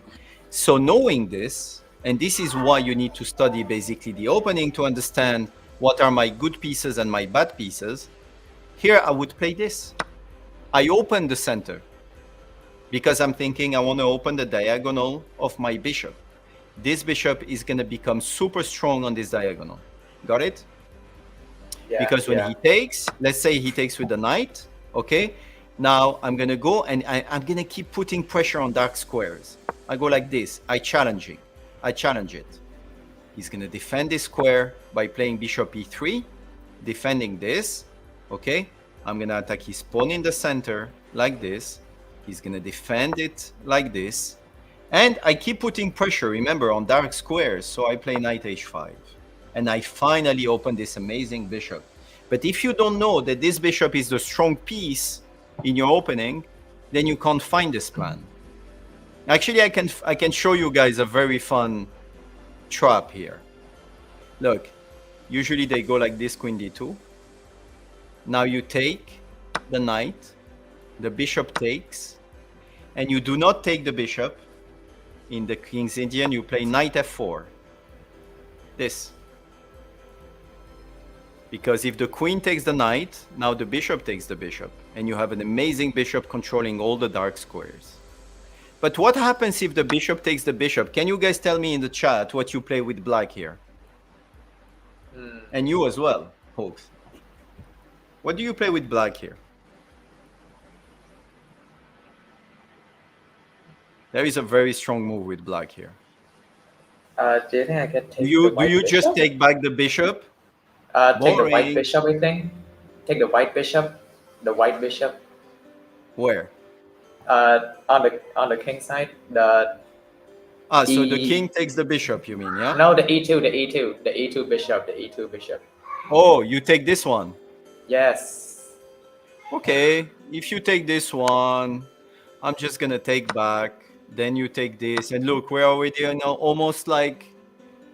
So knowing this, and this is why you need to study basically the opening to understand what are my good pieces and my bad pieces. Here I would play this. I open the center because I'm thinking I want to open the diagonal of my bishop. This bishop is going to become super strong on this diagonal. Got it? Yeah, because when he takes, let's say he takes with the knight, okay? Now I'm going to go and I'm going to keep putting pressure on dark squares. I go like this. I challenge it. He's going to defend this square by playing bishop e3, defending this, okay? I'm going to attack his pawn in the center like this. He's going to defend it like this. And I keep putting pressure, remember, on dark squares. So I play knight h5. And I finally open this amazing bishop. But if you don't know that this bishop is the strong piece in your opening, then you can't find this plan. Actually, I can show you guys a very fun trap here. Look, usually they go like this, queen d2. Now you take the knight, the bishop takes, and you do not take the bishop. In the King's Indian, you play knight f4. This. Because if the queen takes the knight, now the bishop takes the bishop. And you have an amazing bishop controlling all the dark squares. But what happens if the bishop takes the bishop? Can you guys tell me in the chat what you play with black here? And you as well, folks. What do you play with black here? There is a very strong move with black here. Do you think I can take Do you bishop? just take back the bishop? Take the white Boring. bishop, I think. Take the white bishop. The white bishop. Where? On the king side. So the king takes the bishop, you mean, yeah? No, the e2 bishop. Oh, you take this one. Yes. Okay, if you take this one, I'm just gonna take back. Then you take this, and look, we're already almost like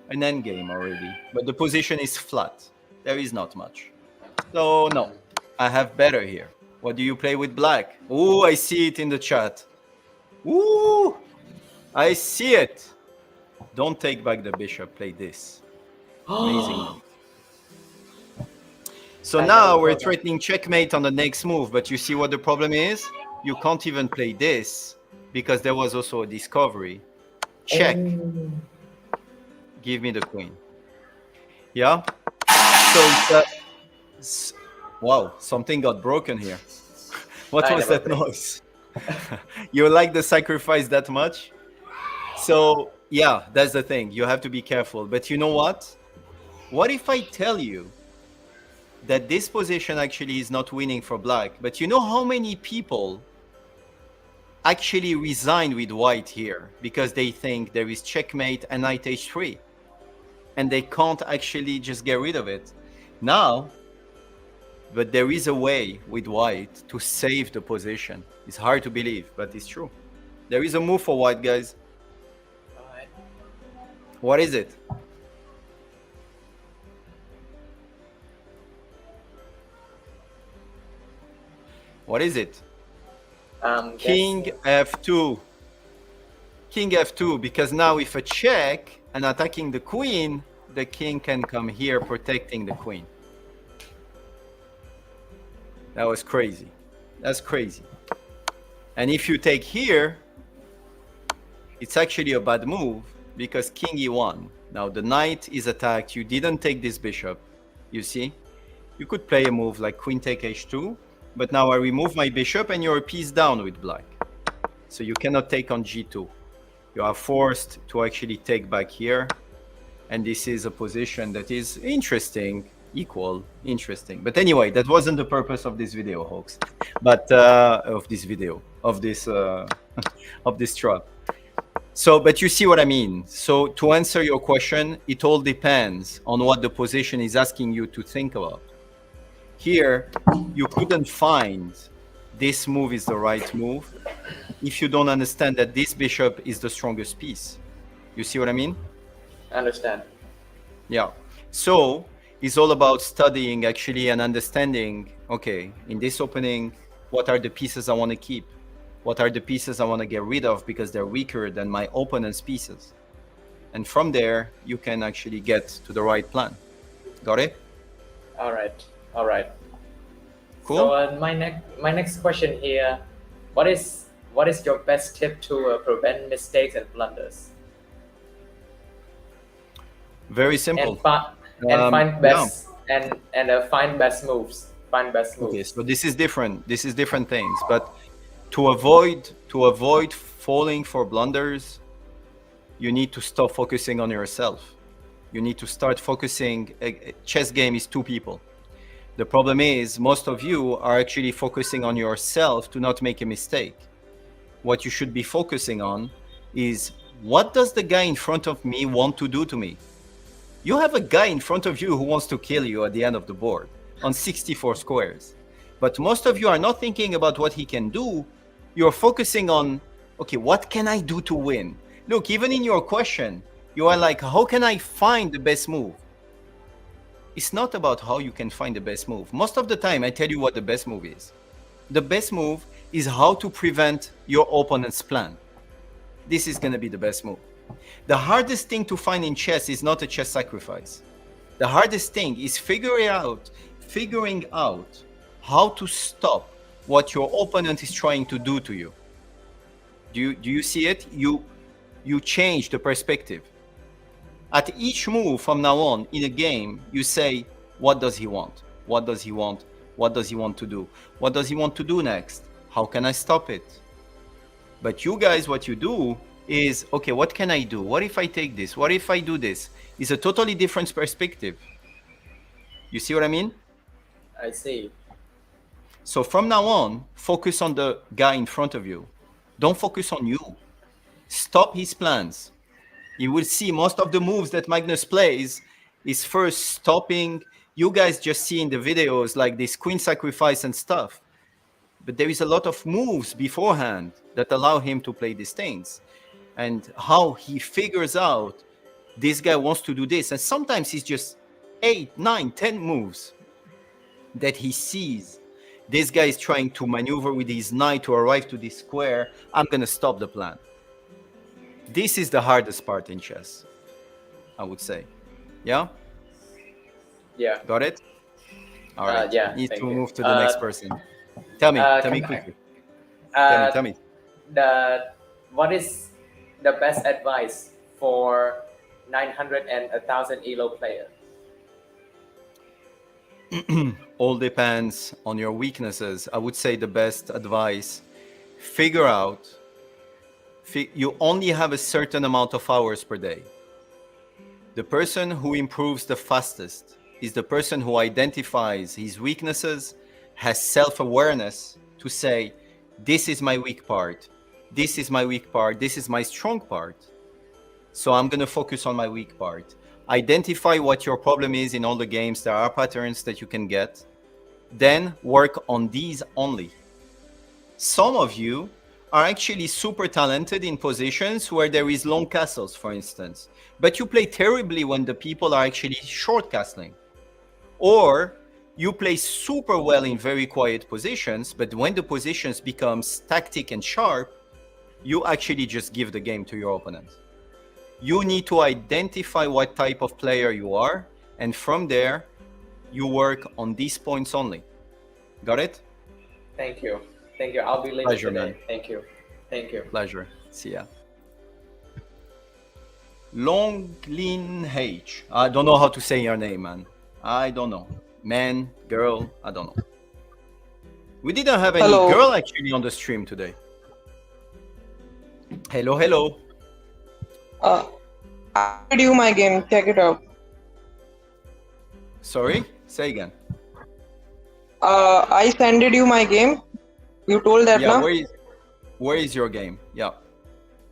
an endgame already. But the position is flat. There is not much. So no, I have better here. What do you play with black? Ooh, I see it in the chat. Ooh, I see it. Don't take back the bishop. Play this. Amazing. So now we're threatening checkmate on the next move. But you see what the problem is? You can't even play this because there was also a discovery. Check. Give me the queen. Yeah. So wow, something got broken here. What was that noise? You like the sacrifice that much? So yeah, that's the thing. You have to be careful. But you know what? What if I tell you that this position actually is not winning for black? But you know how many people actually resigned with white here because they think there is checkmate and knight h3 and they can't actually just get rid of it now. But there is a way with white to save the position. It's hard to believe, but it's true. There is a move for white, guys. What is it? What is it? King f2. King f2, because now if a check and attacking the queen, the king can come here protecting the queen. That was crazy. That's crazy. And if you take here, it's actually a bad move because king e1. Now the knight is attacked. You didn't take this bishop. You see? You could play a move like queen take h2. But now I remove my bishop and you're a piece down with black. So you cannot take on g2. You are forced to actually take back here. And this is a position that is interesting. equal. Interesting. But anyway, that wasn't the purpose of this video, Hawks. But of this video, of this of this trial. So, but you see what I mean. So to answer your question, it all depends on what the position is asking you to think about. Here, you couldn't find this move is the right move if you don't understand that this bishop is the strongest piece. You see what I mean? I understand. Yeah. So it's all about studying actually and understanding, okay, in this opening, what are the pieces I want to keep? What are the pieces I want to get rid of because they're weaker than my opponent's pieces? And from there, you can actually get to the right plan. Got it? All right. All right. Cool. So my next question here, what is your best tip to prevent mistakes and blunders? Very simple. And find best find best moves. Find best moves. Okay, so this is different. This is different things. But to avoid falling for blunders, you need to stop focusing on yourself. You need to start focusing. A chess game is two people. The problem is most of you are actually focusing on yourself to not make a mistake. What you should be focusing on is, what does the guy in front of me want to do to me? You have a guy in front of you who wants to kill you at the end of the board on 64 squares. But most of you are not thinking about what he can do. You're focusing on, okay, what can I do to win? Look, even in your question, you are like, how can I find the best move? It's not about how you can find the best move. Most of the time, I tell you what the best move is. The best move is how to prevent your opponent's plan. This is going to be the best move. The hardest thing to find in chess is not a chess sacrifice. The hardest thing is figuring out how to stop what your opponent is trying to do to you. Do you see it? You change the perspective. At each move from now on in a game, you say, what does he want? What does he want? What does he want to do? What does he want to do next? How can I stop it? But you guys, what you do is, okay, what can I do? What if I take this? What if I do this? It's a totally different perspective. You see what I mean? I see. So from now on, focus on the guy in front of you. Don't focus on you. Stop his plans. You will see most of the moves that Magnus plays is first stopping. You guys just see in the videos like this queen sacrifice and stuff. But there is a lot of moves beforehand that allow him to play these things. And how he figures out this guy wants to do this. And sometimes it's just 8, 9, 10 moves that he sees. This guy is trying to maneuver with his knight to arrive to this square. I'm going to stop the plan. This is the hardest part in chess, I would say. Yeah? Yeah. Got it? All right. Yeah. Need to thank you. move to the next person. Tell me quickly. Tell me. What is the best advice for 900 and 1000 ELO player? All depends on your weaknesses. I would say the best advice, figure out, you only have a certain amount of hours per day. The person who improves the fastest is the person who identifies his weaknesses, has self-awareness to say, this is my weak part, this is my weak part, this is my strong part. So I'm going to focus on my weak part. Identify what your problem is in all the games. There are patterns that you can get. Then work on these only. Some of you are actually super talented in positions where there is long castles, for instance, but you play terribly when the people are actually short castling. Or you play super well in very quiet positions, but when the positions becomes tactic and sharp, you actually just give the game to your opponent. You need to identify what type of player you are, and from there, you work on these points only. Got it? Thank you. Thank you. I'll be leaving Pleasure, today. man. Thank you. Thank you. Pleasure. See ya. Longlin H. I don't know how to say your name, man. I don't know. Man, girl, I don't know. We didn't have any Hello. girl actually on the stream today. Hello, hello. I did you my game. Check it out. Sorry? Say again. I sended you my game. You told that, Yeah, na? where is your game? Yeah.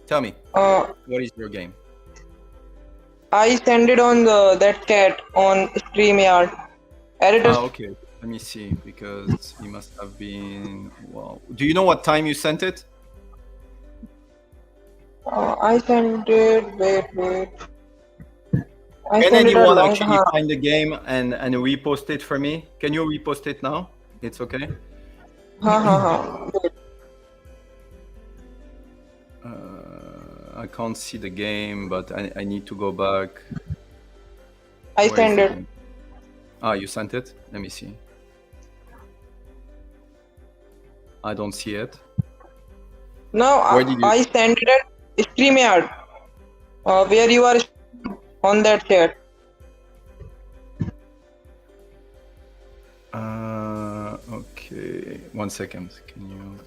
Tell me. What is your game? I sent it on that chat on StreamYard. Editors. Okay. Let me see, because he must have been. Wow. Do you know what time you sent it? I sent it. Wait. I Can sent it a anyone long actually time. find the game and repost it for me? Can you repost it now? It's okay. Wait. I can't see the game, but I need to go back. I Where is sent the it. game? You sent it? Let me see. I don't see it. No, Where did you? I sent it at StreamYard. Where you are on that chat. Okay. 1 second. Can you?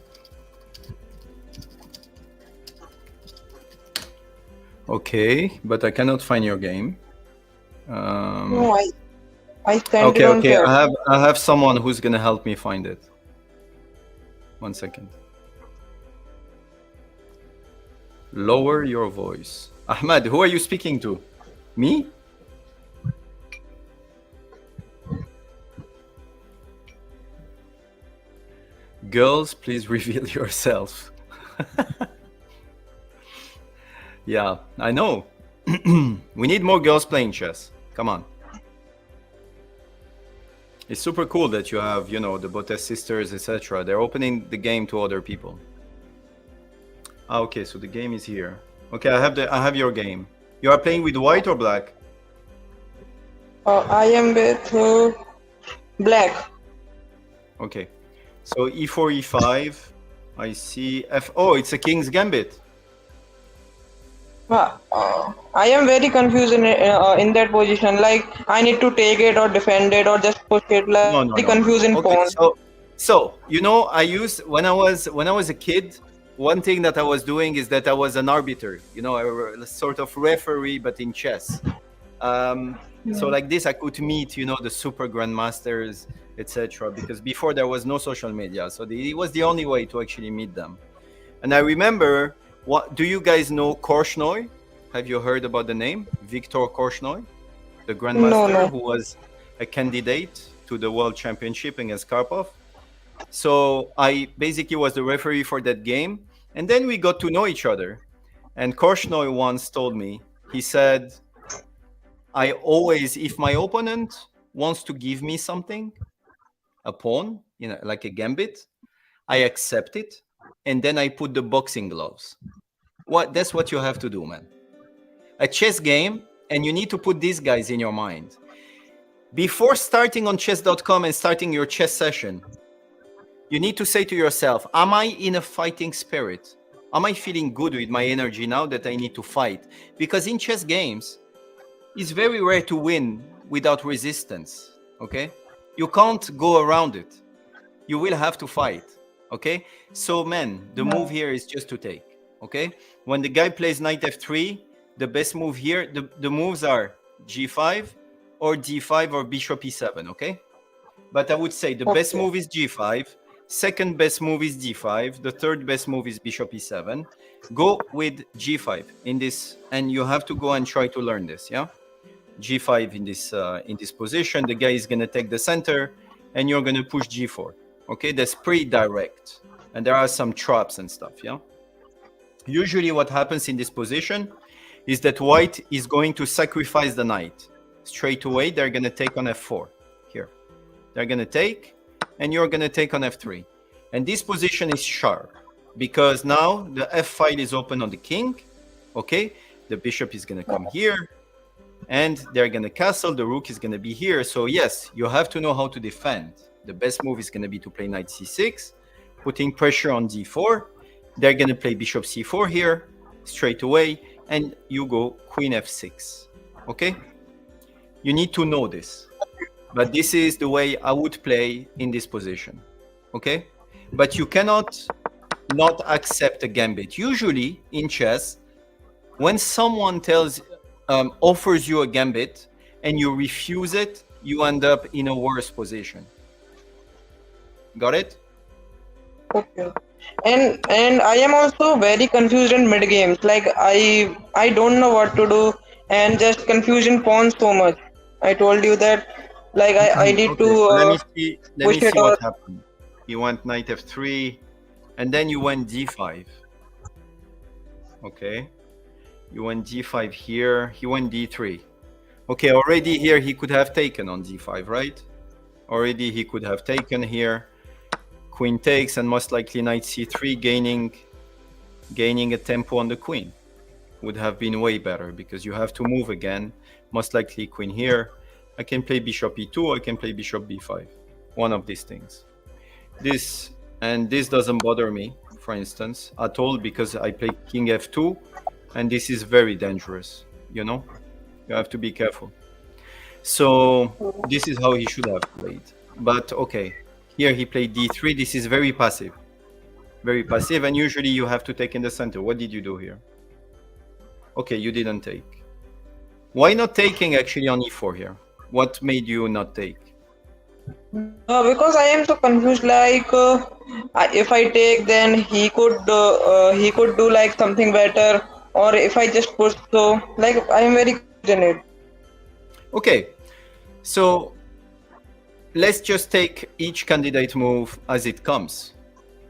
Okay, but I cannot find your game. No, I sent Okay, it on okay. chat. I have someone who's gonna help me find it. 1 second. Lower your voice. Ahmed, who are you speaking to? Me? Girls, please reveal yourself. Yeah, I know. We need more girls playing chess. Come on. It's super cool that you have, you know, the Botes sisters, etc. They're opening the game to other people. Okay, so the game is here. Okay, I have your game. You are playing with white or black? I am with black. Okay. So e4, e5. I see f. Oh, it's a king's gambit. I am very confused in that position. Like I need to take it or defend it or just push it. Like No. very confused in Okay, pawn. so you know, I used when I was a kid. One thing that I was doing is that I was an arbiter. You know, a sort of referee, but in chess. So like this, I could meet, you know, the super grandmasters, etc. Because before there was no social media, so it was the only way to actually meet them. And I remember, do you guys know Korchnoi? Have you heard about the name Viktor Korchnoi, the grandmaster No. who was a candidate to the world championship against Karpov? So I basically was the referee for that game, and then we got to know each other. And Korchnoi once told me, he said, I always, if my opponent wants to give me something, a pawn, you know, like a gambit, I accept it, and then I put the boxing gloves. That's what you have to do, man. A chess game, and you need to put these guys in your mind. Before starting on chess.com and starting your chess session, you need to say to yourself, am I in a fighting spirit? Am I feeling good with my energy now that I need to fight? Because in chess games, it's very rare to win without resistance, okay? You can't go around it. You will have to fight, okay? So, man, the move here is just to take, okay? When the guy plays knight f3, the best move here, the moves are g5 or d5 or bishop e7, okay? But I would say the best move is g5, second best move is d5, the third best move is bishop e7. Go with g5 in this, and you have to go and try to learn this, yeah? G5 in this position, the guy is going to take the center, and you're going to push g4. Okay, that's pretty direct, and there are some traps and stuff. Yeah. Usually, what happens in this position is that white is going to sacrifice the knight straight away. They're going to take on f4 here. They're going to take, and you're going to take on f3, and this position is sharp because now the f file is open on the king. Okay, the bishop is going to come here. And they're going to castle, the rook is going to be here. So yes, you have to know how to defend. The best move is going to be to play knight c6, putting pressure on d4. They're going to play bishop c4 here, straight away, and you go queen f6. Okay? You need to know this. But this is the way I would play in this position. Okay? But you cannot not accept a gambit. Usually, in chess, when someone offers you a gambit and you refuse it, you end up in a worse position. Got it? Okay. And I am also very confused in mid games. Like I don't know what to do, and just confusion pawns so much. I told you that like I need to Okay, so let me push it see what or happened. You went knight f3, and then you went d5. Okay, you went d5 here, he went d3. Okay, already here he could have taken on d5, right? Already he could have taken here. Queen takes, and most likely knight c3, gaining a tempo on the queen. Would have been way better because you have to move again. Most likely queen here. I can play bishop e2, I can play bishop b5. One of these things. This doesn't bother me, for instance, at all, because I play king f2, and this is very dangerous, you know? You have to be careful. So this is how he should have played. But okay, here he played d3. This is very passive. Very passive, and usually you have to take in the center. What did you do here? Okay, you didn't take. Why not taking actually on e4 here? What made you not take? because I am so confused. Like if I take, then he could do like something better, or if I just push, so like I am very confused in it. Okay, so let's just take each candidate move as it comes.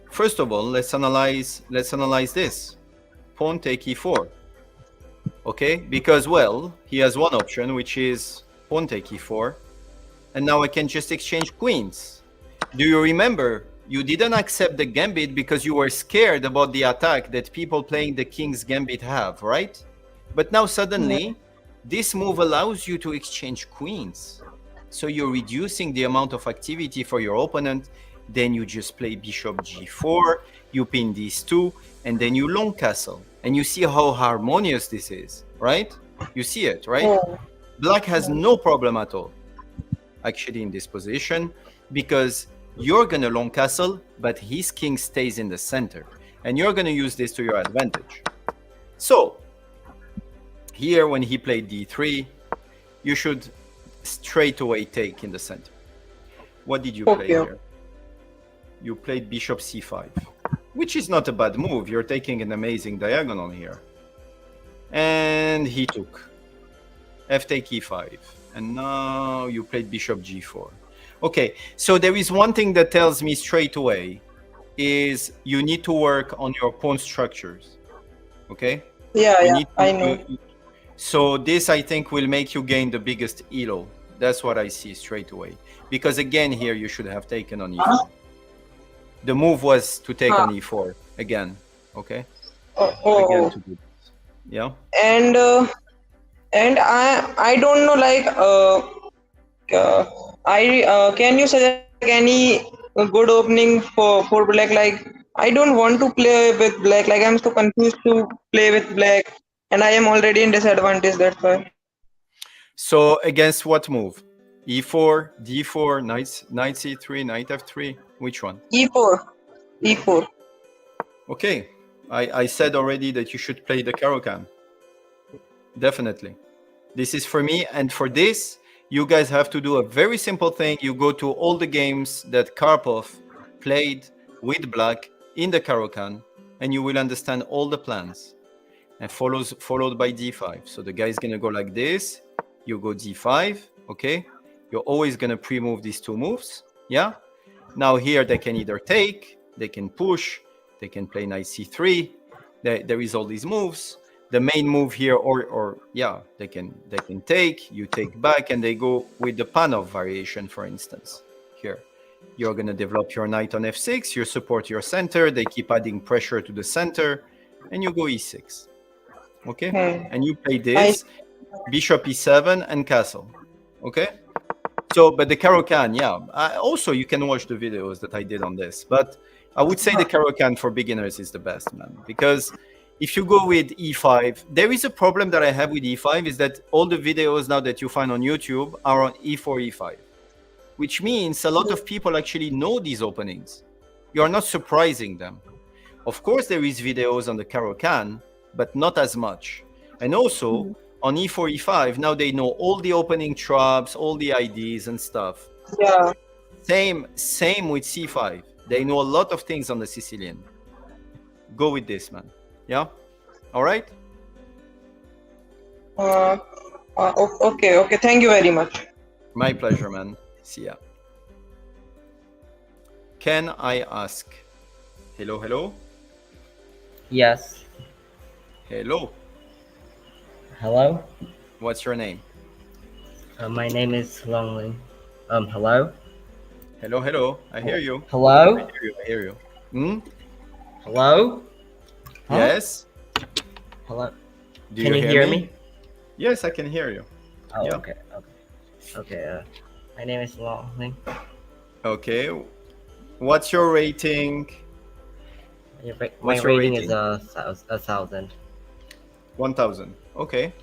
First of all, let's analyze this. Pawn take e4. Okay, because well, he has one option, which is pawn take e4, and now I can just exchange queens. Do you remember you didn't accept the gambit because you were scared about the attack that people playing the king's gambit have, right? But now suddenly this move allows you to exchange queens, so you're reducing the amount of activity for your opponent. Then you just play bishop g4, you pin these two, and then you long castle. And you see how harmonious this is, right? You see it, right? Black has no problem at all, actually, in this position, because you're gonna long castle, but his king stays in the center, and you're gonna use this to your advantage. So here, when he played d3, you should straight away take in the center. What did you play here? You played bishop c5, which is not a bad move. You're taking an amazing diagonal here. And he took f take e5, and now you played bishop g4. Okay, so there is one thing that tells me straight away is you need to work on your pawn structures. Okay? Yeah, I know. So this, I think, will make you gain the biggest elo. That's what I see straight away. Because again, here you should have taken on e4. The move was to take on e4 again. Okay? Again to do this. Yeah? And I don't know, like can you suggest any good opening for black? Like I don't want to play with black. Like I'm so confused to play with black, and I am already in disadvantage. That's why. So against what move? e4, d4, knight c3, knight f3. Which one? E4. Okay. I said already that you should play the Caro-Kann. Definitely. This is for me, and for this, you guys have to do a very simple thing. You go to all the games that Karpov played with black in the Caro-Kann, and you will understand all the plans. And followed by d5. So the guy is gonna go like this. You go d5. Okay. You're always gonna pre-move these two moves. Yeah. Now here they can either take, they can push, they can play knight c3. There is all these moves. The main move here, or yeah, they can take, you take back, and they go with the Panov variation, for instance. Here, you're gonna develop your knight on f6, you support your center, they keep adding pressure to the center, and you go e6. Okay? And you play this, bishop e7 and castle. Okay? So, but the Caro-Kann, yeah. Also, you can watch the videos that I did on this, but I would say the Caro-Kann for beginners is the best, man, because if you go with e5, there is a problem that I have with e5 is that all the videos now that you find on YouTube are on e4, e5, which means a lot of people actually know these openings. You are not surprising them. Of course, there is videos on the Caro-Kann, but not as much. And also, on e4, e5, now they know all the opening traps, all the IDs and stuff. Yeah. Same with c5. They know a lot of things on the Sicilian. Go with this, man. Yeah? All right? Okay. Thank you very much. My pleasure, man. See ya. Can I ask? Hello? Yes. Hello. Hello? What's your name? My name is Longling. Hello? Hello. I hear you. Hello? I hear you. Hmm? Hello? Huh? Yes? Hello? Do Can you hear me? Yes, I can hear you. Oh, Yeah. Okay, my name is Longling. Okay. What's your rating? My What's your rating is 1,000. 1,000. Okay.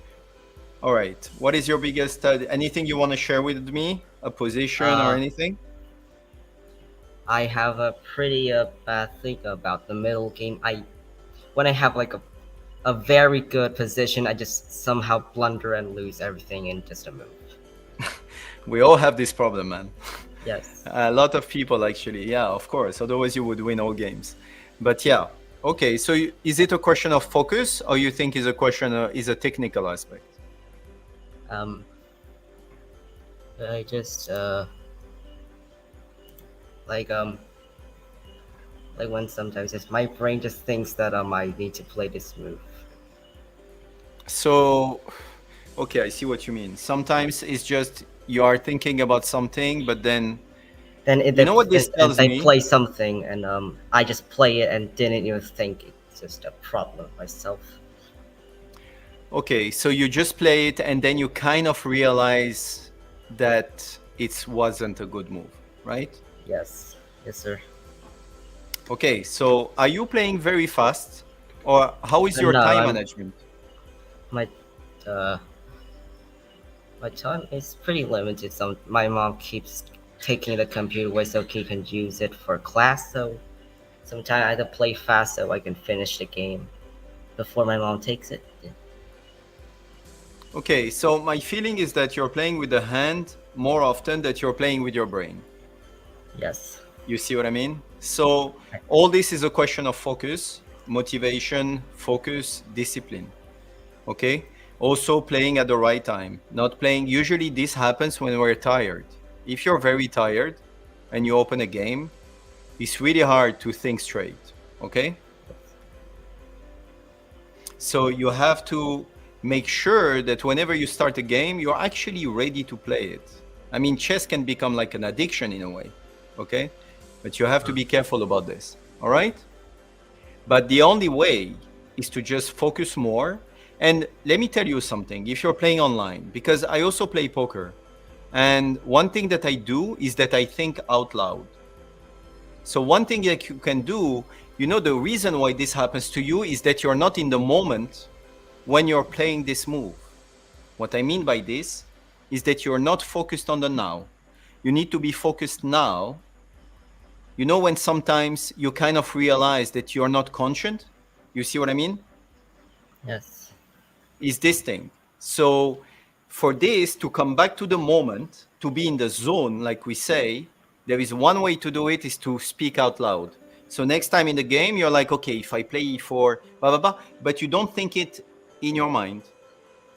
All right. What is your biggest, anything you want to share with me? A position or anything? I have a pretty bad thing about the middle game. When I have like a very good position, I just somehow blunder and lose everything in just a move. We all have this problem, man. Yes. A lot of people actually. Yeah, of course. Otherwise you would win all games. But yeah. Okay. So is it a question of focus or you think is a question, is a technical aspect? I just like when sometimes my brain just thinks that I need to play this move. So, okay, I see what you mean. Sometimes it's just you are thinking about something, but then you know what this tells me? I play something and I just play it and didn't even think it's just a problem myself. Okay, so you just play it and then you kind of realize that it wasn't a good move, right? Yes, sir. Okay, so are you playing very fast or how is your time management? My time is pretty limited. My mom keeps taking the computer away so he can use it for class, so sometimes I have to play fast so I can finish the game before my mom takes it. Okay, so my feeling is that you're playing with the hand more often than you're playing with your brain. Yes. You see what I mean? So all this is a question of focus, motivation, focus, discipline. Okay? Also playing at the right time, not playing. Usually this happens when we're tired. If you're very tired and you open a game, it's really hard to think straight. Okay? So you have to make sure that whenever you start a game, you're actually ready to play it. I mean, chess can become like an addiction in a way. Okay? But you have to be careful about this. All right? But the only way is to just focus more. And let me tell you something, if you're playing online, because I also play poker, and one thing that I do is that I think out loud. So one thing that you can do, you know, the reason why this happens to you is that you're not in the moment when you're playing this move. What I mean by this is that you're not focused on the now. You need to be focused now. You know, when sometimes you kind of realize that you're not conscient, you see what I mean? Yes. Is this thing. So for this to come back to the moment, to be in the zone, like we say, there is one way to do it is to speak out loud. So next time in the game, you're like, okay, if I play e4, blah, blah, blah, but you don't think it in your mind.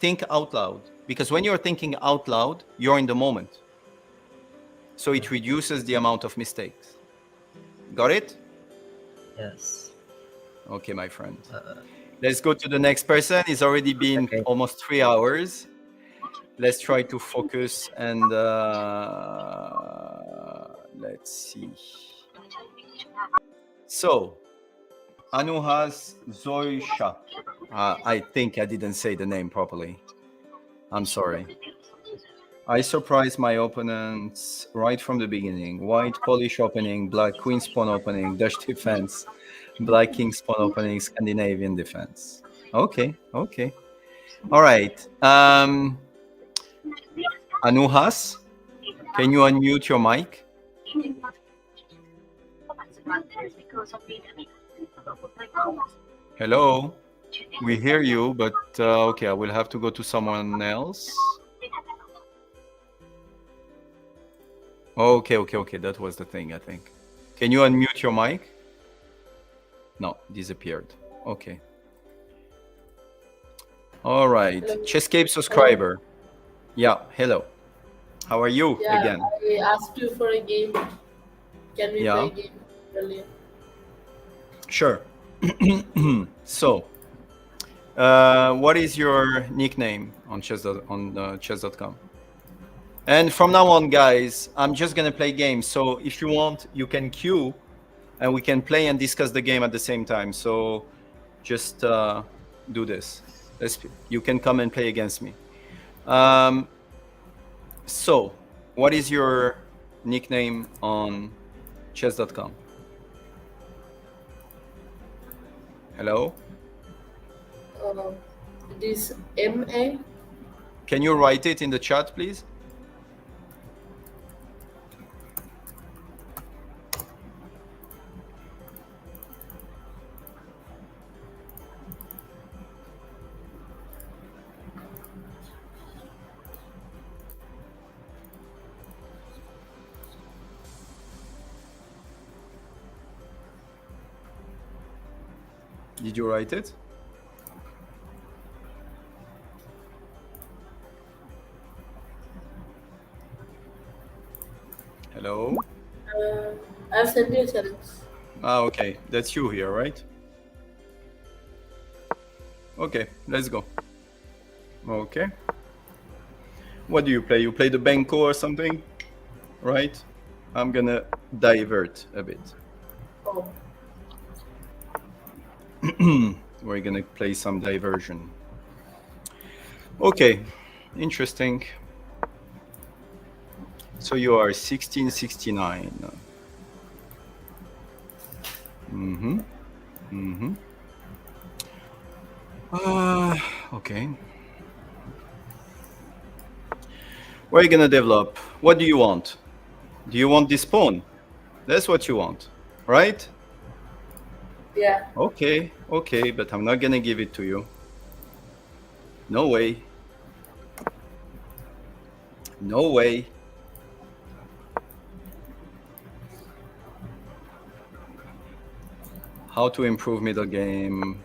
Think out loud. Because when you're thinking out loud, you're in the moment. So it reduces the amount of mistakes. Got it? Yes. Okay, my friend. Let's go to the next person. It's already been almost 3 hours. Let's try to focus and let's see. So, Anuhas Zoisha. I think I didn't say the name properly. I'm sorry. I surprised my opponents right from the beginning. White Polish opening, black Queen Pawn opening, Dutch defense, black King's Pawn opening, Scandinavian defense. Okay. All right. Anuhas, can you unmute your mic? Hello. We hear you, but okay, I will have to go to someone else. Okay. That was the thing, I think. Can you unmute your mic? No, disappeared. Okay. All right. Hello. Chesscape subscriber. Yeah, hello. How are you Yeah, again? I asked you for a game. Can we play Yeah, a game earlier? sure. So, what is your nickname on chess.com? And from now on, guys, I'm just gonna play games. So if you want, you can queue, and we can play and discuss the game at the same time. So just do this. You can come and play against me. So, what is your nickname on chess.com? Hello? It is MA. Can you write it in the chat, please? Did you write it? Hello? I've sent you a challenge. Okay. That's you here, right? Okay, let's go. Okay. What do you play? You play the Benko or something? Right? I'm gonna divert a bit. Oh. We're gonna play some diversion. Okay, interesting. So you are 1669. Okay. What are you gonna develop? What do you want? Do you want this pawn? That's what you want, right? Yeah. Okay, but I'm not gonna give it to you. No way. No way. How to improve middle game.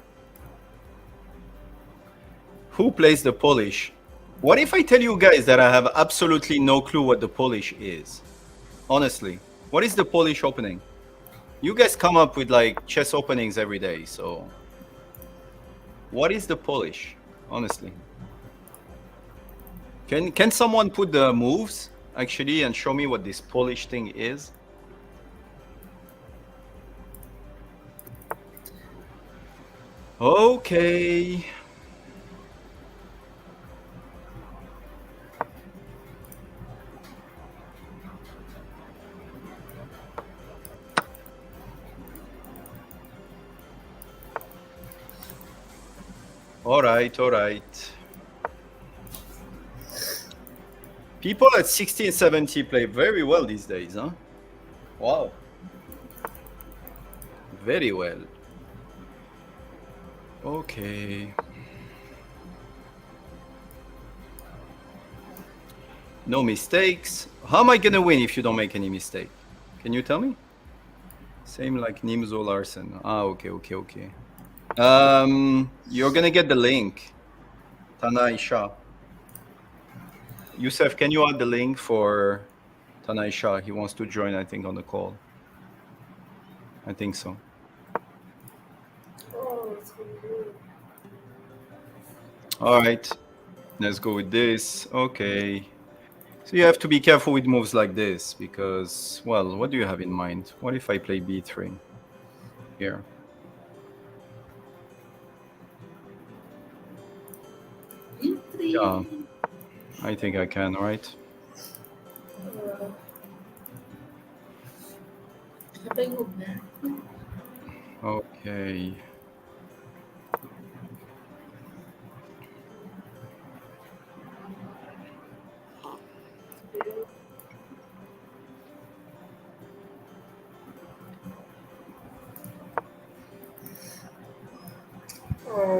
Who plays the Polish? What if I tell you guys that I have absolutely no clue what the Polish is? Honestly, what is the Polish opening? You guys come up with like chess openings every day, so what is the Polish? Honestly, can someone put the moves actually and show me what this Polish thing is? Okay. All right. People at 1670 play very well these days, huh? Wow. Very well. Okay. No mistakes. How am I gonna win if you don't make any mistake? Can you tell me? Same like Nimzo Larsen. Okay. You're gonna get the link. Tanai Shah. Youssef, can you add the link for Tanai Shah? He wants to join, I think, on the call. I think so. Oh, it's good. All right. Let's go with this. Okay. So you have to be careful with moves like this because, well, what do you have in mind? What if I play b3 here? Yeah, I think I can, right? Okay.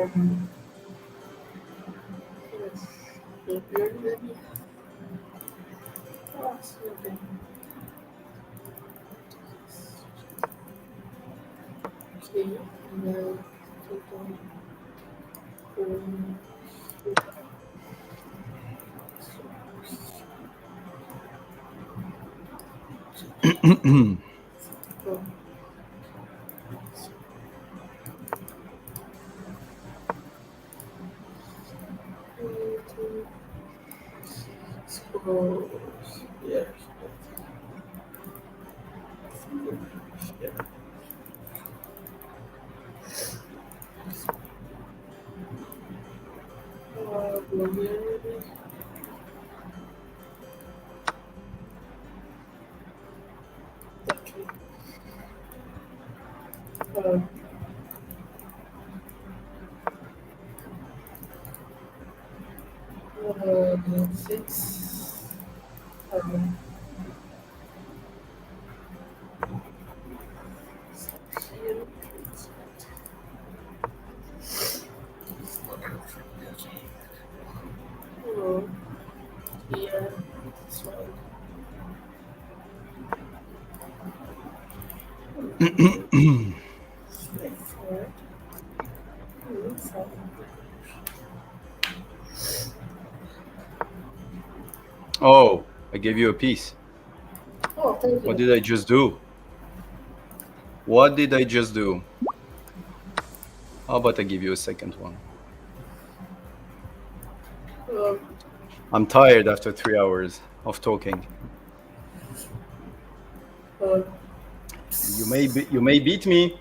Yes. Maybe. Oh, okay. Okay. Now, yeah. Yeah. Six. Here. Oh, yeah. This one. Four. Seven. Oh, I gave you a piece. Oh, thank you. What did I just do? What did I just do? How about I give you a second one? I'm tired after 3 hours of talking. You may beat me.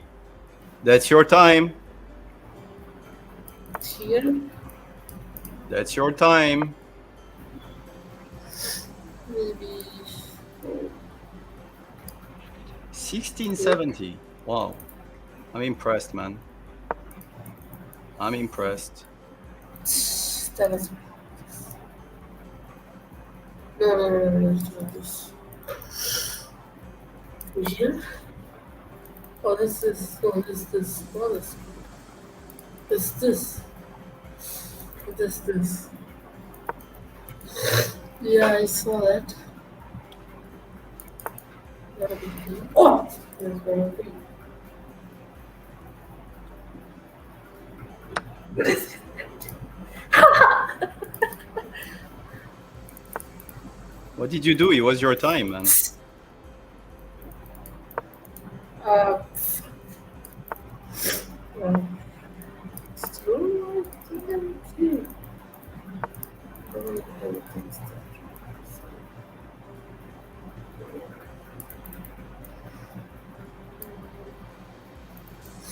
That's your time. Here. That's your time. Maybe. 1670. Wow. I'm impressed, man. I'm impressed. That is. No, it's not this. Here? Oh, this is. No, this. What is this? This. Yeah, I saw that. Gotta be clean. Oh! There's one thing. What did you do? It was your time, man.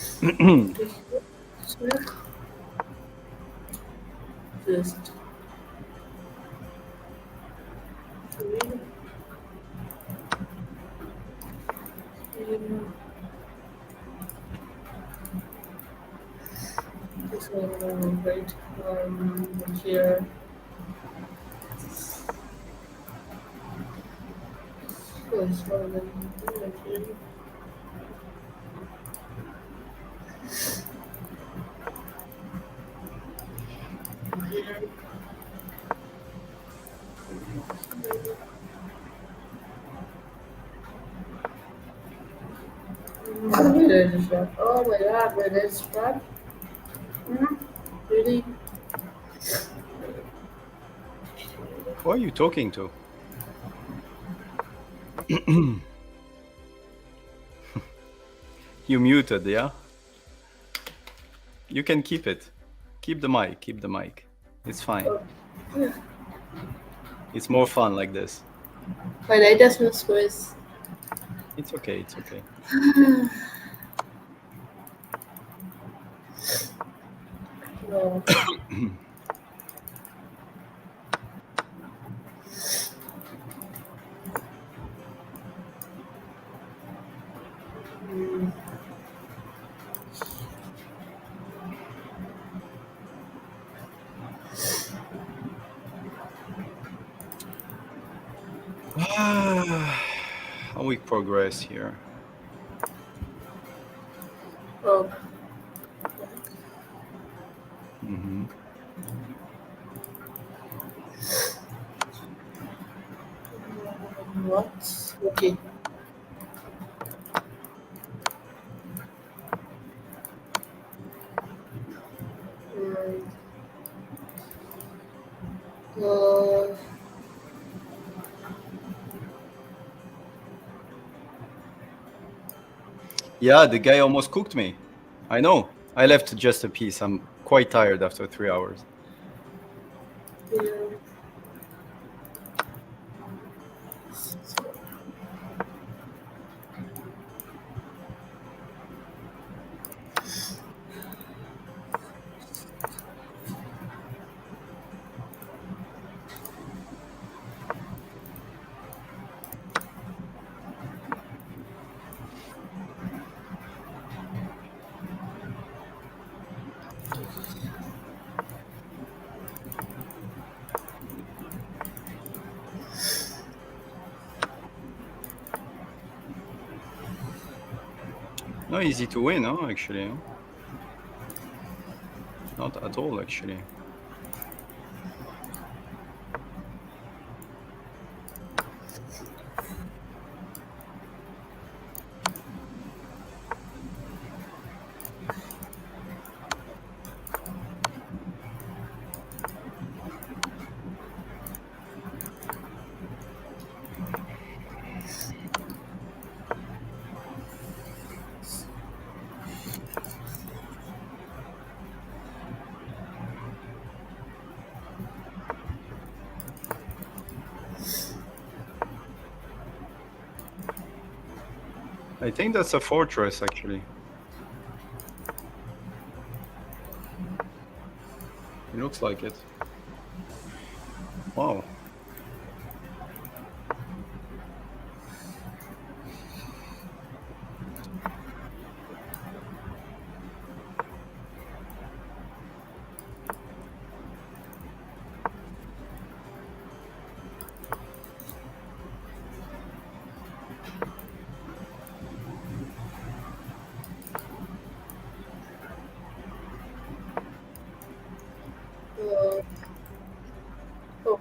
Still, just this one, right here. This one, right here. Here. Oh my god, where is that? Really? Who are you talking to? You muted, yeah? You can keep it. Keep the mic. It's fine. It's more fun like this. My night has no squares. It's okay. No. How we progress here? Oh. What? Okay. Mm, uh, Yeah, the guy almost cooked me. I know. I left just a piece. I'm quite tired after 3 hours. yeah. Not easy to win, huh? Actually, huh? Not at all, actually. I think that's a fortress, actually. It looks like it. Wow. Uh, oh,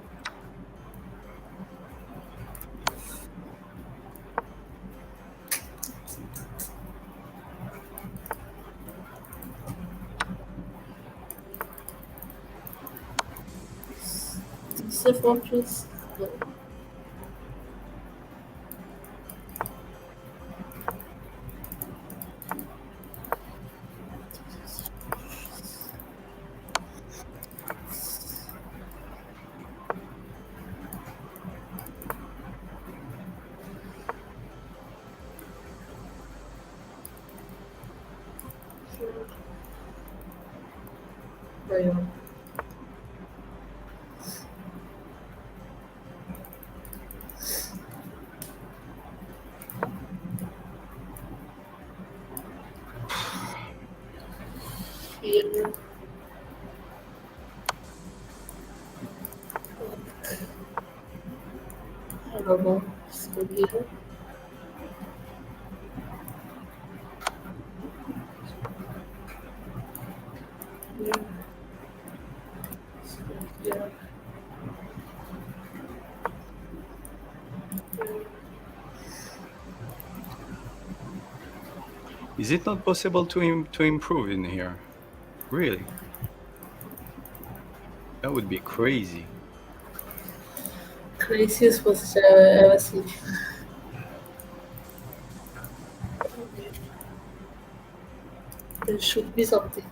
it's a fortress. No. Yeah. Yeah. I don't know. It's good here. Yeah. It's good here. Is it not possible to improve in here? Really? That would be crazy. Craziest position I've ever seen. There should be something.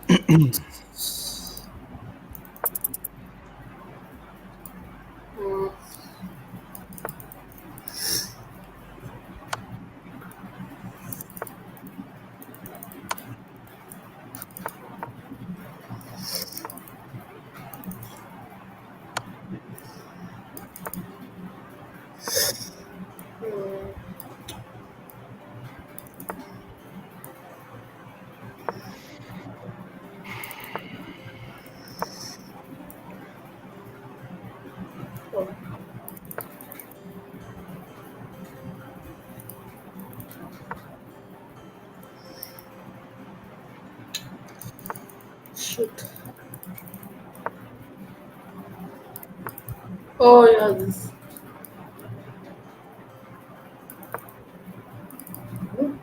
Mm, mm, Oh yeah, this. Mm,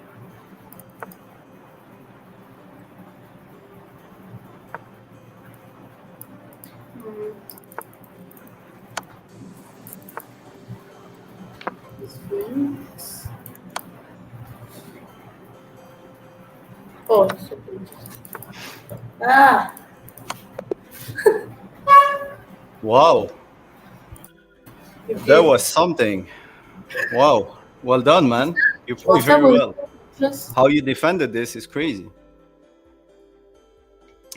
this wins. Oh, so ah, Wow, you that gave. was something. Wow, well done, man. You played What time very was well. it? Just How you defended this is crazy.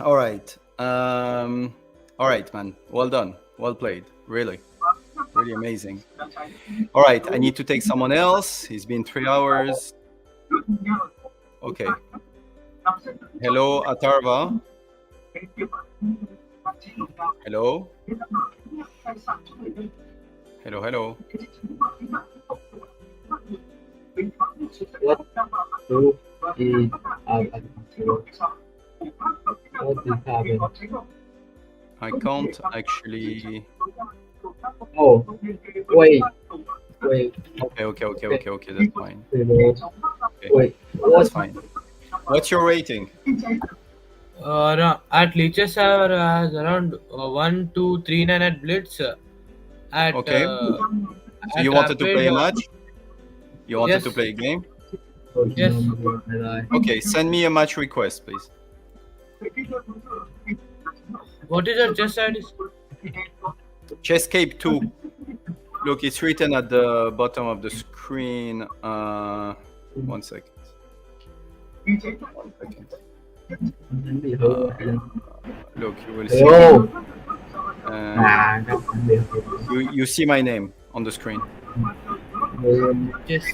All right. All right, man. Well done. Well played. Really. Really amazing. All right. I need to take someone else. It's been 3 hours. Okay. Hello, Atarva. Hello. Hello, hello. What proof is what is happening? I can't actually. Oh, wait. Okay. That's fine. Okay. Wait, That's what? fine. What's your rating? At Leeches has around 1, 2, 3, 9 at Blitz. At Okay. So you wanted to Rapid, play a match? You wanted to yes, play a game? yes. Okay, send me a match request, please. What is your chess ID? Chesscape 2. Look, it's written at the bottom of the screen. 1 second. 1 second. Look, you will see. You see my name on the screen. Yes.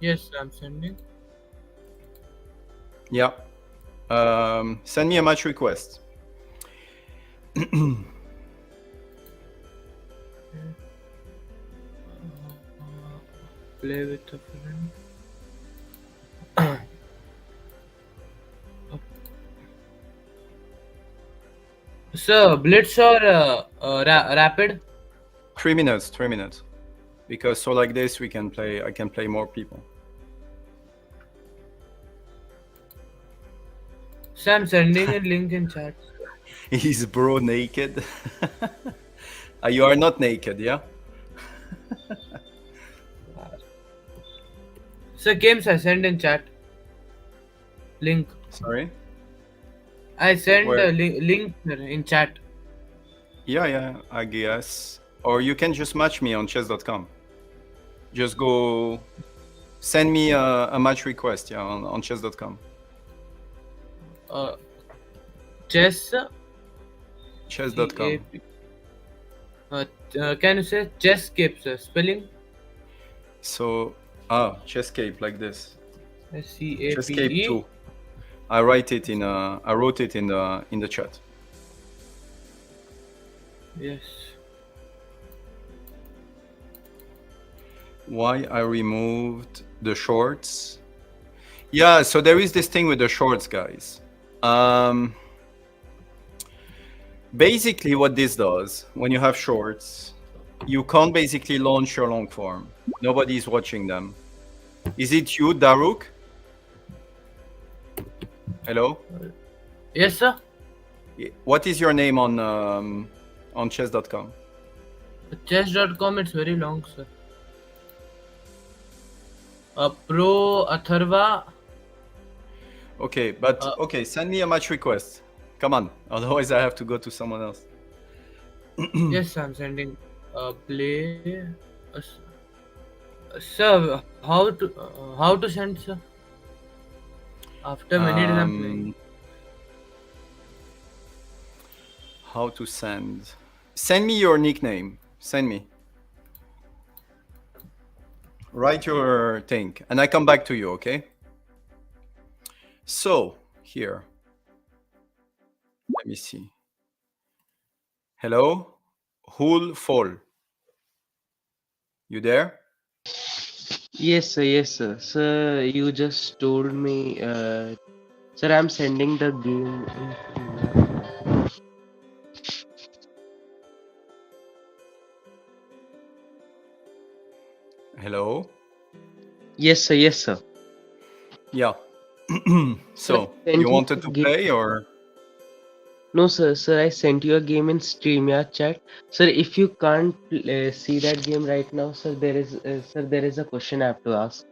Yes, I'm sending. Yeah. Send me a match request. Play with a friend. So, Blitz or Rapid? 3 minutes. 3 minutes. Because so like this, we can play. I can play more people. So, I'm sending a link in chat. Is bro naked? You are not naked, yeah? So, games I send in chat. Link. Sorry? I send Where? a link in chat. Yeah, I guess. Or you can just match me on chess.com. Just go send me a match request, yeah, on chess.com. Chess. Chess.com. Can you say chesscape spelling? So, chesscape like this. CAPE. Chesscape 2. I wrote it in the chat. Yes. Why I removed the shorts? Yeah, so there is this thing with the shorts, guys. Basically, what this does, when you have shorts, you can't basically launch your long form. Nobody is watching them. Is it you, Daruk? Hello? Yes, sir. What is your name on chess.com? Chess.com, it's very long, sir. Pro Atharva. Okay, but okay, send me a match request. Come on, otherwise I have to go to someone else. Yes, I'm sending play. Sir, how to send, sir? After many days I'm playing. How to send? Send me your nickname. Send me. Write your thing, and I come back to you, okay? So, here. Let me see. Hello? Hul Fall. You there? Yes, sir. Yes, sir. Sir, you just told me. Sir, I'm sending the game. Hello. Yes, sir. Yes, sir. Yeah. Sir, I So sent you you wanted a to game. play or? No, sir. Sir, I sent you a game in StreamYard chat. Sir, if you can't see that game right now, sir, there is a question I have to ask.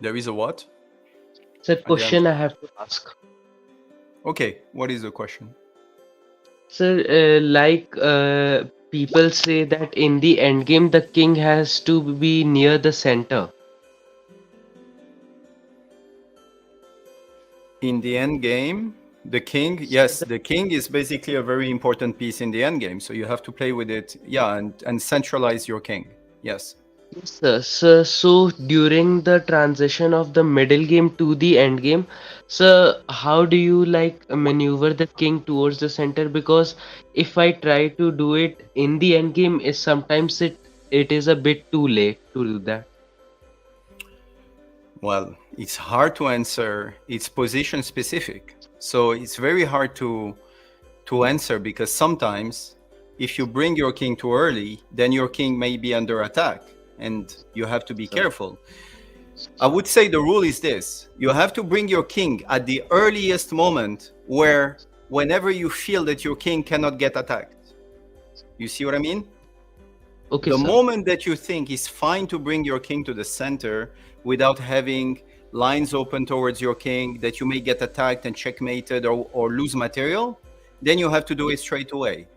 There is a what? Sir, I didn't question I understand. have to ask. Okay, what is the question? Sir, people say that in the end game, the king has to be near the center. In the end game, the king, yes, the king is basically a very important piece in the end game. So you have to play with it, yeah, and centralize your king. Yes. Yes, sir. So during the transition of the middle game to the end game, sir, how do you maneuver the king towards the center? Because if I try to do it in the end game, is sometimes it is a bit too late to do that. Well, it's hard to answer. It's position specific. So it's very hard to answer because sometimes if you bring your king too early, then your king may be under attack and you have to be careful. I would say the rule is this: you have to bring your king at the earliest moment where whenever you feel that your king cannot get attacked. You see what I mean? Okay, the sir. moment that you think it's fine to bring your king to the center without having lines open towards your king that you may get attacked and checkmated or lose material, then you have to do it straight away.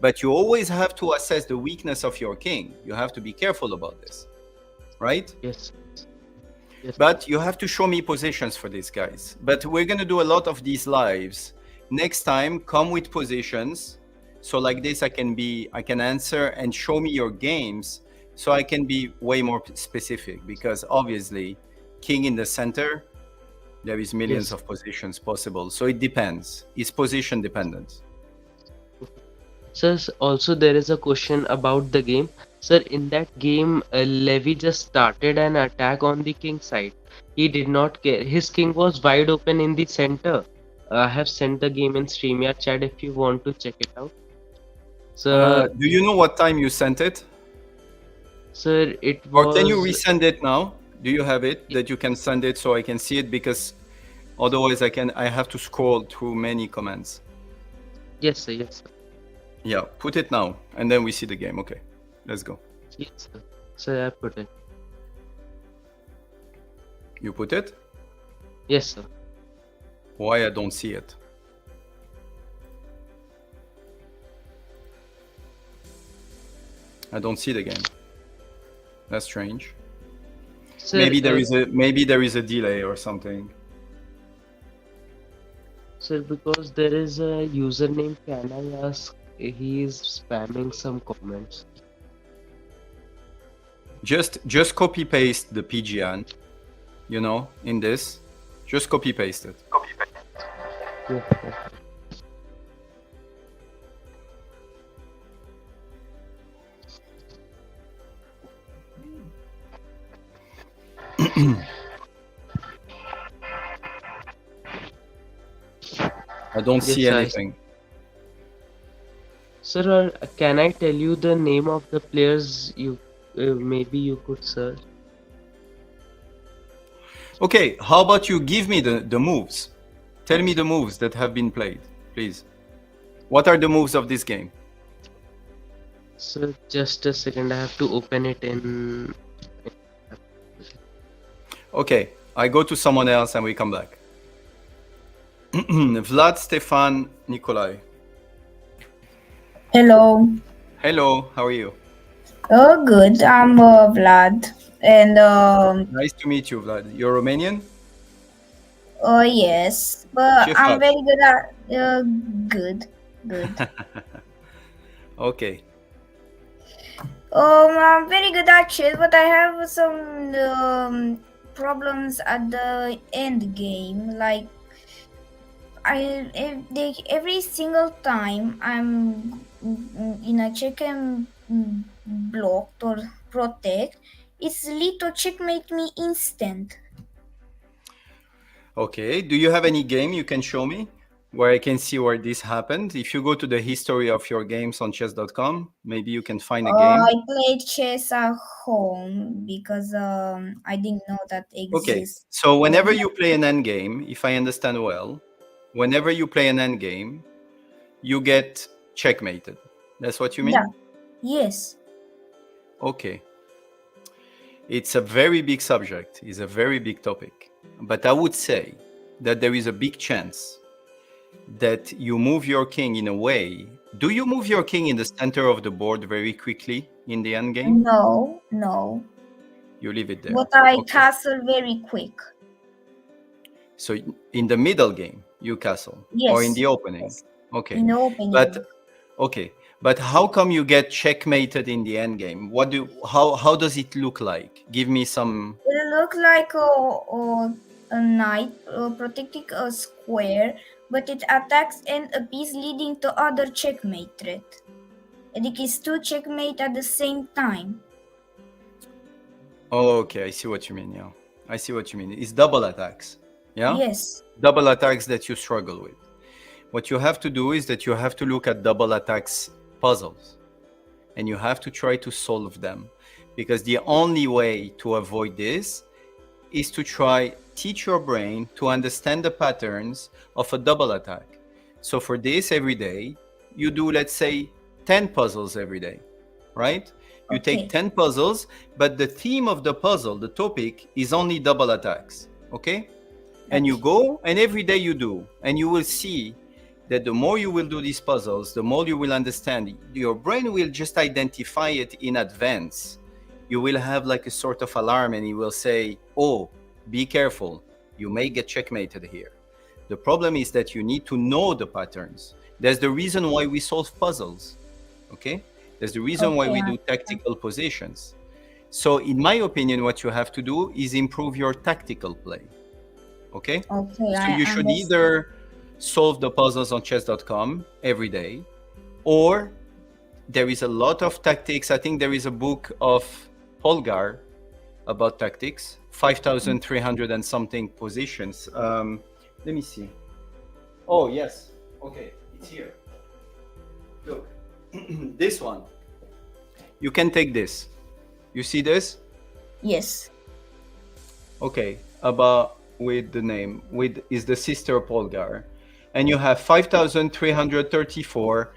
But you always have to assess the weakness of your king. You have to be careful about this, right? Yes. Yes. But you have to show me positions for these guys. But we're going to do a lot of these lives. Next time, come with positions. So like this, I can answer and show me your games so I can be way more specific because obviously king in the center, there is millions Yes. of positions possible. So it depends. It's position dependent. Sir, also there is a question about the game. Sir, in that game, Levi just started an attack on the king side. He did not care. His king was wide open in the center. I have sent the game in StreamYard chat if you want to check it out. Sir, Do you know what time you sent it? Sir, it Or can you was. resend it now? Do you have it that you can send it so I can see it? Because otherwise I have to scroll through many comments. Yes, sir. Yes, sir. Yeah, put it now, and then we see the game. Okay, let's go. Yes, sir. Sir, I put it. You put it? Yes, sir. Why I don't see it? I don't see the game. That's strange. Sir, Maybe there is a delay or something. Sir, because there is a username, can I ask? He is spamming some comments. Just copy paste the PGN, in this. Just copy paste it. Yes, sir. I don't see Yes, anything. Sir, can I tell you the name of the players? Maybe you could search. Okay, how about you give me the moves? Tell me the moves that have been played, please. What are the moves of this game? Sir, just a second. I have to open it in. Okay, I go to someone else and we come back. Vlad, Stefan, Nikolai. Hello. Hello, how are you? Oh, good. I'm Vlad. And Nice to meet you, Vlad. You're Romanian? oh yes, but Ce I'm faci? very good at good, good. Okay. I'm very good at chess, but I have some problems at the end game. Like every single time I'm in a check and blocked or protect, it's lead to checkmate me instant. Okay, do you have any game you can show me? where I can see where this happened. If you go to the history of your games on chess.com, maybe you can find a game. I played chess at home because I didn't know that Okay, exists. so whenever you play an endgame, if I understand well, whenever you play an endgame, you get checkmated. That's what you mean? Yeah. Yes. Okay. It's a very big subject. It's a very big topic. But I would say that there is a big chance that you move your king in a way. Do you move your king in the center of the board very quickly in the endgame? No, no. You leave it there. But I Okay. castle very quick. So in the middle game, you castle, or in Yes. the opening. Yes. Okay. In the opening. But okay. But how come you get checkmated in the end game? How does it look like? Give me some. It look like a knight protecting a square, but it attacks and a piece leading to other checkmate threat. And it is two checkmate at the same time. Oh, okay, I see what you mean. Yeah, I see what you mean. It's double attacks. Yeah. Yes. Double attacks that you struggle with. What you have to do is that you have to look at double attacks puzzles, and you have to try to solve them, because the only way to avoid this is to teach your brain to understand the patterns of a double attack. So for this, every day you do, let's say, 10 puzzles every day, right? You take 10 puzzles, but the theme of the puzzle, the topic, is only double attacks, okay? And you go, and every day you do, and you will see that the more you will do these puzzles, the more you will understand. Your brain will just identify it in advance. You will have like a sort of alarm, and it will say, oh, be careful, you may get checkmated here. The problem is that you need to know the patterns. There's the reason why we solve puzzles, okay? There's the reason why we do tactical positions. So in my opinion, what you have to do is improve your tactical play, okay? Okay, So you should either solve the puzzles on chess.com every day, or there is a lot of tactics. I think there is a book of Polgar about tactics, 5,300 and something positions. Let me see. Oh, yes. Okay, it's here. Look, this one. You can take this. You see this? Yes. Okay, about with the name, is the sister Polgar. And you have 5,334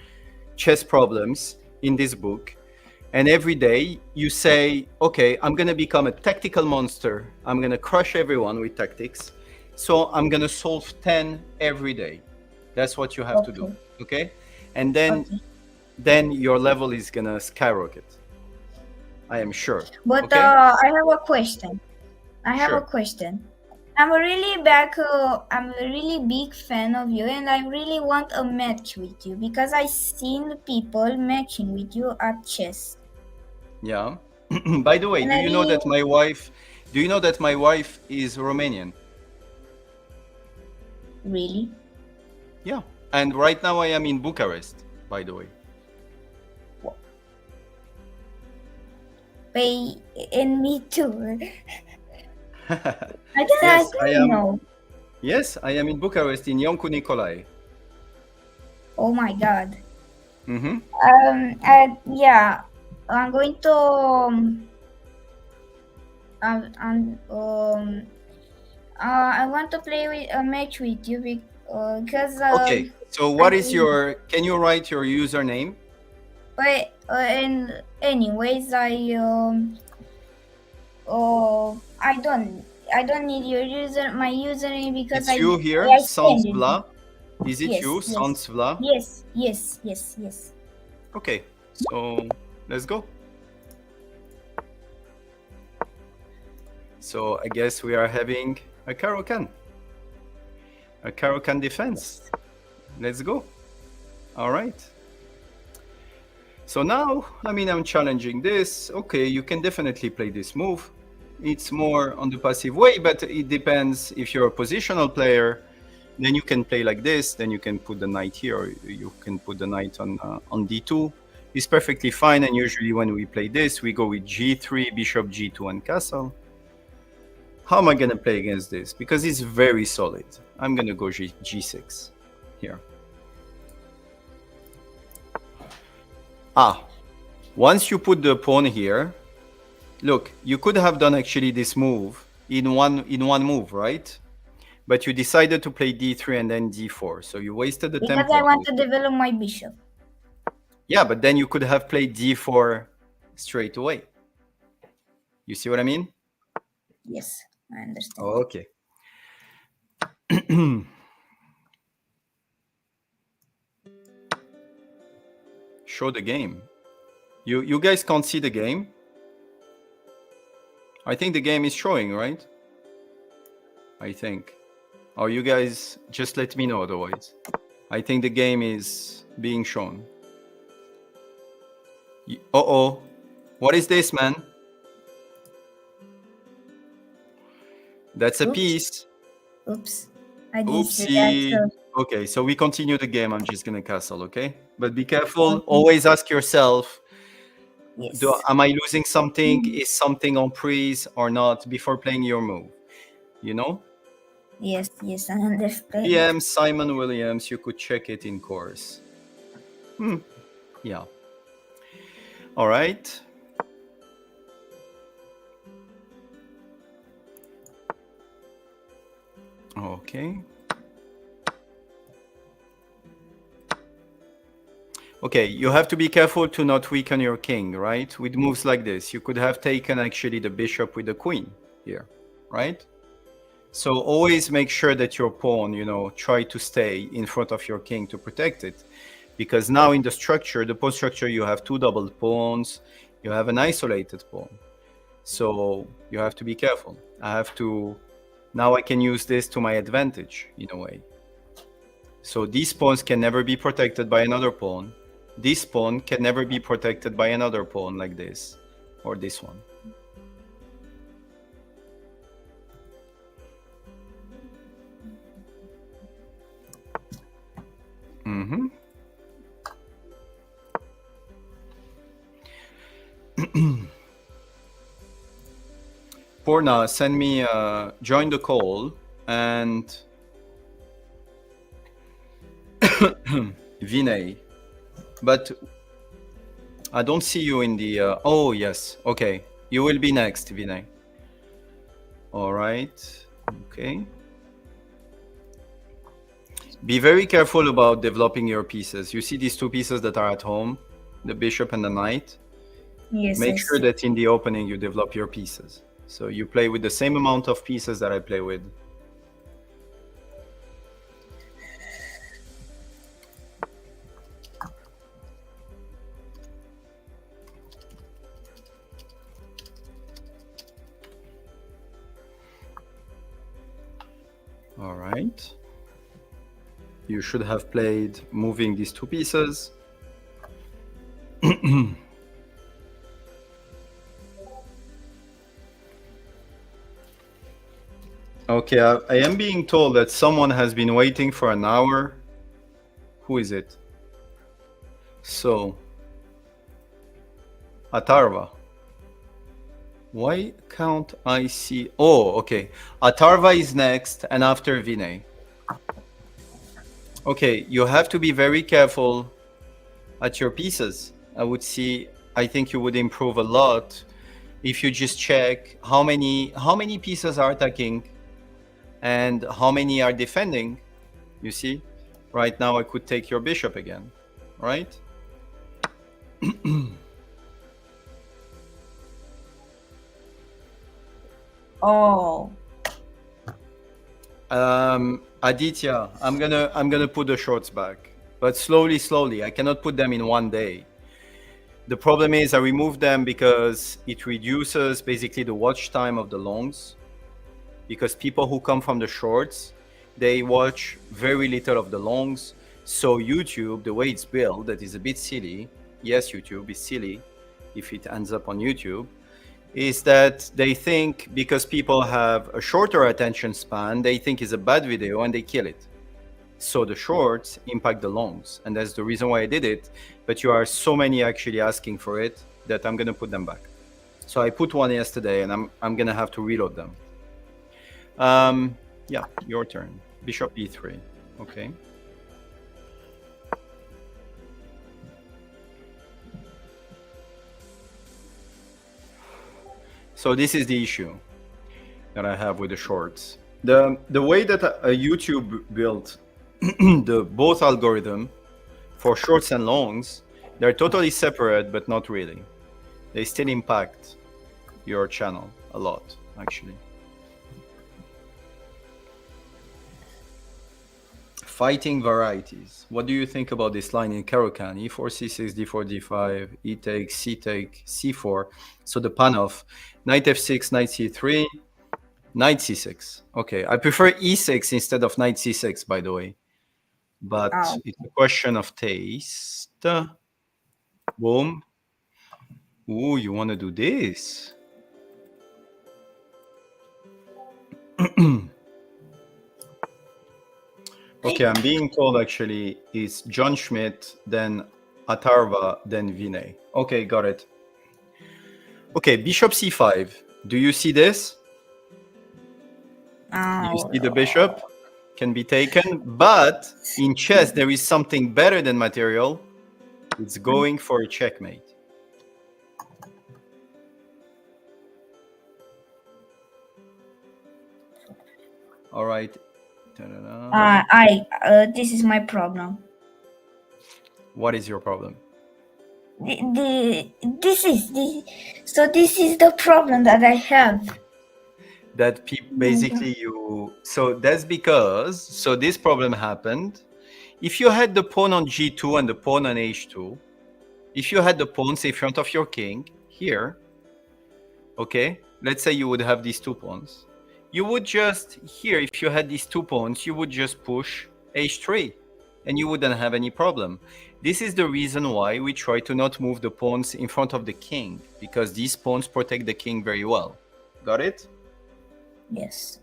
chess problems in this book. And every day you say, okay, I'm going to become a tactical monster. I'm going to crush everyone with tactics. So I'm going to solve 10 every day. That's what you have to do. Okay? And then your level is going to skyrocket. I am sure. But okay? I have a question. Sure. a question. I'm a really big fan of you, and I really want a match with you because I've seen people matching with you at chess. Yeah. By the way, do you know that my wife is Romanian? Really? Yeah. And right now I am in Bucharest, by the way. And me too. I am. know. Yes, I am in Bucharest in Ioncu Nicolae. Oh my God. Mm-hmm. Yeah, I'm going to I want to play with a match with you because okay. So what is your? Can you write your username? But and anyways, I don't need my username because it's you here, Sans Vla. Is it you, Sans Vla? Yes. Okay, so let's go. So I guess we are having a Caro-Kann defense. Let's go. All right. So now, I'm challenging this. Okay, you can definitely play this move. It's more on the passive way, but it depends. If you're a positional player, then you can play like this. Then you can put the knight here, or you can put the knight on d2. It's perfectly fine. And usually when we play this, we go with g3, bishop g2, and castle. How am I going to play against this? Because it's very solid. I'm going to go g6. here. Once you put the pawn here, look, you could have done actually this move in one move, right? But you decided to play d3 and then d4, so you wasted the Because tempo. I want to develop my bishop. Yeah, but then you could have played d4 straight away. You see what I mean? Yes, I understand. Okay. Show the game. You guys can't see the game? I think the game is showing, right? I think. Or you guys just let me know otherwise. I think the game is being shown. Uh-oh. What is this, man? That's a piece. Oops. I didn't see that. Oopsie. Okay, so we continue the game. I'm just gonna castle, okay? But be careful. Always ask yourself, Yes. am I losing something? Is something on prise or not before playing your move? You know? Yes, I understand. PM Simon Williams, you could check it in course. Yeah. All right. Okay. Okay, you have to be careful to not weaken your king, right? With moves like this, you could have taken actually the bishop with the queen here, right? So always make sure that your pawn, try to stay in front of your king to protect it. Because now in the structure, the pawn structure, you have two double pawns, you have an isolated pawn. So you have to be careful. Now I can use this to my advantage in a way. So these pawns can never be protected by another pawn. This pawn can never be protected by another pawn like this, or this one. Porna, send me, join the call, and Vinay. But I don't see you in the... oh, yes. Okay. You will be next, Vinay. All right. Okay. Be very careful about developing your pieces. You see these two pieces that are at home, the bishop and the knight? Yes. Make sure that in the opening you develop your pieces. So you play with the same amount of pieces that I play with. All right. You should have played moving these two pieces. Okay, I am being told that someone has been waiting for an hour. Who is it? So, Atarva. Why can't I see? Oh, okay. Atarva is next, and after Vinay. Okay, you have to be very careful at your pieces. I think you would improve a lot if you just check how many pieces are attacking and how many are defending. You see, right now I could take your bishop again, right? Oh. Aditya, I'm gonna put the shorts back, but slowly. I cannot put them in one day. The problem is I remove them because it reduces basically the watch time of the longs. Because people who come from the shorts, they watch very little of the longs. So YouTube, the way it's built, that is a bit silly. Yes, YouTube is silly if it ends up on YouTube. Is that they think because people have a shorter attention span, they think it's a bad video and they kill it. So the shorts impact the longs, and that's the reason why I did it. But you are so many actually asking for it that I'm gonna put them back. So I put one yesterday, and I'm gonna have to reload them. Yeah, your turn. Bishop e3. Okay. So this is the issue that I have with the shorts. The way that YouTube built the both algorithm for shorts and longs, they're totally separate, but not really. They still impact your channel a lot, actually. Fighting varieties. What do you think about this line in Caro-Kann? E4, C6, D4, D5, E takes, C take, C4. So the Panov, knight F6, knight C3, knight C6. Okay, I prefer E6 instead of knight C6, by the way. But it's a question of taste. Boom. Ooh, you want to do this? Okay, I'm being told actually it's John Schmidt, then Atharva, then Vinay. Okay, got it. Okay, bishop c5. Do you see this? Do you see the bishop can be taken? But in chess, there is something better than material. It's going for a checkmate. All right. This is my problem. What is your problem? This is the problem that I have. That basically you, so that's because, so this problem happened. If you had the pawn on g2 and the pawn on h2, if you had the pawns in front of your king here, okay, let's say you would have these two pawns. You would just, here, if you had these two pawns, you would just push h3 and you wouldn't have any problem. This is the reason why we try to not move the pawns in front of the king, because these pawns protect the king very well. Got it? Yes.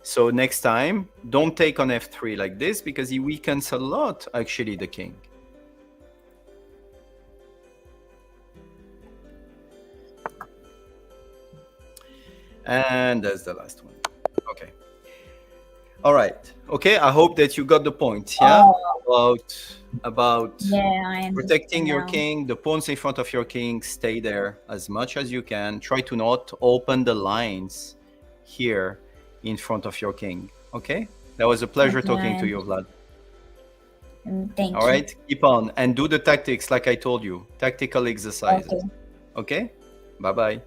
So next time, don't take on f3 like this, because he weakens a lot, actually, the king. And that's the last one. Okay. All right. Okay, I hope that you got the point, yeah? About protecting your king, the pawns in front of your king, stay there as much as you can. Try to not open the lines here in front of your king. Okay? That was a pleasure talking to you, Vlad. Thank you. All right, keep on and do the tactics like I told you. Tactical exercises. Okay? Bye-bye.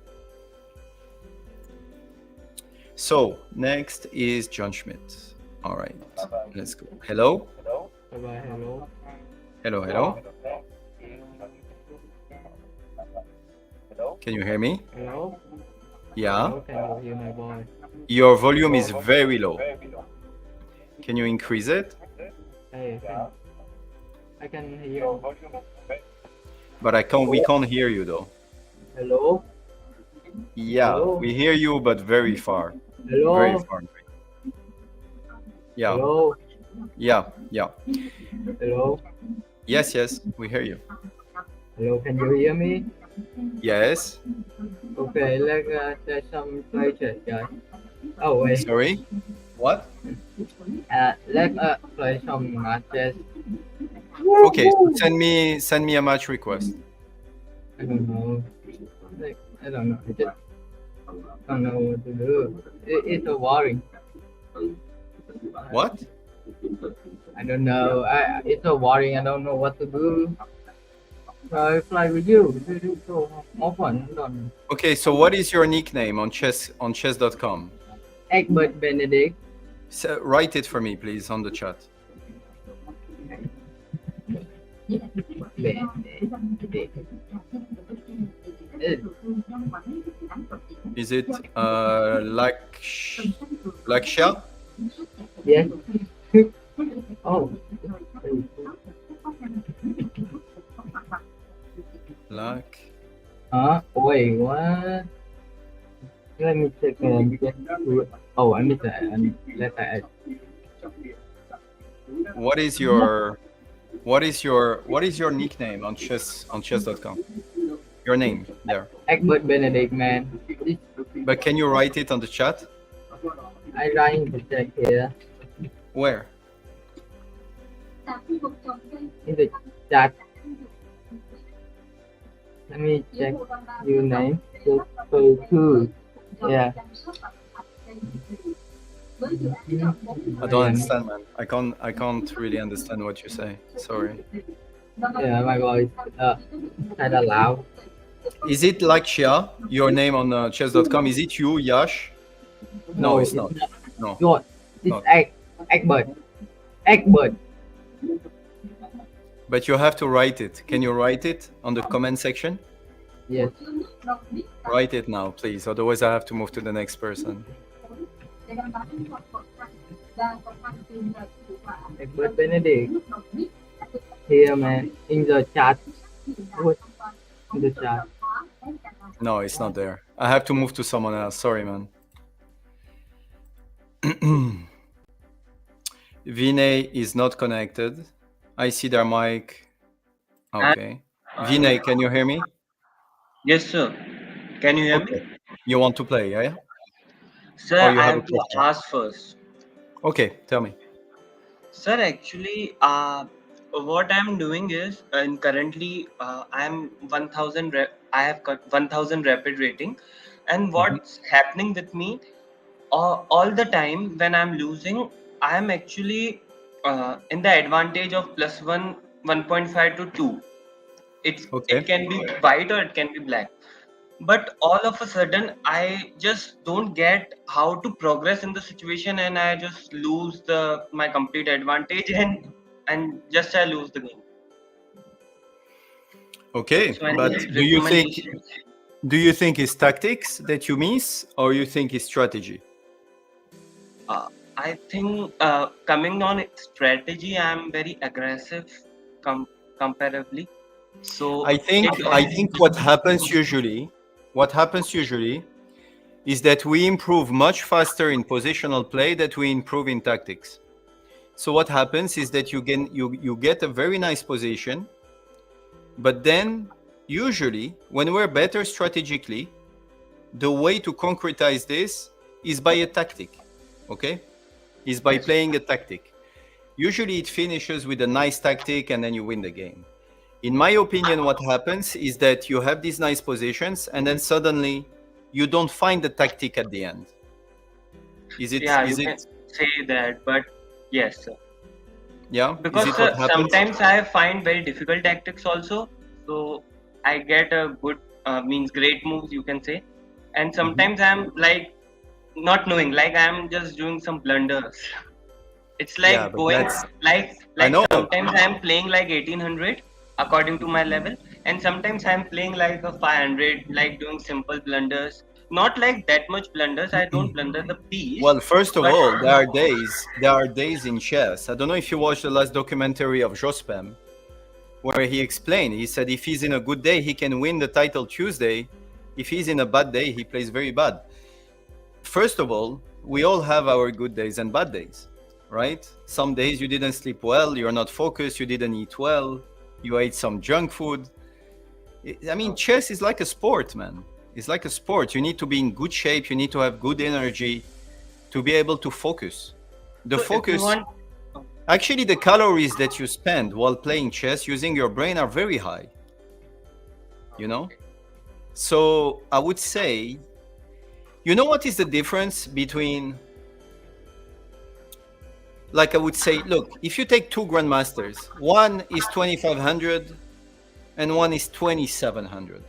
So next is John Schmidt. All right, let's go. Hello? Bye-bye, hello. Hello, hello. Can you hear me? Hello? Yeah. Hello, can you hear my voice? Your volume is very low. Can you increase it? Hey, I can hear. But we can't hear you though. Hello? Yeah, Hello? we hear you, but very far. Hello? Very far. Yeah. Hello? Yeah, yeah. Hello? Yes, yes, we hear you. Hello, can you hear me? Yes. Okay, let's try some play chess, guys. Oh, wait. Sorry? What? Let's play some matches. Okay, so send me a match request. I don't know. I don't know. I just don't know what to do. It's so boring. What? I don't know. It's so boring. I don't know what to do. So I play with you. This is so often. Okay, so what is your nickname on chess.com? Egbert Benedict. So write it for me, please, on the chat. Is it Lakshya? Yes. Oh. Black. Wait, what? Let me check. Oh, I missed that. Let's add. What is your nickname on chess.com? Your name there. Egbert Benedict, man. But can you write it on the chat? I write the check here. Where? In the chat. Let me check your name. Just So cool. Yeah. I don't understand, man. I can't really understand what you say. Sorry. Yeah, my voice kind of loud. Is it like Shia, your name on chess.com? Is it you, Yash? No, it's not. No. Not. It's Not. Egbert. Egbert. But you have to write it. Can you write it on the comment section? Yes. Write it now, please. Otherwise, I have to move to the next person. Egbert Benedict. Here, man. In the chat. What? In the chat. No, it's not there. I have to move to someone else. Sorry, man. Vinay is not connected. I see their mic. Okay. Vinay, can you hear me? Yes, sir. Can you hear me? You want to play, yeah? Sir, Or you I have a have to question? ask first. Okay, tell me. Sir, actually, what I'm doing is, and currently, I'm 1000. I have got 1000 rapid rating, and what's happening with me all the time when I'm losing, I'm actually in the advantage of +1, 1.5 to 2. It can be white or it can be black. But all of a sudden, I just don't get how to progress in the situation, and I just lose my complete advantage, and just I lose the game. Okay, So any but recommendations? do you think it's tactics that you miss, or you think it's strategy? I think coming on strategy, I'm very aggressive comparatively. So I think what happens usually is that we improve much faster in positional play than we improve in tactics. So what happens is that you get a very nice position, but then usually when we're better strategically, the way to concretize this is by a tactic, okay? Is by playing a tactic. Usually it finishes with a nice tactic and then you win the game. In my opinion, what happens is that you have these nice positions and then suddenly you don't find the tactic at the end. Is it? Yeah, you can say that, but yes, sir. Yeah, Because is it what happens? sometimes I find very difficult tactics also, so I get a good means great moves, you can say, and sometimes I'm like not knowing, like I'm just doing some blunders. It's like Yeah, but going that's- like I know. sometimes I'm playing like 1800 according to my level, and sometimes I'm playing like a 500, like doing simple blunders. Not like that much blunders. I don't blunder the piece. Well, first of but- all, there are days in chess. I don't know if you watched the last documentary of Jospin, where he explained. He said if he's in a good day, he can win the title Tuesday. If he's in a bad day, he plays very bad. First of all, we all have our good days and bad days, right? Some days you didn't sleep well, you're not focused, you didn't eat well, you ate some junk food. I mean, chess is like a sport, man. It's like a sport. You need to be in good shape, you need to have good energy to be able to focus. The So if you focus, want- actually the calories that you spend while playing chess using your brain are very high, you know? So I would say, you know what is the difference between, like I would say, look, if you take two grandmasters, one is 2500 and one is 2700.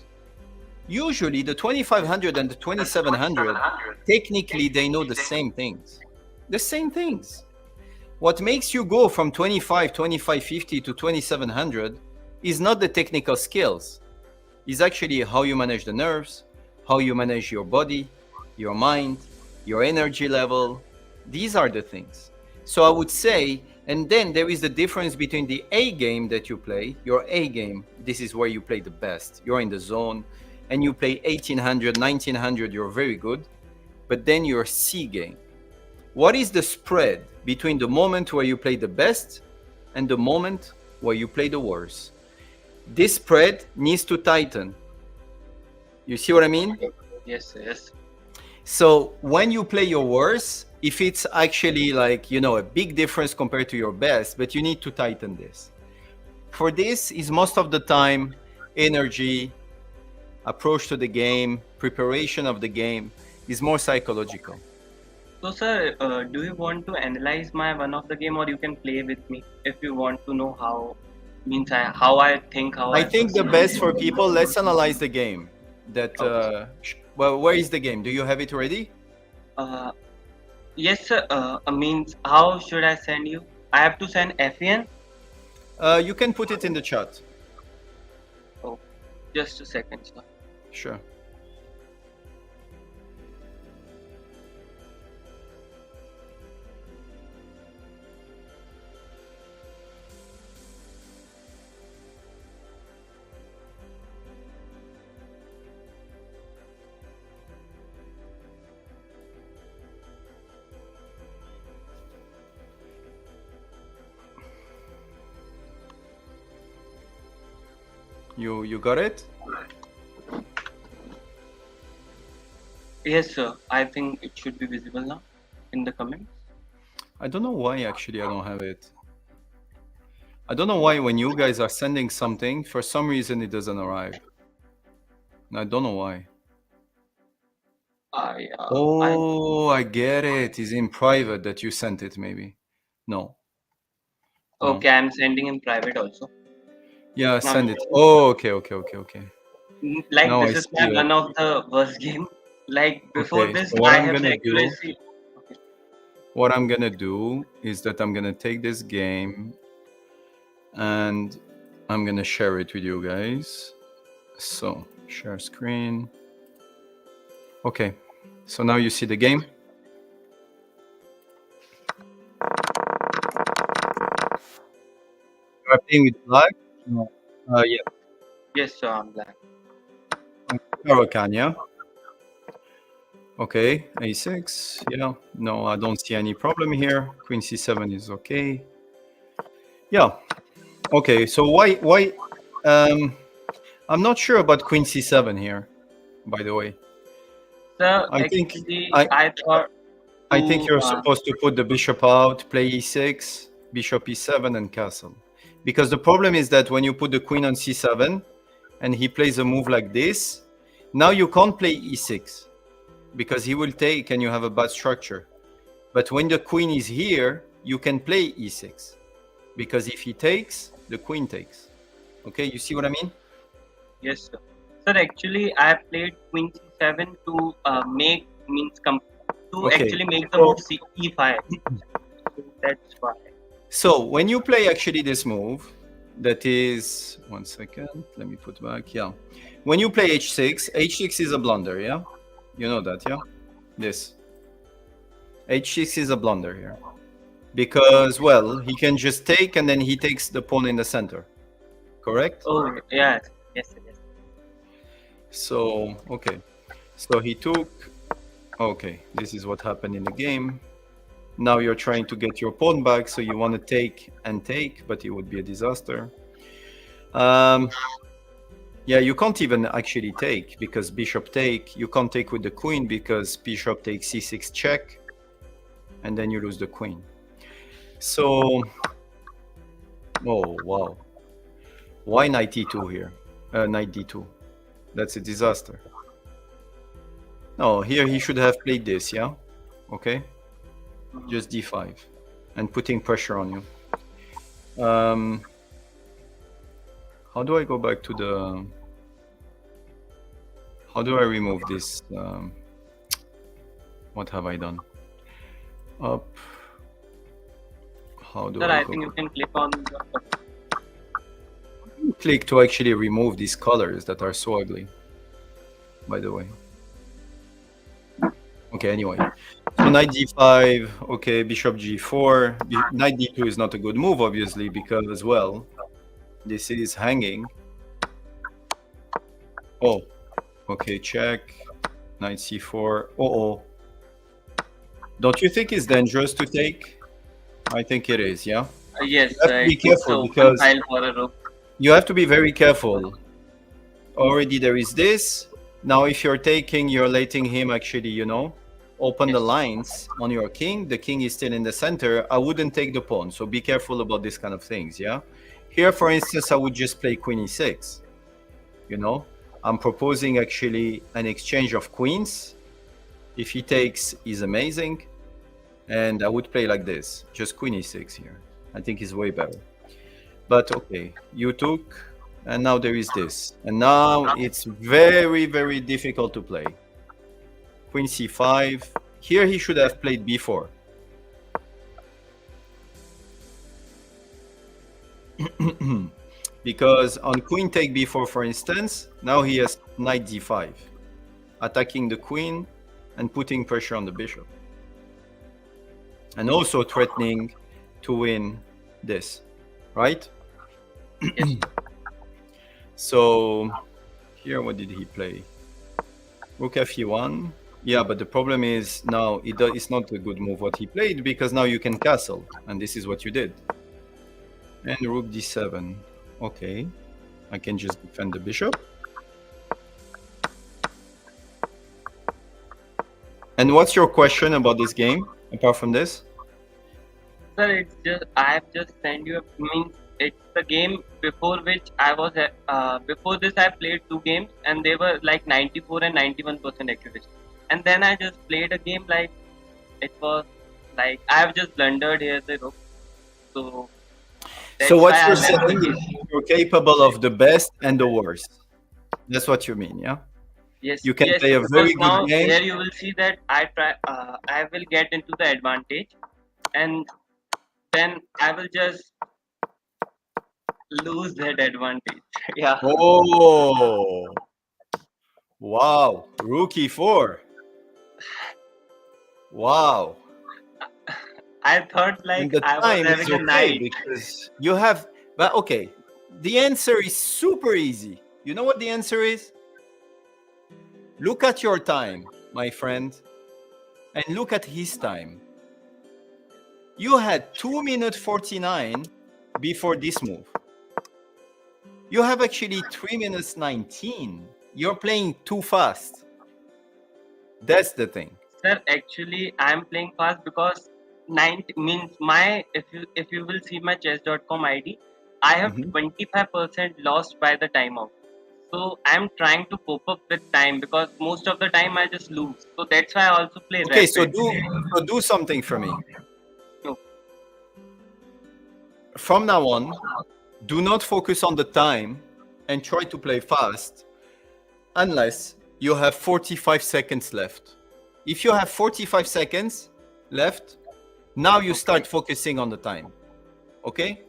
Usually the 2500 and the 2700, technically they know the same things. The same things. What makes you go from 2550 to 2700 is not the technical skills. It's actually how you manage the nerves, how you manage your body, your mind, your energy level. These are the things. So I would say, and then there is the difference between the A game that you play, your A game, this is where you play the best. You're in the zone, and you play 1800, 1900, you're very good. But then your C game. What is the spread between the moment where you play the best and the moment where you play the worst? This spread needs to tighten. You see what I mean? Yes, yes. So when you play your worst, if it's actually like, you know, a big difference compared to your best, but you need to tighten this. For this is most of the time energy, approach to the game, preparation of the game is more psychological. So, sir, do you want to analyze my one of the game, or you can play with me if you want to know how how I think, how I I think the best for people, let's analyze the game. That well, where is the game? Do you have it ready? Yes, sir. Means how should I send you? I have to send FEN. You can put it in the chat. Oh, just a second, sir. Sure. You got it? Yes, sir. I think it should be visible now in the comments. I don't know why actually I don't have it. I don't know why when you guys are sending something, for some reason it doesn't arrive. I don't know why. I get it. It's in private that you sent it, maybe. No. Okay, I'm sending in private also. Yeah, send it. Oh, okay. Like Now I this is see my it. one of the worst game. Like before Okay, this, so what I I'm have gonna do? accuracy. What I'm gonna do is that I'm gonna take this game and I'm gonna share it with you guys. So share screen. Okay, so now you see the game. You are playing with black? No. Yeah. Yes, sir. I'm black. Caro-Kann, yeah? Okay, a6. Yeah, no, I don't see any problem here. Queen c7 is okay. Yeah. Okay, so why I'm not sure about queen c7 here, by the way. Sir, I think actually, I thought I think to, you're supposed to put the bishop out, play e6, bishop e7, and castle. Because the problem is that when you put the queen on c7 and he plays a move like this, now you can't play e6 because he will take and you have a bad structure. But when the queen is here, you can play e6 because if he takes, the queen takes. Okay, you see what I mean? yes, sir. Sir, actually, I played queen c7 to actually make the move e5. That's why. So when you play actually this move, that is, one second, let me put back, yeah. When you play h6, h6 is a blunder, yeah? You know that, yeah? This. h6 is a blunder here. Because, well, he can just take and then he takes the pawn in the center. Correct? Oh, yeah. Yes. So, okay. So he took, okay, this is what happened in the game. Now you're trying to get your pawn back, so you want to take and take, but it would be a disaster. Yeah, you can't even actually take because bishop take. You can't take with the queen because bishop takes c6 check, and then you lose the queen. So, oh wow, why knight e2 here? Knight d2. That's a disaster. No, here he should have played this, yeah? Okay. Just d5 and putting pressure on you. How do I go back to the... How do I remove this? What have I done? Up. How do Sir, I I go? think you can click on the... Click to actually remove these colors that are so ugly, by the way. Okay, anyway. So knight d5, okay, bishop g4. Knight d2 is not a good move, obviously, because, well, this is hanging. Oh, okay, check. Knight c4. Oh. Don't you think it's dangerous to take? I think it is, yeah? Yes, You have to be careful because you have to be very careful. Already there is this. Now if you're taking, you're letting him actually, you know, open the lines on your king. The king is still in the center. I wouldn't take the pawn, so be careful about this kind of things, yeah? Here, for instance, I would just play queen e6, you know? I'm proposing actually an exchange of queens. If he takes, is amazing. And I would play like this, just queen e6 here. I think is way better. But okay, you took, and now there is this. And now it's very, very difficult to play. Queen c5. Here he should have played b4. Because on queen take b4, for instance, now he has knight d5, attacking the queen and putting pressure on the bishop. And also threatening to win this, right? So here, what did he play? Rook fe1. Yeah, but the problem is now it's not a good move what he played, because now you can castle, and this is what you did. And rook d7. Okay, I can just defend the bishop. And what's your question about this game, apart from this? Sir, it's just I have just sent you it's the game before which I was before this I played 2 games and they were like 94 and 91% accuracy. And then I just played a game like it was like I have just blundered here the rook. So what you're saying is you're capable of the best and the worst. That's what you mean, yeah? Yes, you can yes, play a very good now game. Here you will see that I will get into the advantage, and then I will just lose that advantage. Yeah. Oh, wow! Rook e4. Wow. I thought like And the I was time is having a okay night. because you have. But okay, the answer is super easy. You know what the answer is? Look at your time, my friend, and look at his time. You had 2 minutes 49 before this move. You have actually 3 minutes 19. You're playing too fast. That's the thing. Sir, actually, I'm playing fast because 90 means my if you will see my chess.com ID, I have 25% lost by the timeout. So I'm trying to cope up with time because most of the time I just lose. So that's why I also play Okay, rapid. so do something for me. No. From now on, do not focus on the time and try to play fast unless you have 45 seconds left. If you have 45 seconds left, now you start focusing on the time. Okay?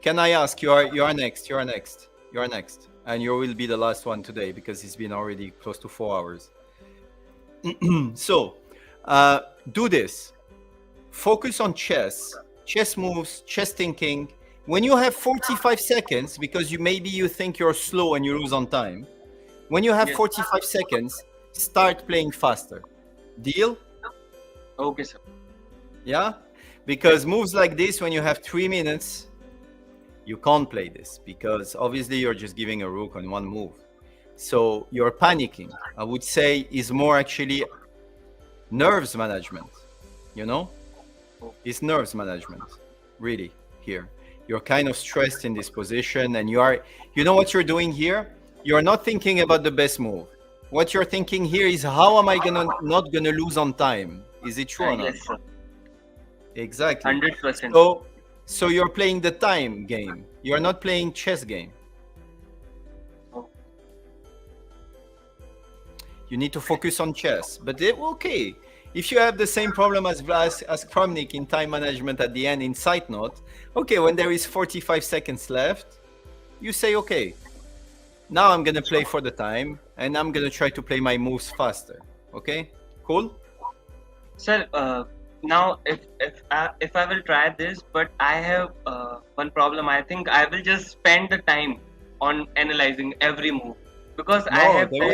Can I ask, you are next, and you will be the last one today because it's been already close to 4 hours. So, do this. Focus on chess moves, chess thinking. When you have 45 seconds, because maybe you think you're slow and you lose on time, when you have 45 seconds, start playing faster. Deal? Okay, sir. Yeah? Because moves like this, when you have 3 minutes, you can't play this because obviously you're just giving a rook on one move. So you're panicking. I would say is more actually nerves management, you know? It's nerves management, really, here. You're kind of stressed in this position and you know what you're doing here? You're not thinking about the best move. What you're thinking here is how am I not gonna lose on time? Is it true or not? Yes, sir. Exactly. 100%. So you're playing the time game. You're not playing chess game. You need to focus on chess. But okay, if you have the same problem as Kramnik in time management at the end in side note, okay, when there is 45 seconds left, you say, okay, now I'm gonna play for the time and I'm gonna try to play my moves faster. Okay, cool? Sir, now if I will try this, but I have one problem. I think I will just spend the time on analyzing every move because I have there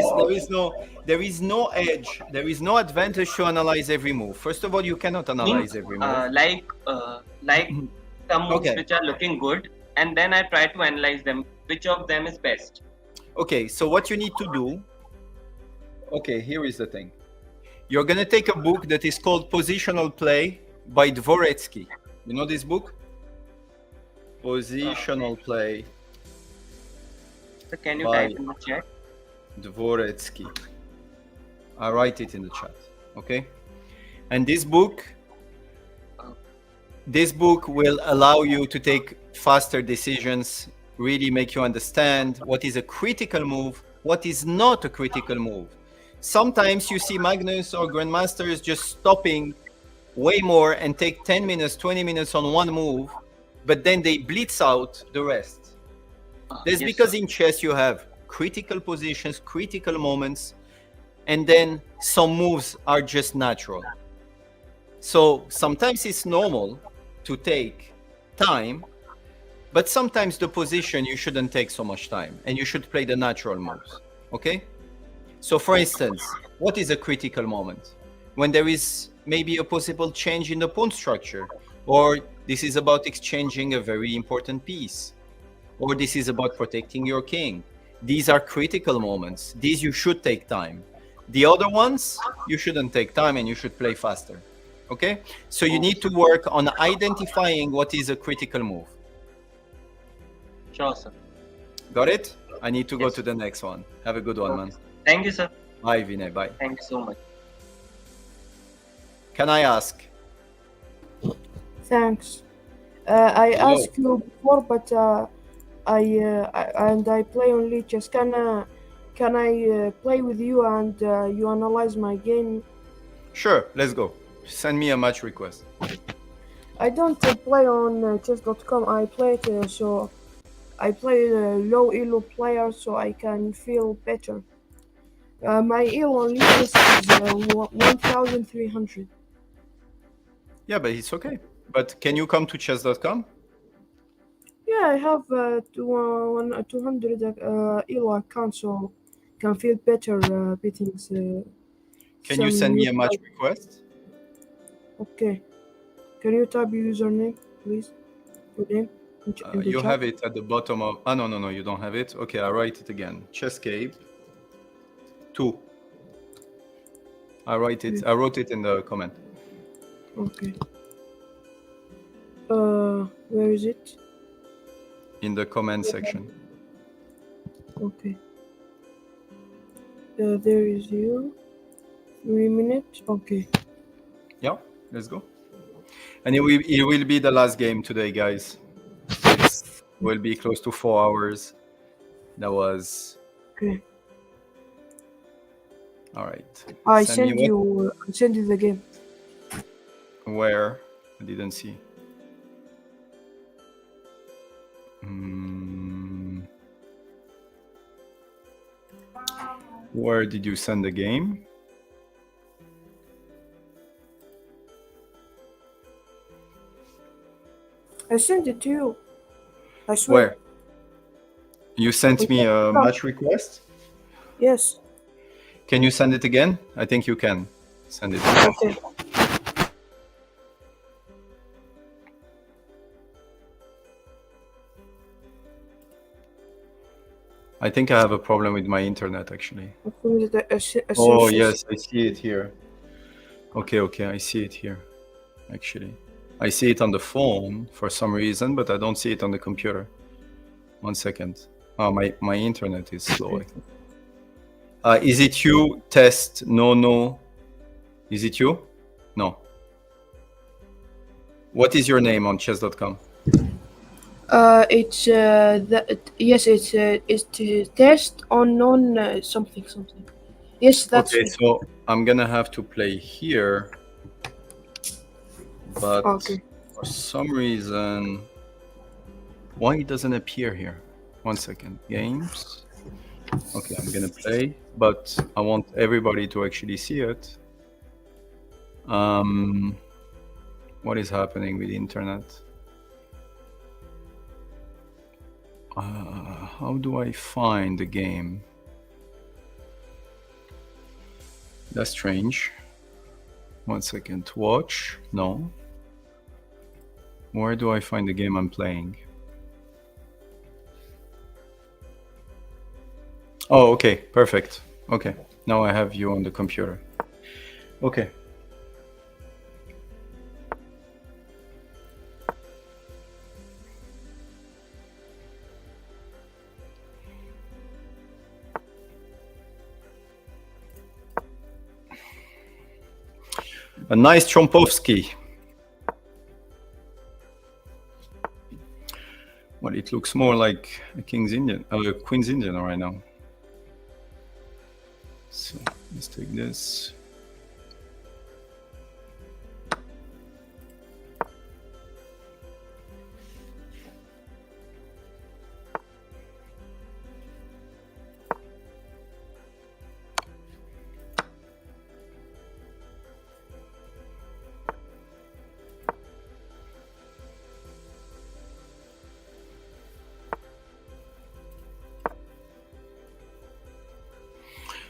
is no edge, there is no advantage to analyze every move. First of all, you cannot analyze every move. like some moves which are looking good, and then I try to analyze them. Which of them is best? Okay, so what you need to do. Okay, here is the thing. You're gonna take a book that is called Positional Play by Dvoretsky. You know this book? Positional Play. So can you by type in the chat? Dvoretsky. I write it in the chat. Okay. And this book will allow you to take faster decisions, really make you understand what is a critical move, what is not a critical move. Sometimes you see Magnus or grandmasters just stopping way more and take 10 minutes, 20 minutes on one move, but then they blitz out the rest. That's Yes, because sir. in chess you have critical positions, critical moments, and then some moves are just natural. So sometimes it's normal to take time, but sometimes the position you shouldn't take so much time and you should play the natural moves. Okay? So for instance, what is a critical moment? When there is maybe a possible change in the pawn structure, or this is about exchanging a very important piece, or this is about protecting your king. These are critical moments. These you should take time. The other ones, you shouldn't take time and you should play faster. Okay? So you need to work on identifying what is a critical move. Sure, sir. Got it? I need to go to the next one. Have a good one, man. Thank you, sir. Bye, Vinay. Bye. Thank you so much. Can I ask? Thanks. I Hello. asked you before, but I play on leeches. Can I play with you and you analyze my game? Sure, let's go. Send me a match request. I don't play on chess.com. I play it so I play low elo players so I can feel better. My elo on leeches is 1,300. Yeah, but it's okay. But can you come to chess.com? Yeah, I have 200 elo account, so can feel better beating. Can you send me a match request? Okay. Can you type your username, please? Your name in the You chat. have it at the bottom of... Ah, no, you don't have it. Okay, I'll write it again. Chesscape 2. I wrote it in the comment. Okay. Where is it? In the comment section. Okay. There is you. 3 minutes. Okay. Yeah, let's go. And it will be the last game today, guys. It will be close to 4 hours. That was... Okay. All right. I send you the game. Where? I didn't see. Where did you send the game? I sent it to you. I swear. Where? You sent me a match request? Yes. Can you send it again? I think you can send it. Okay. I think I have a problem with my internet, actually. Oh, yes, I see it here. Okay, I see it here, actually. I see it on the phone for some reason, but I don't see it on the computer. 1 second. Oh, my internet is slow. Is it you? Test. No. Is it you? No. What is your name on chess.com? It's yes, it's test unknown something. Yes, that's okay. it. So I'm gonna have to play here, but for some reason, why it doesn't appear here? 1 second. Games. Okay, I'm gonna play, but I want everybody to actually see it. What is happening with the internet? How do I find the game? That's strange. 1 second. Watch. No. Where do I find the game I'm playing? Oh, okay. Perfect. Okay. Now I have you on the computer. Okay. A nice Chompovsky. Well, it looks more like a King's Indian, a Queen's Indian right now. So let's take this.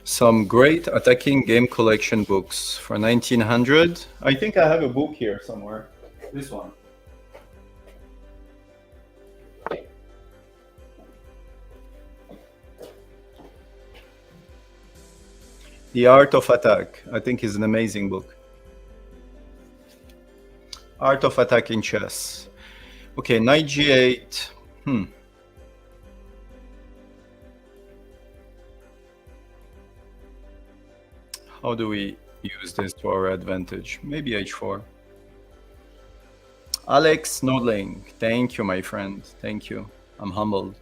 Some great attacking game collection books for 1900. I think I have a book here somewhere. This one. The Art of Attack, I think, is an amazing book. Art of Attack in Chess. Okay, knight g8. How do we use this to our advantage? Maybe h4. Alex Nodling, thank you, my friend. Thank you. I'm humbled.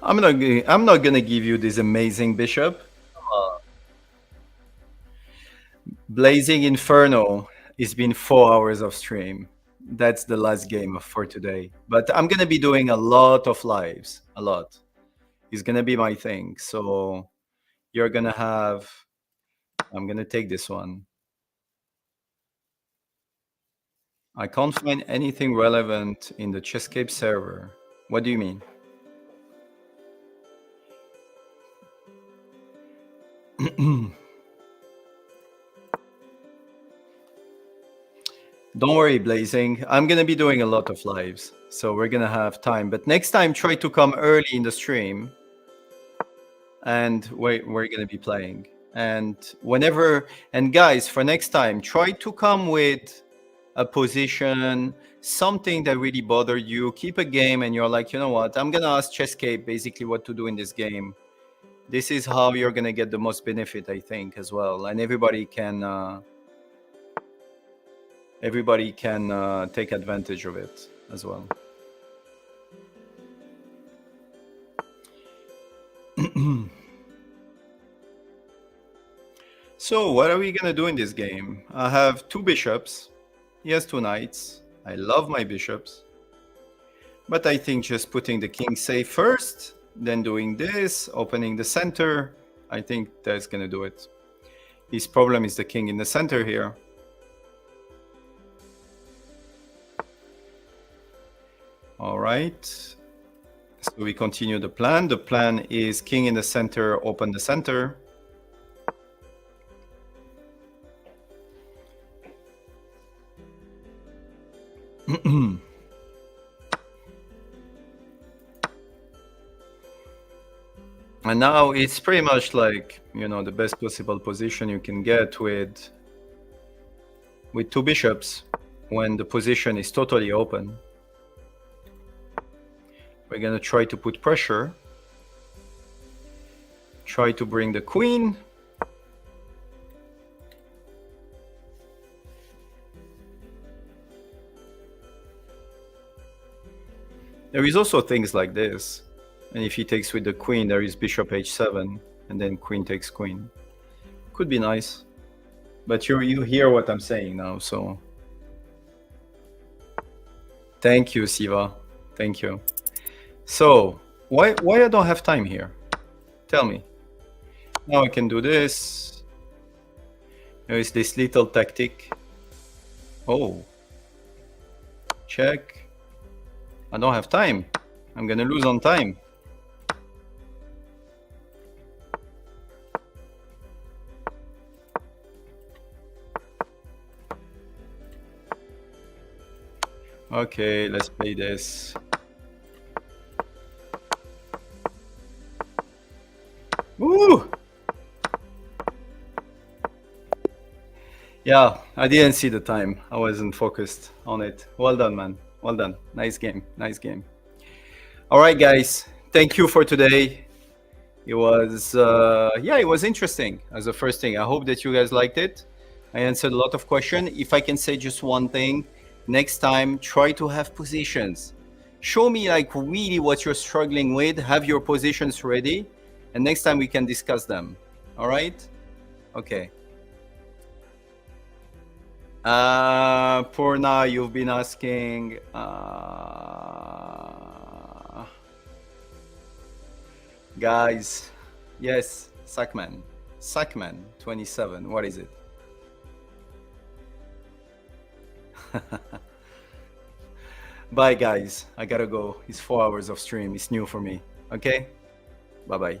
I'm not gonna give you this amazing bishop. Blazing Inferno. It's been 4 hours of stream. That's the last game for today. But I'm gonna be doing a lot of lives. A lot. It's gonna be my thing. So you're gonna have. I'm gonna take this one. I can't find anything relevant in the Chesscape server. What do you mean? Don't worry, Blazing. I'm going to be doing a lot of lives, so we're going to have time. But next time, try to come early in the stream, and we're going to be playing. And whenever, and guys, for next time, try to come with a position, something that really bothered you. Keep a game, and you're like, you know what? I'm going to ask Chesscape basically what to do in this game. This is how you're going to get the most benefit, I think, as well. And everybody can take advantage of it as well. So what are we going to do in this game? I have 2 bishops. He has 2 knights. I love my bishops. But I think just putting the king safe first, then doing this, opening the center, I think that's going to do it. His problem is the king in the center here. All right. So we continue the plan. The plan is king in the center, open the center. And now it's pretty much like, you know, the best possible position you can get with 2 bishops when the position is totally open. We're going to try to put pressure. Try to bring the queen. There is also things like this. And if he takes with the queen, there is bishop h7, and then queen takes queen. Could be nice. But you hear what I'm saying now, so. Thank you, Siva. Thank you. So, why I don't have time here? Tell me. Now I can do this. There is this little tactic. Oh. Check. I don't have time. I'm gonna lose on time. Okay, let's play this. Woo! Yeah, I didn't see the time. I wasn't focused on it. Well done, man. Well done. Nice game. Nice game. All right, guys. Thank you for today. It was, it was interesting as the first thing. I hope that you guys liked it. I answered a lot of questions. If I can say just one thing, next time, try to have positions. Show me like really what you're struggling with. Have your positions ready. And next time we can discuss them. All right? Okay. Purna, you've been asking. Guys, yes, Sackman 27. What is it? Bye, guys. I gotta go. It's 4 hours of stream. It's new for me. Okay? Bye-bye.